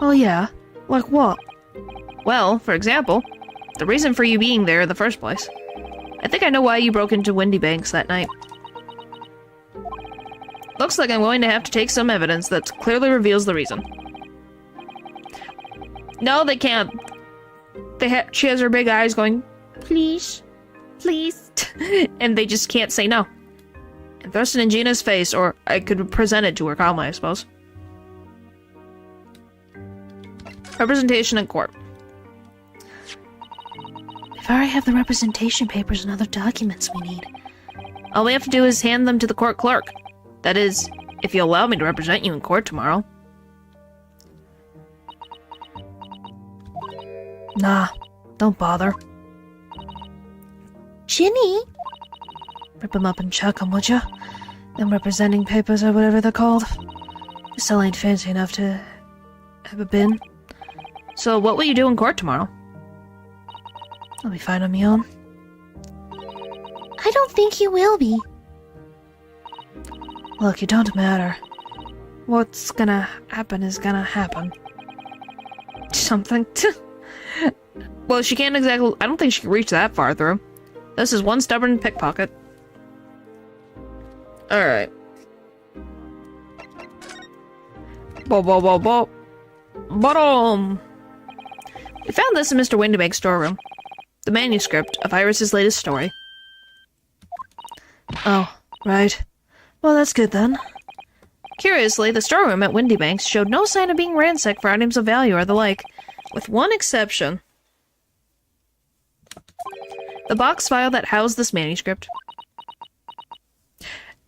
Oh yeah? Like what?
Well, for example, the reason for you being there in the first place. I think I know why you broke into Windy Banks that night. Looks like I'm going to have to take some evidence that clearly reveals the reason. No, they can't. She has her big eyes going, please, please, and they just can't say no. And thrust it in Gina's face, or I could present it to her calmly, I suppose. Representation in court.
If I already have the representation papers and other documents we need.
All we have to do is hand them to the court clerk. That is, if you allow me to represent you in court tomorrow.
Nah, don't bother.
Ginny?
Rip 'em up and chuck 'em, would ya? Them representing papers or whatever they're called. Still ain't fancy enough to have a bin.
So what will you do in court tomorrow?
I'll be fine on me own.
I don't think you will be.
Look, it don't matter. What's gonna happen is gonna happen.
Something. Well, she can't exactly... I don't think she can reach that far through. This is one stubborn pickpocket. Alright. Bo. Bottom! We found this in Mr. Windybank's storeroom. The manuscript of Iris's latest story.
Oh, right. Well, that's good then.
Curiously, the storeroom at Windybanks showed no sign of being ransacked for items of value or the like, with one exception. The box file that housed this manuscript.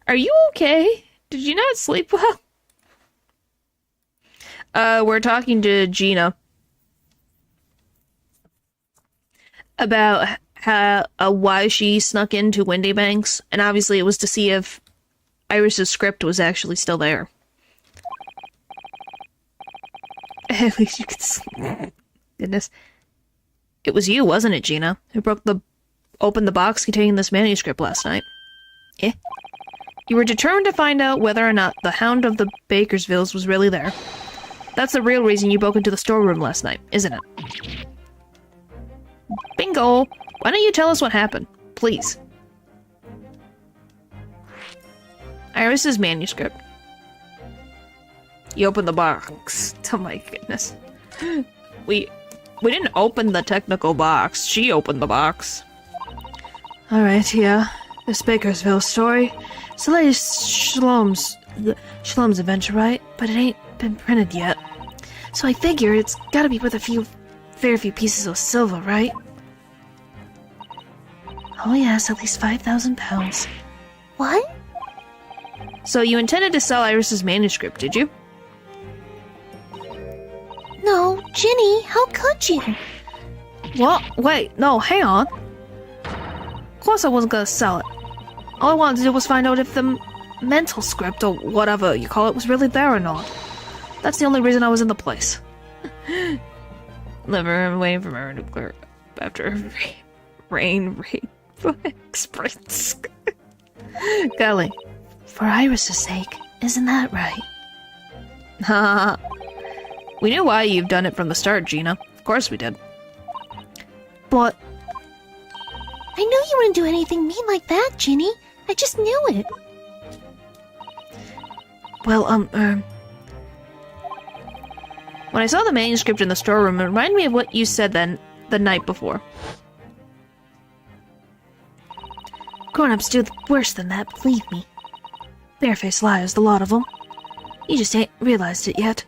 Are you okay? Did you not sleep well? We're talking to Gina about why she snuck into Windybanks, and obviously it was to see if Iris's script was actually still there. At least you could sleep. Goodness. It was you, wasn't it, Gina, who opened the box containing this manuscript last night? Eh? You were determined to find out whether or not the Hound of the Bakersvilles was really there. That's the real reason you broke into the storeroom last night, isn't it? Bingo! Why don't you tell us what happened, please? Iris's manuscript. You opened the box. Oh my goodness. We didn't open the technical box. She opened the box.
Alright, yeah. This Bakersville story. It's the latest Shalom's adventure, right? But it ain't been printed yet. So I figure it's gotta be worth a few fair few pieces of silver, right?
Oh yes, at least 5,000 pounds. What?
So you intended to sell Iris's manuscript, did you?
No, Ginny, how could you?
What? Wait, no, hang on. Of course I wasn't gonna sell it. All I wanted to do was find out if the mental script, or whatever you call it, was really there or not. That's the only reason I was in the place. Living room waiting for Mary to clear up after rain express. Golly.
For Iris's sake, isn't that right?
Ha. We knew why you've done it from the start, Gina. Of course we did. But
I knew you wouldn't do anything mean like that, Ginny. I just knew it.
well, when I saw the manuscript in the storeroom, it reminded me of what you said then the night before.
Grown-ups do worse than that, believe me. Barefaced liars, the lot of them. You just ain't realized it yet.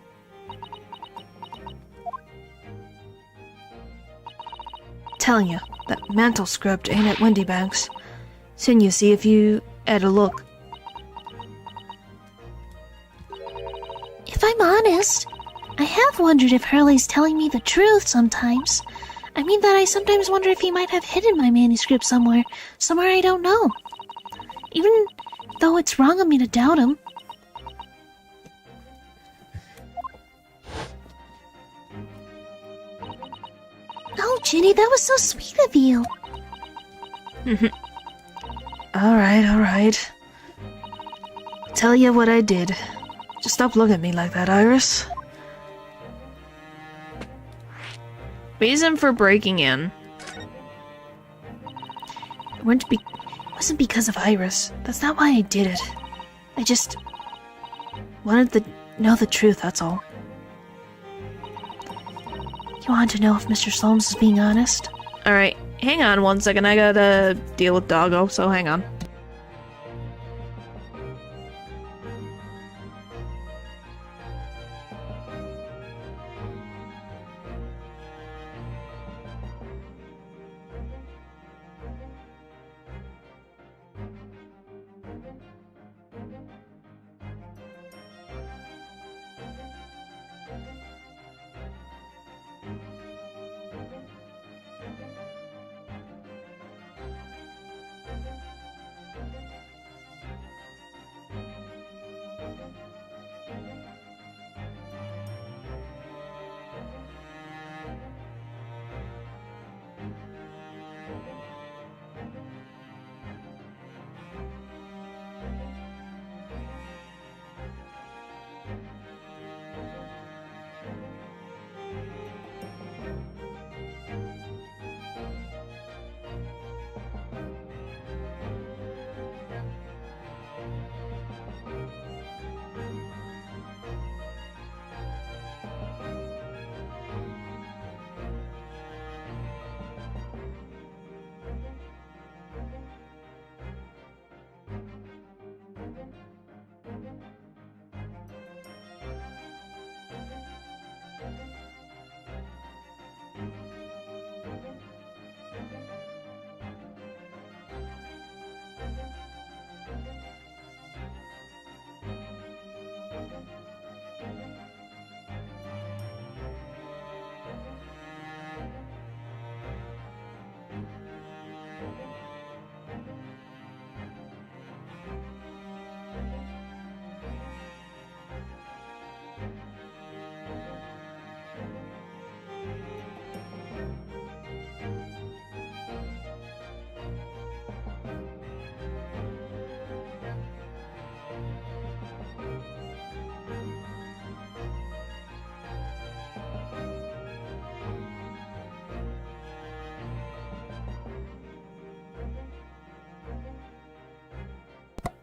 Telling you, that mantle script ain't at Windybanks. Send you see if you had a look.
If I'm honest, I have wondered if Hurley's telling me the truth sometimes. I mean that I sometimes wonder if he might have hidden my manuscript somewhere I don't know. Even though it's wrong of me to doubt him. Oh, Ginny, that was so sweet of you.
Alright. Tell you what I did. Just stop looking at me like that, Iris.
Reason for breaking in.
It wasn't because of Iris. That's not why I did it. I just wanted to know the truth, that's all. You wanted to know if Mr. Solmes is being honest?
Alright, hang on one second. I gotta deal with Doggo, so hang on.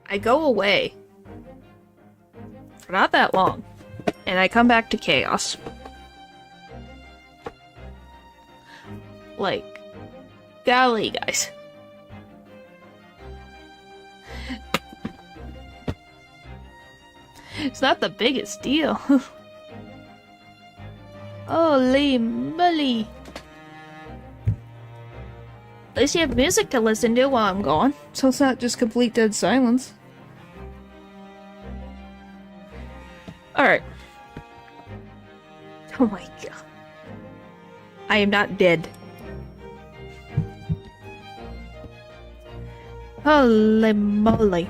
I go away for not that long, and I come back to chaos. Like, golly, guys. It's not the biggest deal. Holy moly. At least you have music to listen to while I'm gone.
So it's not just complete dead silence.
Alright. Oh my god. I am not dead. Holy moly.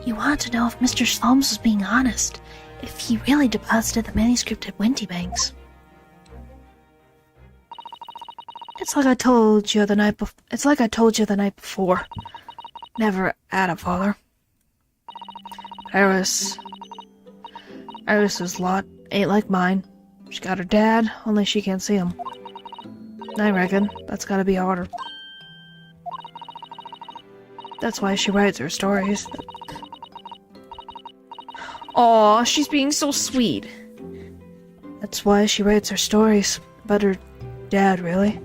You want to know if Mr. Slomes was being honest, if he really deposited the manuscript at Windybanks.
It's like I told you the night before. Never had a father. Iris's lot ain't like mine. She got her dad, only she can't see him. I reckon that's gotta be harder. That's why she writes her stories.
Aw, she's being so sweet.
That's why she writes her stories. About her dad, really.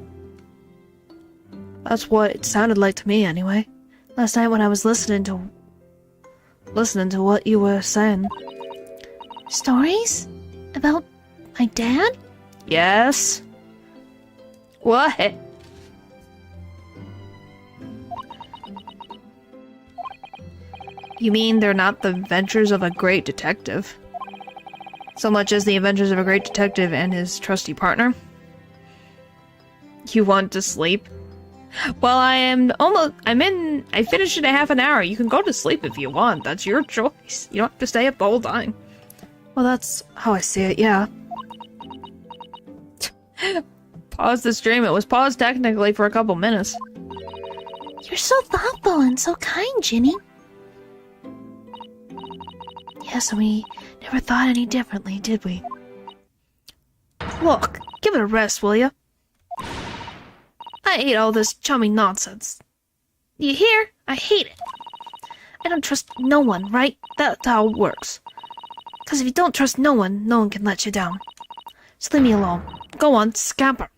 That's what it sounded like to me, anyway. Last night when I was listening to what you were saying.
Stories? About my dad?
Yes? What? You mean they're not the adventures of a great detective? So much as the adventures of a great detective and his trusty partner? You want to sleep? Well, I finished in a half an hour. You can go to sleep if you want. That's your choice. You don't have to stay up the whole time.
Well, that's how I see it, yeah.
Pause the stream. It was paused technically for a couple minutes.
You're so thoughtful and so kind, Ginny. Yes, and we never thought any differently, did we?
Look, give it a rest, will ya? I hate all this chummy nonsense. You hear? I hate it. I don't trust no one, right? That's how it works. 'Cause if you don't trust no one can let you down. So leave me alone. Go on, scamper.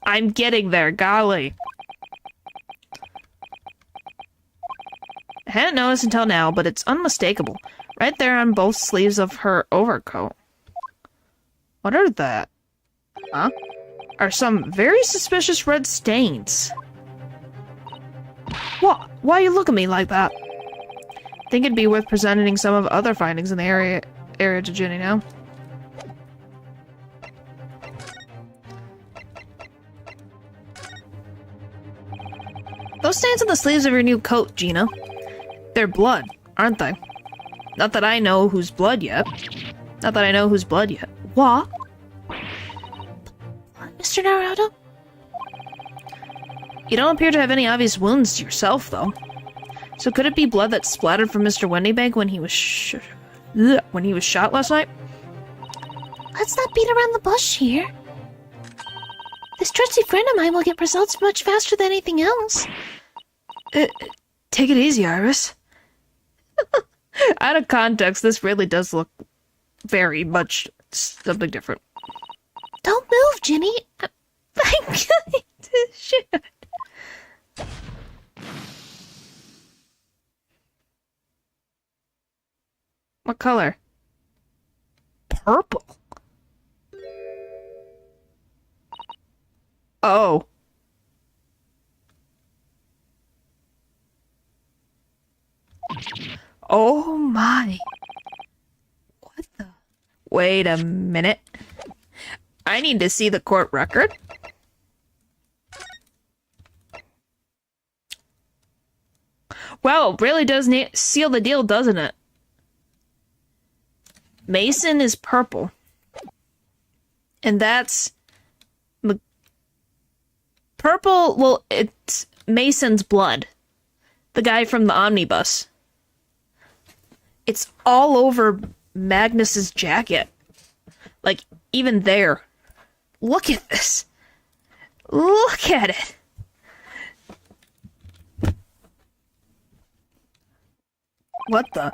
I'm getting there, golly. I hadn't noticed until now, but it's unmistakable. Right there on both sleeves of her overcoat. What are that? Huh? Are some very suspicious red stains.
What? Why you look at me like that?
Think it'd be worth presenting some of other findings in the area to Ginny now. Those stains on the sleeves of your new coat, Gina. They're blood, aren't they? Not that I know whose blood yet.
What?
Mr. Naruto?
You don't appear to have any obvious wounds yourself, though. So could it be blood that splattered from Mr. Wendybank when he was shot last night?
Let's not beat around the bush here. This trusty friend of mine will get results much faster than anything else.
Take it easy, Iris.
Out of context, this really does look very much something different.
Don't move, Ginny. I'm going to shoot.
What color? Purple. Oh. Oh my. What the? Wait a minute. I need to see the court record. Well, it really does seal the deal, doesn't it? Mason is purple. And that's... Purple, well, it's Mason's blood. The guy from the omnibus. It's all over Magnus's jacket. Like, even there. Look at this. Look at it. What the?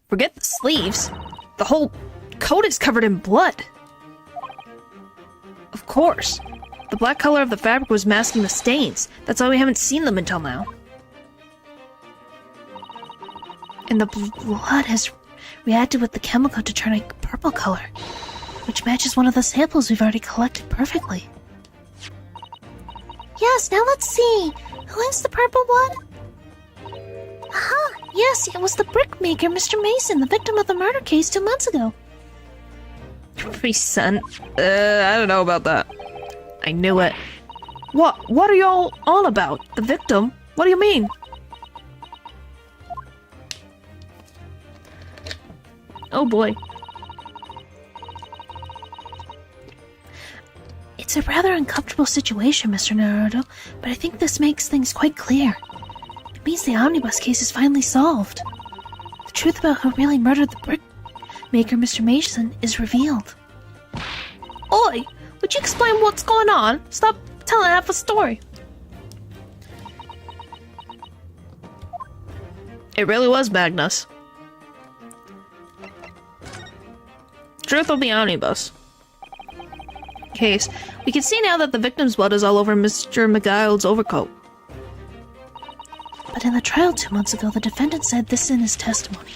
Forget the sleeves. The whole coat is covered in blood. Of course. The black color of the fabric was masking the stains. That's why we haven't seen them until now.
And the blood has reacted with the chemical to turn a purple color, which matches one of the samples we've already collected perfectly. Yes, now let's see. Who is the purple one? Aha! Yes, it was the brickmaker, Mr. Mason, the victim of the murder case 2 months ago.
Recent? I don't know about that. I knew it. What are y'all on about? The victim? What do you mean? Oh boy.
It's a rather uncomfortable situation, Mr. Naruto, but I think this makes things quite clear. It means the omnibus case is finally solved. The truth about who really murdered the brickmaker, Mr. Mason, is revealed.
Oi! Would you explain what's going on? Stop telling half a story. It really was Magnus. Truth will be omnibus. Case. We can see now that the victim's blood is all over Mr. McGuire's overcoat.
But in the trial 2 months ago, the defendant said this in his testimony.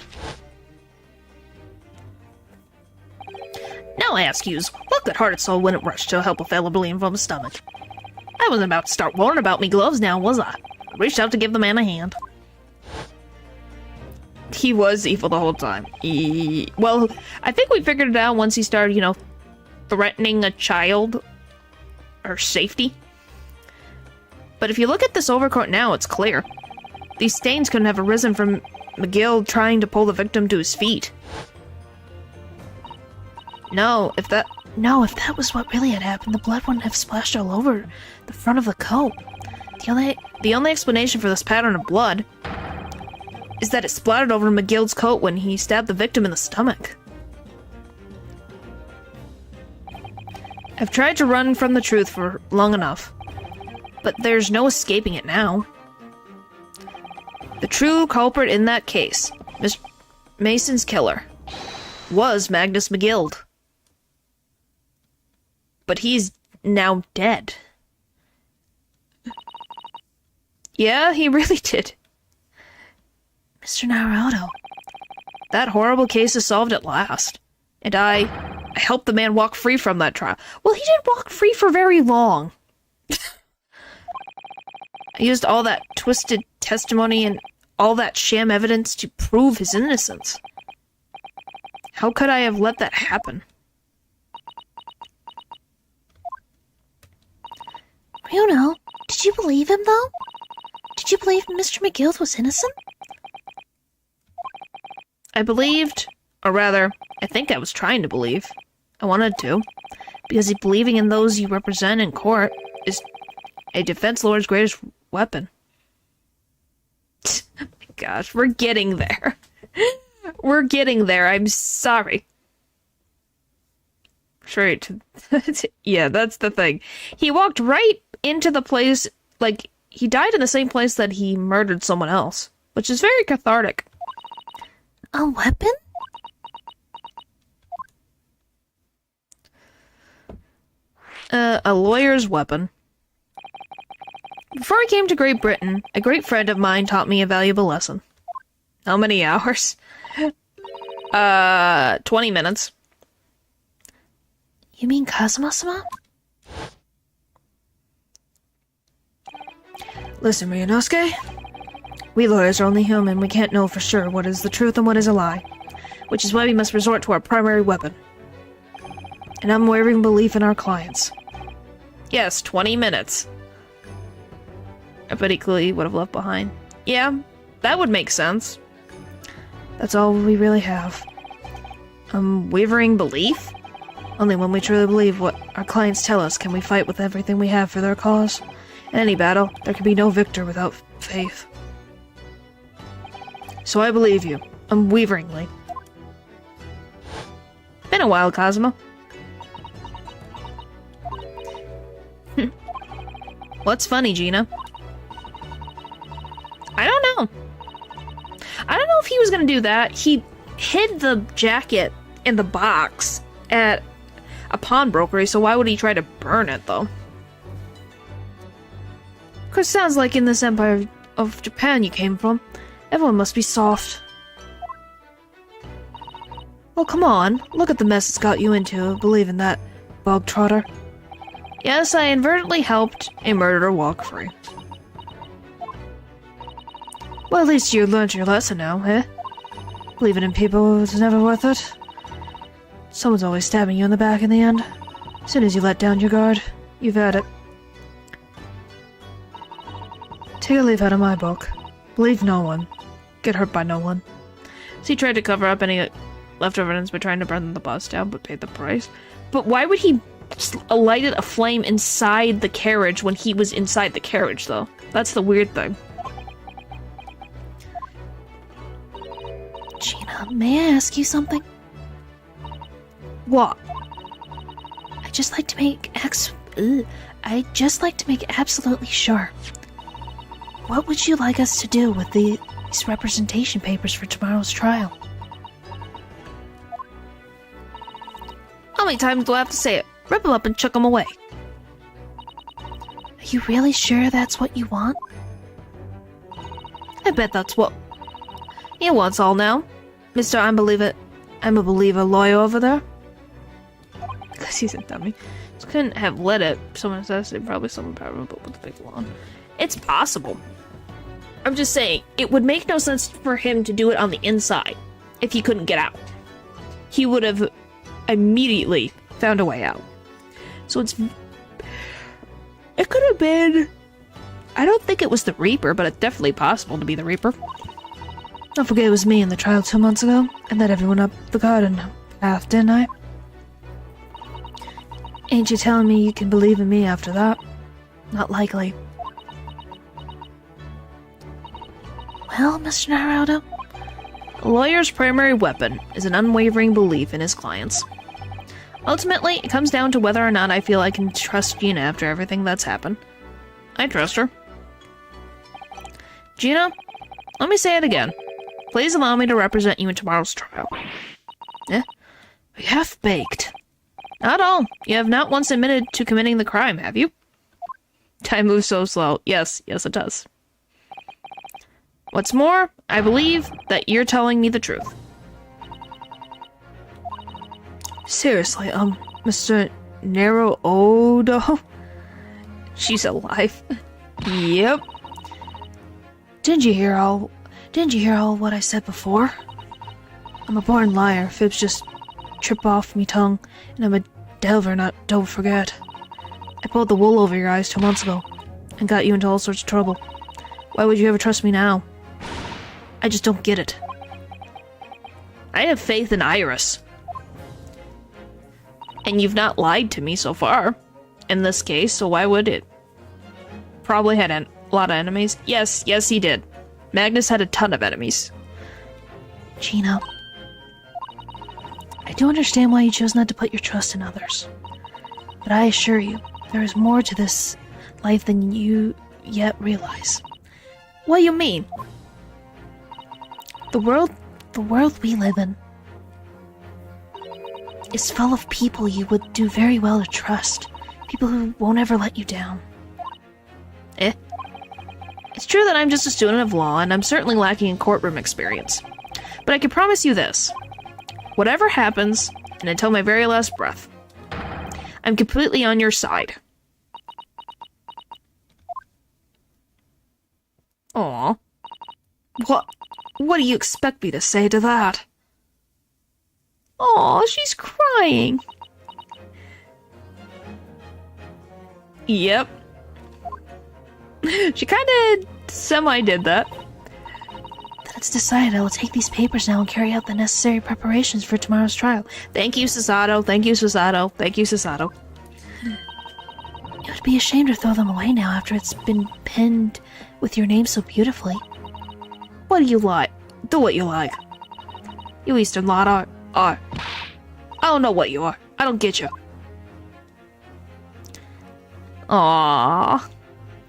Now I ask yous, what good-hearted soul wouldn't rush to help a fellow bleeding from his stomach? I wasn't about to start worrying about me gloves now, was I? I reached out to give the man a hand. He was evil the whole time. Well, I think we figured it out once he started, you know, threatening a child or safety. But if you look at this overcoat now, it's clear. These stains couldn't have arisen from McGill trying to pull the victim to his feet. No, if that
was what really had happened, the blood wouldn't have splashed all over the front of the coat.
The only explanation for this pattern of blood is that it splattered over McGill's coat when he stabbed the victim in the stomach. I've tried to run from the truth for long enough, but there's no escaping it now. The true culprit in that case, Mr. Mason's killer, was Magnus McGill. But he's now dead. Yeah, he really did.
Mr. Naruto.
That horrible case is solved at last. And I helped the man walk free from that trial. Well, he didn't walk free for very long. I used all that twisted testimony and all that sham evidence to prove his innocence. How could I have let that happen?
Ryuno, did you believe him, though? Did you believe Mr. McGill was innocent?
I believed, or rather, I think I was trying to believe. I wanted to, because believing in those you represent in court is a defense lawyer's greatest weapon. Oh my gosh, we're getting there. We're getting there, I'm sorry. Straight. Yeah, that's the thing. He walked right into the place, like, he died in the same place that he murdered someone else, which is very cathartic.
A weapon?
A lawyer's weapon. Before I came to Great Britain, a great friend of mine taught me a valuable lesson. How many hours? 20 minutes.
You mean Kazuma-sama?
Listen, Ryunosuke. We lawyers are only human. We can't know for sure what is the truth and what is a lie.
Which is why we must resort to our primary weapon.
An unwavering belief in our clients.
Yes, 20 minutes. I bet he clearly would have left behind. Yeah, that would make sense.
That's all we really have.
Unwavering belief?
Only when we truly believe what our clients tell us can we fight with everything we have for their cause. In any battle, there can be no victor without faith. So I believe you, unwaveringly.
Been a while, Kazuma. What's funny, Gina? I don't know. I don't know if he was gonna do that. He hid the jacket in the box at a pawnbroker, so why would he try to burn it, though?
Cause sounds like in this empire of Japan you came from, everyone must be soft. Oh, come on. Look at the mess it's got you into, believing that, bog trotter.
Yes, I inadvertently helped a murderer walk free.
Well, at least you learned your lesson now, eh? Believing in people was never worth it. Someone's always stabbing you in the back in the end. As soon as you let down your guard, you've had it. Take a leaf out of my book. Believe no one. Get hurt by no one.
So he tried to cover up any leftover evidence by trying to burn the bus down, but paid the price. But why would he lighted a flame inside the carriage when he was inside the carriage, though? That's the weird thing.
Gina, may I ask you something?
What?
I'd just like to make absolutely sure. What would you like us to do with these representation papers for tomorrow's trial?
How many times do I have to say it? Rip them up and chuck them away.
Are you really sure that's what you want?
I bet that's what he wants all now. Mr. I'm a believer lawyer over there. Because he's a dummy. Just couldn't have let it. Someone assassinated probably someone powerful with a big lawn. It's possible. I'm just saying, it would make no sense for him to do it on the inside if he couldn't get out. He would have immediately found a way out. So it could have been, I don't think it was the Reaper, but it's definitely possible to be the Reaper.
Don't forget it was me in the trial 2 months ago. I led everyone up the garden path, didn't I? Ain't you telling me you can believe in me after that? Not likely.
Well, Mr. Naruto,
A lawyer's primary weapon is an unwavering belief in his clients. Ultimately, it comes down to whether or not I feel I can trust Gina after everything that's happened. I trust her. Gina, let me say it again. Please allow me to represent you in tomorrow's trial. Eh?
Half-baked.
Not all. You have not once admitted to committing the crime, have you? Time moves so slow. Yes, it does. What's more, I believe that you're telling me the truth.
Seriously, Mr. Naruto?
She's alive. Yep.
Didn't you hear all what I said before? I'm a born liar. Fibs just trip off me tongue, and I'm a delver, don't forget. I pulled the wool over your eyes 2 months ago, and got you into all sorts of trouble. Why would you ever trust me now? I just don't get it.
I have faith in Iris. And you've not lied to me so far, in this case, so why would it? Probably had a lot of enemies. Yes, he did. Magnus had a ton of enemies.
Gina, I do understand why you chose not to put your trust in others. But I assure you, there is more to this life than you yet realize.
What do you mean?
The world we live in is full of people you would do very well to trust. People who won't ever let you down.
It's true that I'm just a student of law, and I'm certainly lacking in courtroom experience. But I can promise you this. Whatever happens, and until my very last breath, I'm completely on your side. Aw. What do you expect me to say to that? Aw, she's crying. Yep. She kinda semi-did that.
Then it's decided I will take these papers now and carry out the necessary preparations for tomorrow's trial.
Thank you, Susato. Thank you, Susato. Thank you, Susato.
It would be a shame to throw them away now after it's been penned with your name so beautifully.
What do you like? Do what you like. You Eastern lot are. I don't know what you are. I don't get you. Aww.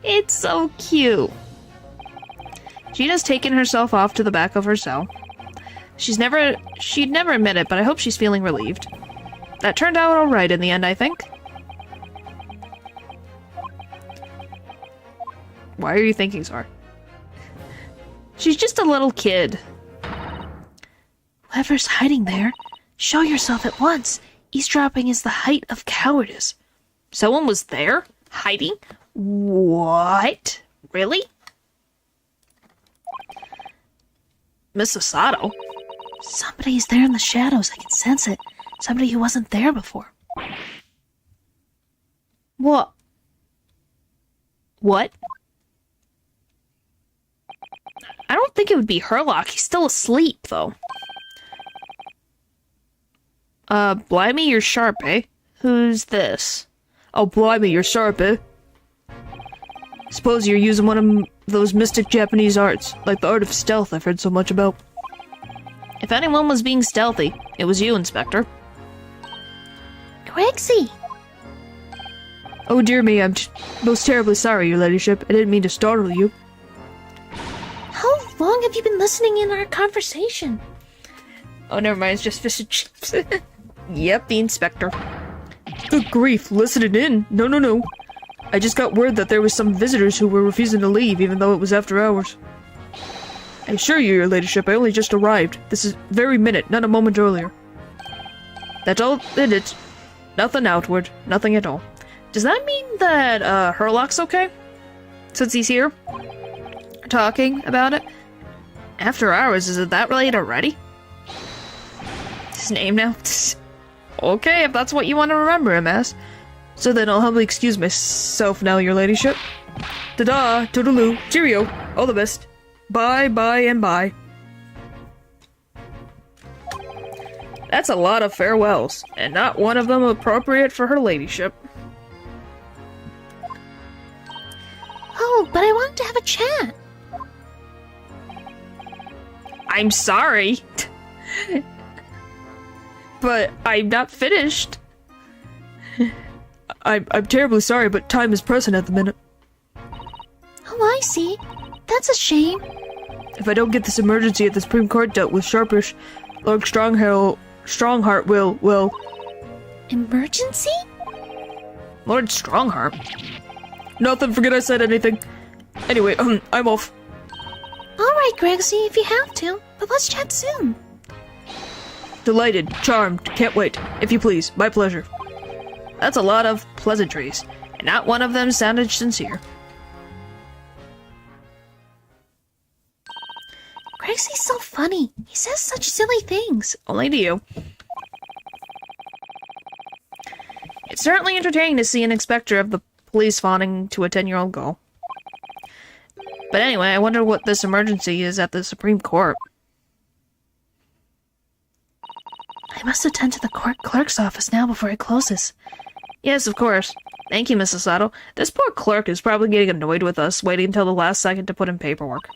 It's so cute. Gina's taken herself off to the back of her cell. She'd never admit it, but I hope she's feeling relieved. That turned out alright in the end, I think. Why are you thinking, Sar? She's just a little kid.
Whoever's hiding there Show yourself at once. Eavesdropping is the height of cowardice.
Someone was there? Hiding? What? Really? Miss Osato?
Somebody is there in the shadows. I can sense it. Somebody who wasn't there before.
What? What? I don't think it would be Herlock. He's still asleep, though. Blimey, you're sharp, eh? Who's this?
Oh, blimey, you're sharp, eh? Suppose you're using one of those mystic Japanese arts, like the art of stealth I've heard so much about.
If anyone was being stealthy, it was you, Inspector.
Grexy!
Oh dear me, I'm most terribly sorry, your ladyship. I didn't mean to startle you.
How long have you been listening in our conversation?
Oh, never mind, it's just fish and chips. Yep, the Inspector.
Good grief, listening in? No. I just got word that there was some visitors who were refusing to leave, even though it was after hours. I assure you, your ladyship, I only just arrived. This is very minute, not a moment earlier. That's all it is. Nothing outward, nothing at all.
Does that mean that, Herlock's okay? Since he's here? Talking about it? After hours, is it that late already? His name now? Okay, if that's what you want to remember him as.
So then I'll humbly excuse myself now, your ladyship. Ta-da, toodaloo, cheerio, all the best. Bye, and bye.
That's a lot of farewells, and not one of them appropriate for her ladyship.
Oh, but I wanted to have a chat.
I'm sorry. But I'm not finished.
I'm terribly sorry, but time is pressing at the minute.
Oh, I see. That's a shame.
If I don't get this emergency at the Supreme Court dealt with sharpish, Lord Strongheart will...
Emergency?
Lord Strongheart?
Nothing, forget I said anything. Anyway, I'm off.
Alright, Grexy, if you have to, but let's chat soon.
Delighted, charmed, can't wait. If you please, my pleasure.
That's a lot of pleasantries, and not one of them sounded sincere.
Grexy's so funny. He says such silly things.
Only to you. It's certainly entertaining to see an inspector of the police fawning to a 10-year-old girl. But anyway, I wonder what this emergency is at the Supreme Court.
I must attend to the court clerk's office now before it closes.
Yes, of course. Thank you, Miss Osato. This poor clerk is probably getting annoyed with us, waiting until the last second to put in paperwork.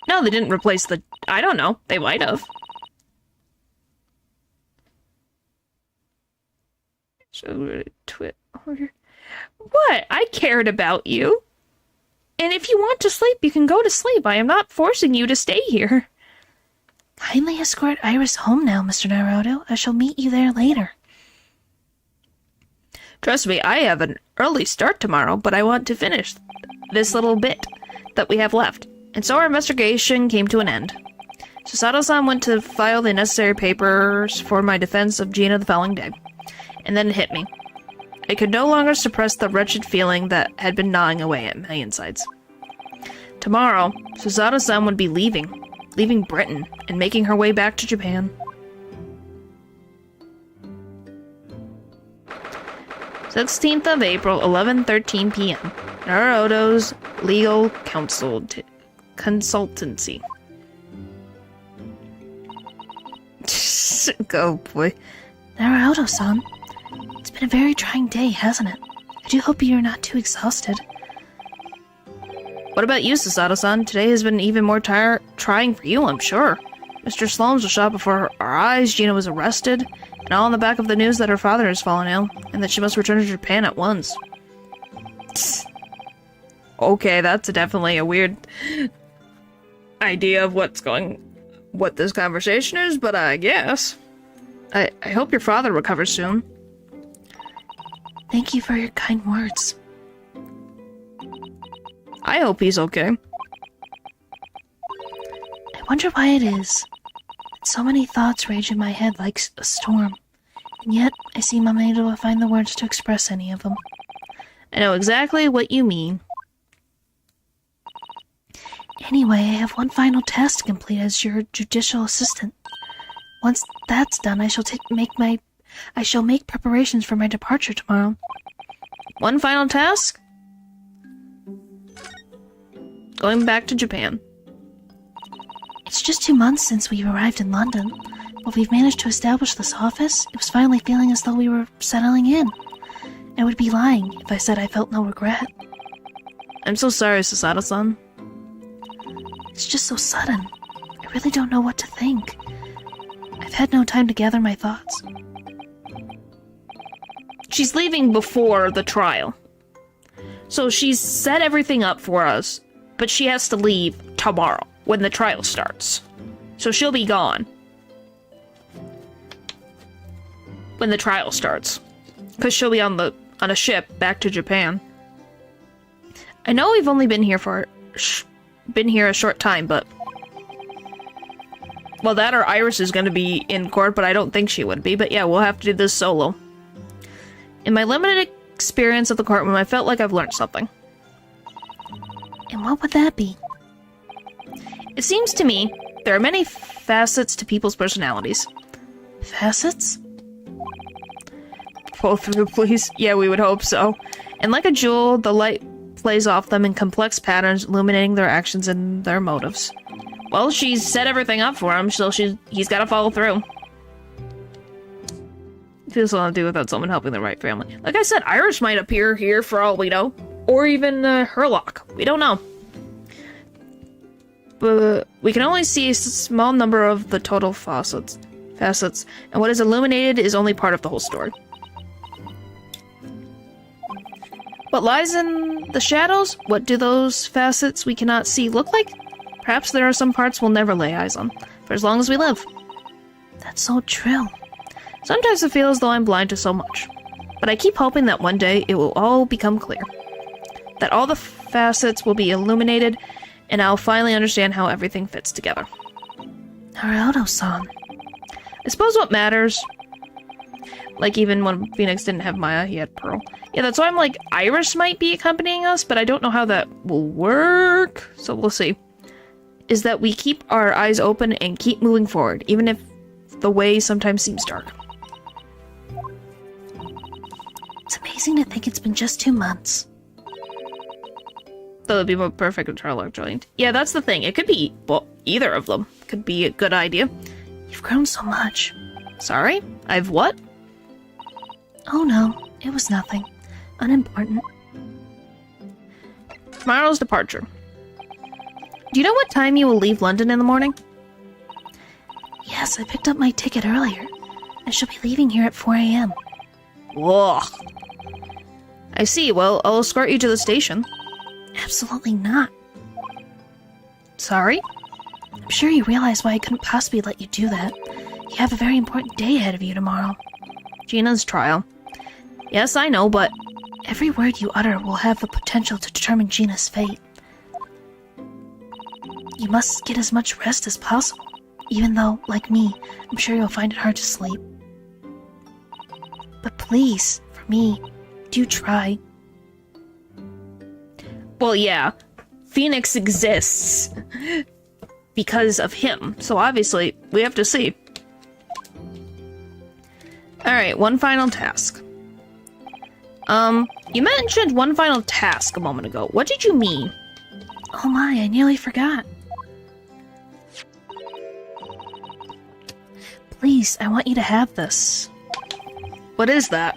No, they didn't replace the... I don't know. They might have. So, what? I cared about you. And if you want to sleep, you can go to sleep. I am not forcing you to stay here.
Kindly escort Iris home now, Mr. Naruto. I shall meet you there later.
Trust me, I have an early start tomorrow, but I want to finish this little bit that we have left. And so our investigation came to an end. Susato-san went to file the necessary papers for my defense of Gina the following day. And then it hit me. I could no longer suppress the wretched feeling that had been gnawing away at my insides. Tomorrow, Susato-san would be leaving Britain, and making her way back to Japan. 16th of April, 11:13 p.m. Naruto's Legal Consultancy.
Oh boy.
Naruto-san, it's been a very trying day, hasn't it? I do hope you're not too exhausted.
What about you, Susato-san? Today has been even more trying for you, I'm sure. Mr. Sloan was shot before our eyes, Gina was arrested, and all on the back of the news that her father has fallen ill, and that she must return to Japan at once. Okay, that's definitely a weird idea of what this conversation is, but I guess. I hope your father recovers soon.
Thank you for your kind words.
I hope he's okay.
I wonder why it is. So many thoughts rage in my head like a storm, and yet I seem unable to find the words to express any of them.
I know exactly what you mean.
Anyway, I have one final task to complete as your judicial assistant. Once that's done, I shall make preparations for my departure tomorrow.
One final task? Going back to Japan.
It's just 2 months since we arrived in London, but we've managed to establish this office. It was finally feeling as though we were settling in. I would be lying if I said I felt no regret.
I'm so sorry, Susato-san.
It's just so sudden. I really don't know what to think. I've had no time to gather my thoughts.
She's leaving before the trial. So she's set everything up for us, but she has to leave tomorrow when the trial starts. So she'll be gone when the trial starts, because she'll be on a ship back to Japan. I know we've only been here a short time, but well, that or Iris is going to be in court, but I don't think she would be. But yeah, we'll have to do this solo. In my limited experience at the courtroom, I felt like I've learned something.
And what would that be?
It seems to me there are many facets to people's personalities.
Facets?
Pull through, please. Yeah, we would hope so. And like a jewel, the light plays off them in complex patterns, illuminating their actions and their motives. Well, she's set everything up for him, so he's got to follow through. Feels a lot to do without someone helping the right family. Like I said, Irish might appear here for all we know. Or even Herlock. We don't know. But we can only see a small number of the total facets, and what is illuminated is only part of the whole story. What lies in the shadows? What do those facets we cannot see look like? Perhaps there are some parts we'll never lay eyes on, for as long as we live.
That's so true.
Sometimes I feel as though I'm blind to so much, but I keep hoping that one day it will all become clear. That all the facets will be illuminated, and I'll finally understand how everything fits together.
Naruto-san.
I suppose what matters... Like, even when Phoenix didn't have Maya, he had Pearl. Yeah, that's why I'm like, Iris might be accompanying us, but I don't know how that will work, so we'll see. Is that we keep our eyes open and keep moving forward, even if the way sometimes seems dark.
It's amazing to think it's been just 2 months.
That would be more perfect with Charlotte joined. Yeah, that's the thing. It could be, well, either of them. Could be a good idea.
You've grown so much.
Sorry? I've what?
Oh no, it was nothing. Unimportant.
Tomorrow's departure. Do you know what time you will leave London in the morning?
Yes, I picked up my ticket earlier. I shall be leaving here at 4 a.m.
Whoa. I see. Well, I'll escort you to the station.
Absolutely not.
Sorry?
I'm sure you realize why I couldn't possibly let you do that. You have a very important day ahead of you tomorrow.
Gina's trial. Yes, I know, but...
Every word you utter will have the potential to determine Gina's fate. You must get as much rest as possible, even though, like me, I'm sure you'll find it hard to sleep. But please, for me, do try.
Well, yeah. Phoenix exists because of him, so obviously, we have to see. Alright, one final task. You mentioned one final task a moment ago. What did you mean?
Oh my, I nearly forgot. Please, I want you to have this.
What is that?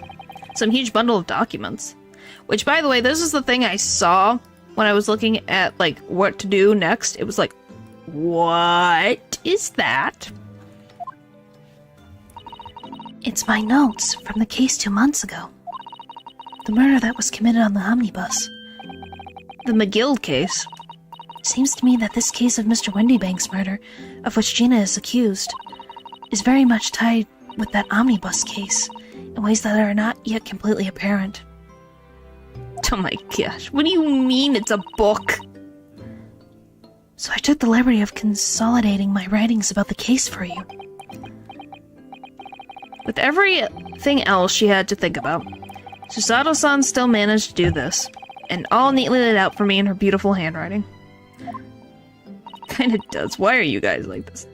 Some huge bundle of documents. Which, by the way, this is the thing I saw when I was looking at, like, what to do next. It was like, what is that?
It's my notes from the case 2 months ago. The murder that was committed on the omnibus.
The McGill case.
Seems to me that this case of Mr. Windybank's murder, of which Gina is accused, is very much tied with that omnibus case, in ways that are not yet completely apparent.
Oh my gosh, what do you mean it's a book?
So I took the liberty of consolidating my writings about the case for you.
With everything else she had to think about, Susato-san still managed to do this, and all neatly laid out for me in her beautiful handwriting. Kinda does. Why are you guys like this?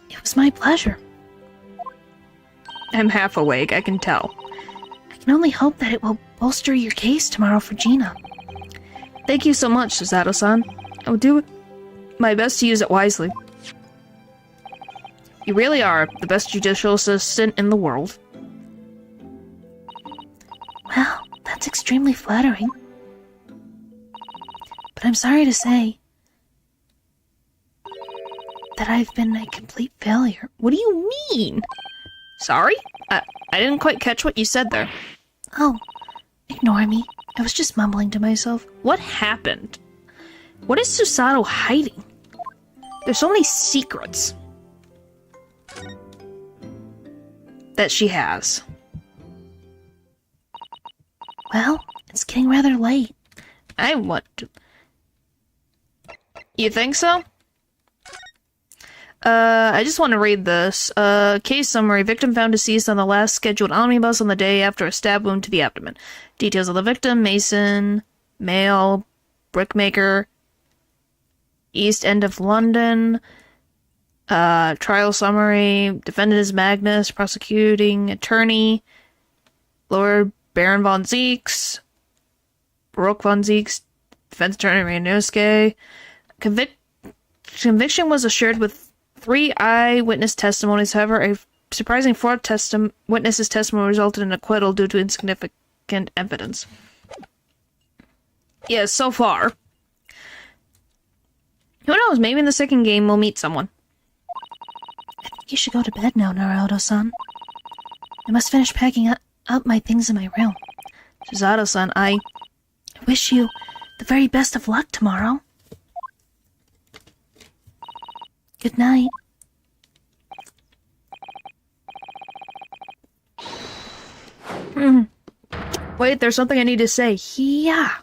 It was my pleasure.
I'm half awake, I can tell.
I can only hope that it will bolster your case tomorrow for Gina.
Thank you so much, Susato-san. I will do my best to use it wisely. You really are the best judicial assistant in the world.
Well, that's extremely flattering. But I'm sorry to say that I've been a complete failure.
What do you mean? Sorry? I didn't quite catch what you said there.
Oh, ignore me. I was just mumbling to myself.
What happened? What is Susato hiding? There's so many secrets that she has.
Well, it's getting rather late.
I want to... You think so? I just want to read this. Case summary. Victim found deceased on the last scheduled omnibus on the day after a stab wound to the abdomen. Details of the victim: mason, male, brickmaker, East End of London. Trial summary. Defendant is Magnus. Prosecuting attorney, Lord Baron von Zeeks. Baroque von Zeeks. Defense attorney Ranosuke. Conviction was assured with 3 eyewitness testimonies. However, a surprising 4th witness's testimony resulted in acquittal due to insignificant evidence. Yeah, so far. Who knows? Maybe in the second game we'll meet someone.
I think you should go to bed now, Naruto-san. I must finish packing up my things in my room.
Susato-san, I
wish you the very best of luck tomorrow. Good night.
Wait, there's something I need to say. Yeah.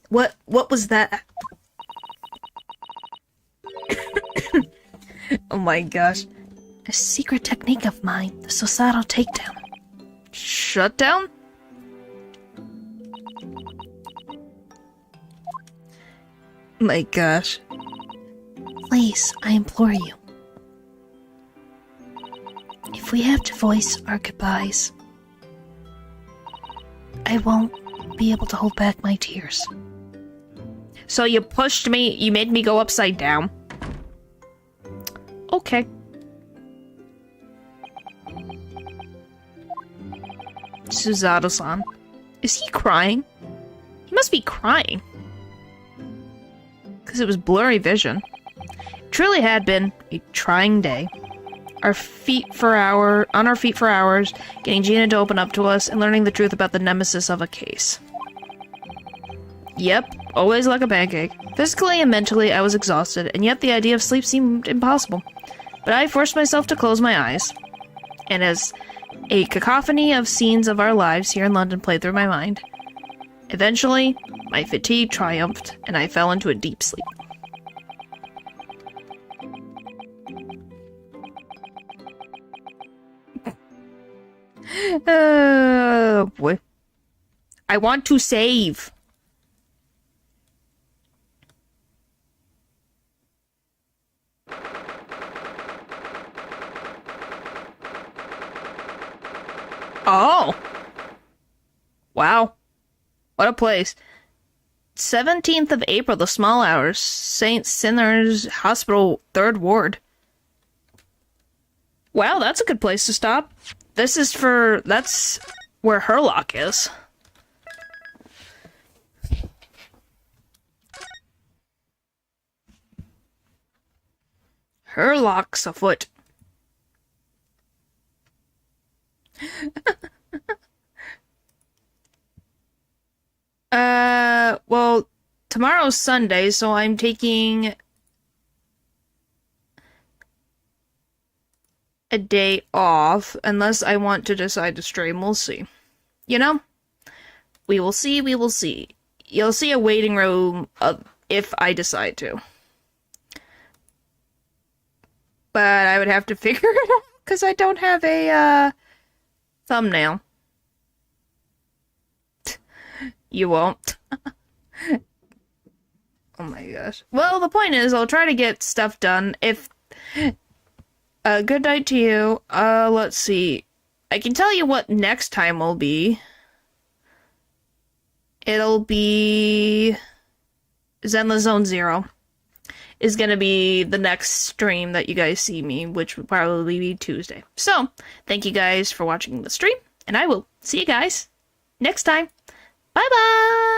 What was that? Oh my gosh.
A secret technique of mine, the Susato takedown.
Shutdown? My gosh.
Please, I implore you. If we have to voice our goodbyes, I won't be able to hold back my tears.
So you pushed me, you made me go upside down. Okay. Susato-san. Is he crying? He must be crying. Because it was blurry vision. It truly had been a trying day. On our feet for hours, getting Gina to open up to us, and learning the truth about the nemesis of a case. Yep, always like a pancake. Physically and mentally, I was exhausted, and yet the idea of sleep seemed impossible. But I forced myself to close my eyes. And as a cacophony of scenes of our lives here in London played through my mind, eventually, my fatigue triumphed, and I fell into a deep sleep. Oh boy. I want to save. Oh. Wow. What a place. 17th of April, the small hours. St. Sinner's Hospital, 3rd Ward. Wow, that's a good place to stop. That's where Herlock is. Herlock's afoot. Well, tomorrow's Sunday, so I'm taking a day off, unless I want to decide to stream. We'll see. You know? We will see, we will see. you'll see a waiting room if I decide to. But I would have to figure it out because I don't have a thumbnail. You won't. Oh my gosh. Well, the point is, I'll try to get stuff done. If good night to you. Let's see. I can tell you what next time will be. It'll be Zenless Zone Zero is going to be the next stream that you guys see me, which will probably be Tuesday. So, thank you guys for watching the stream, and I will see you guys next time. Bye-bye!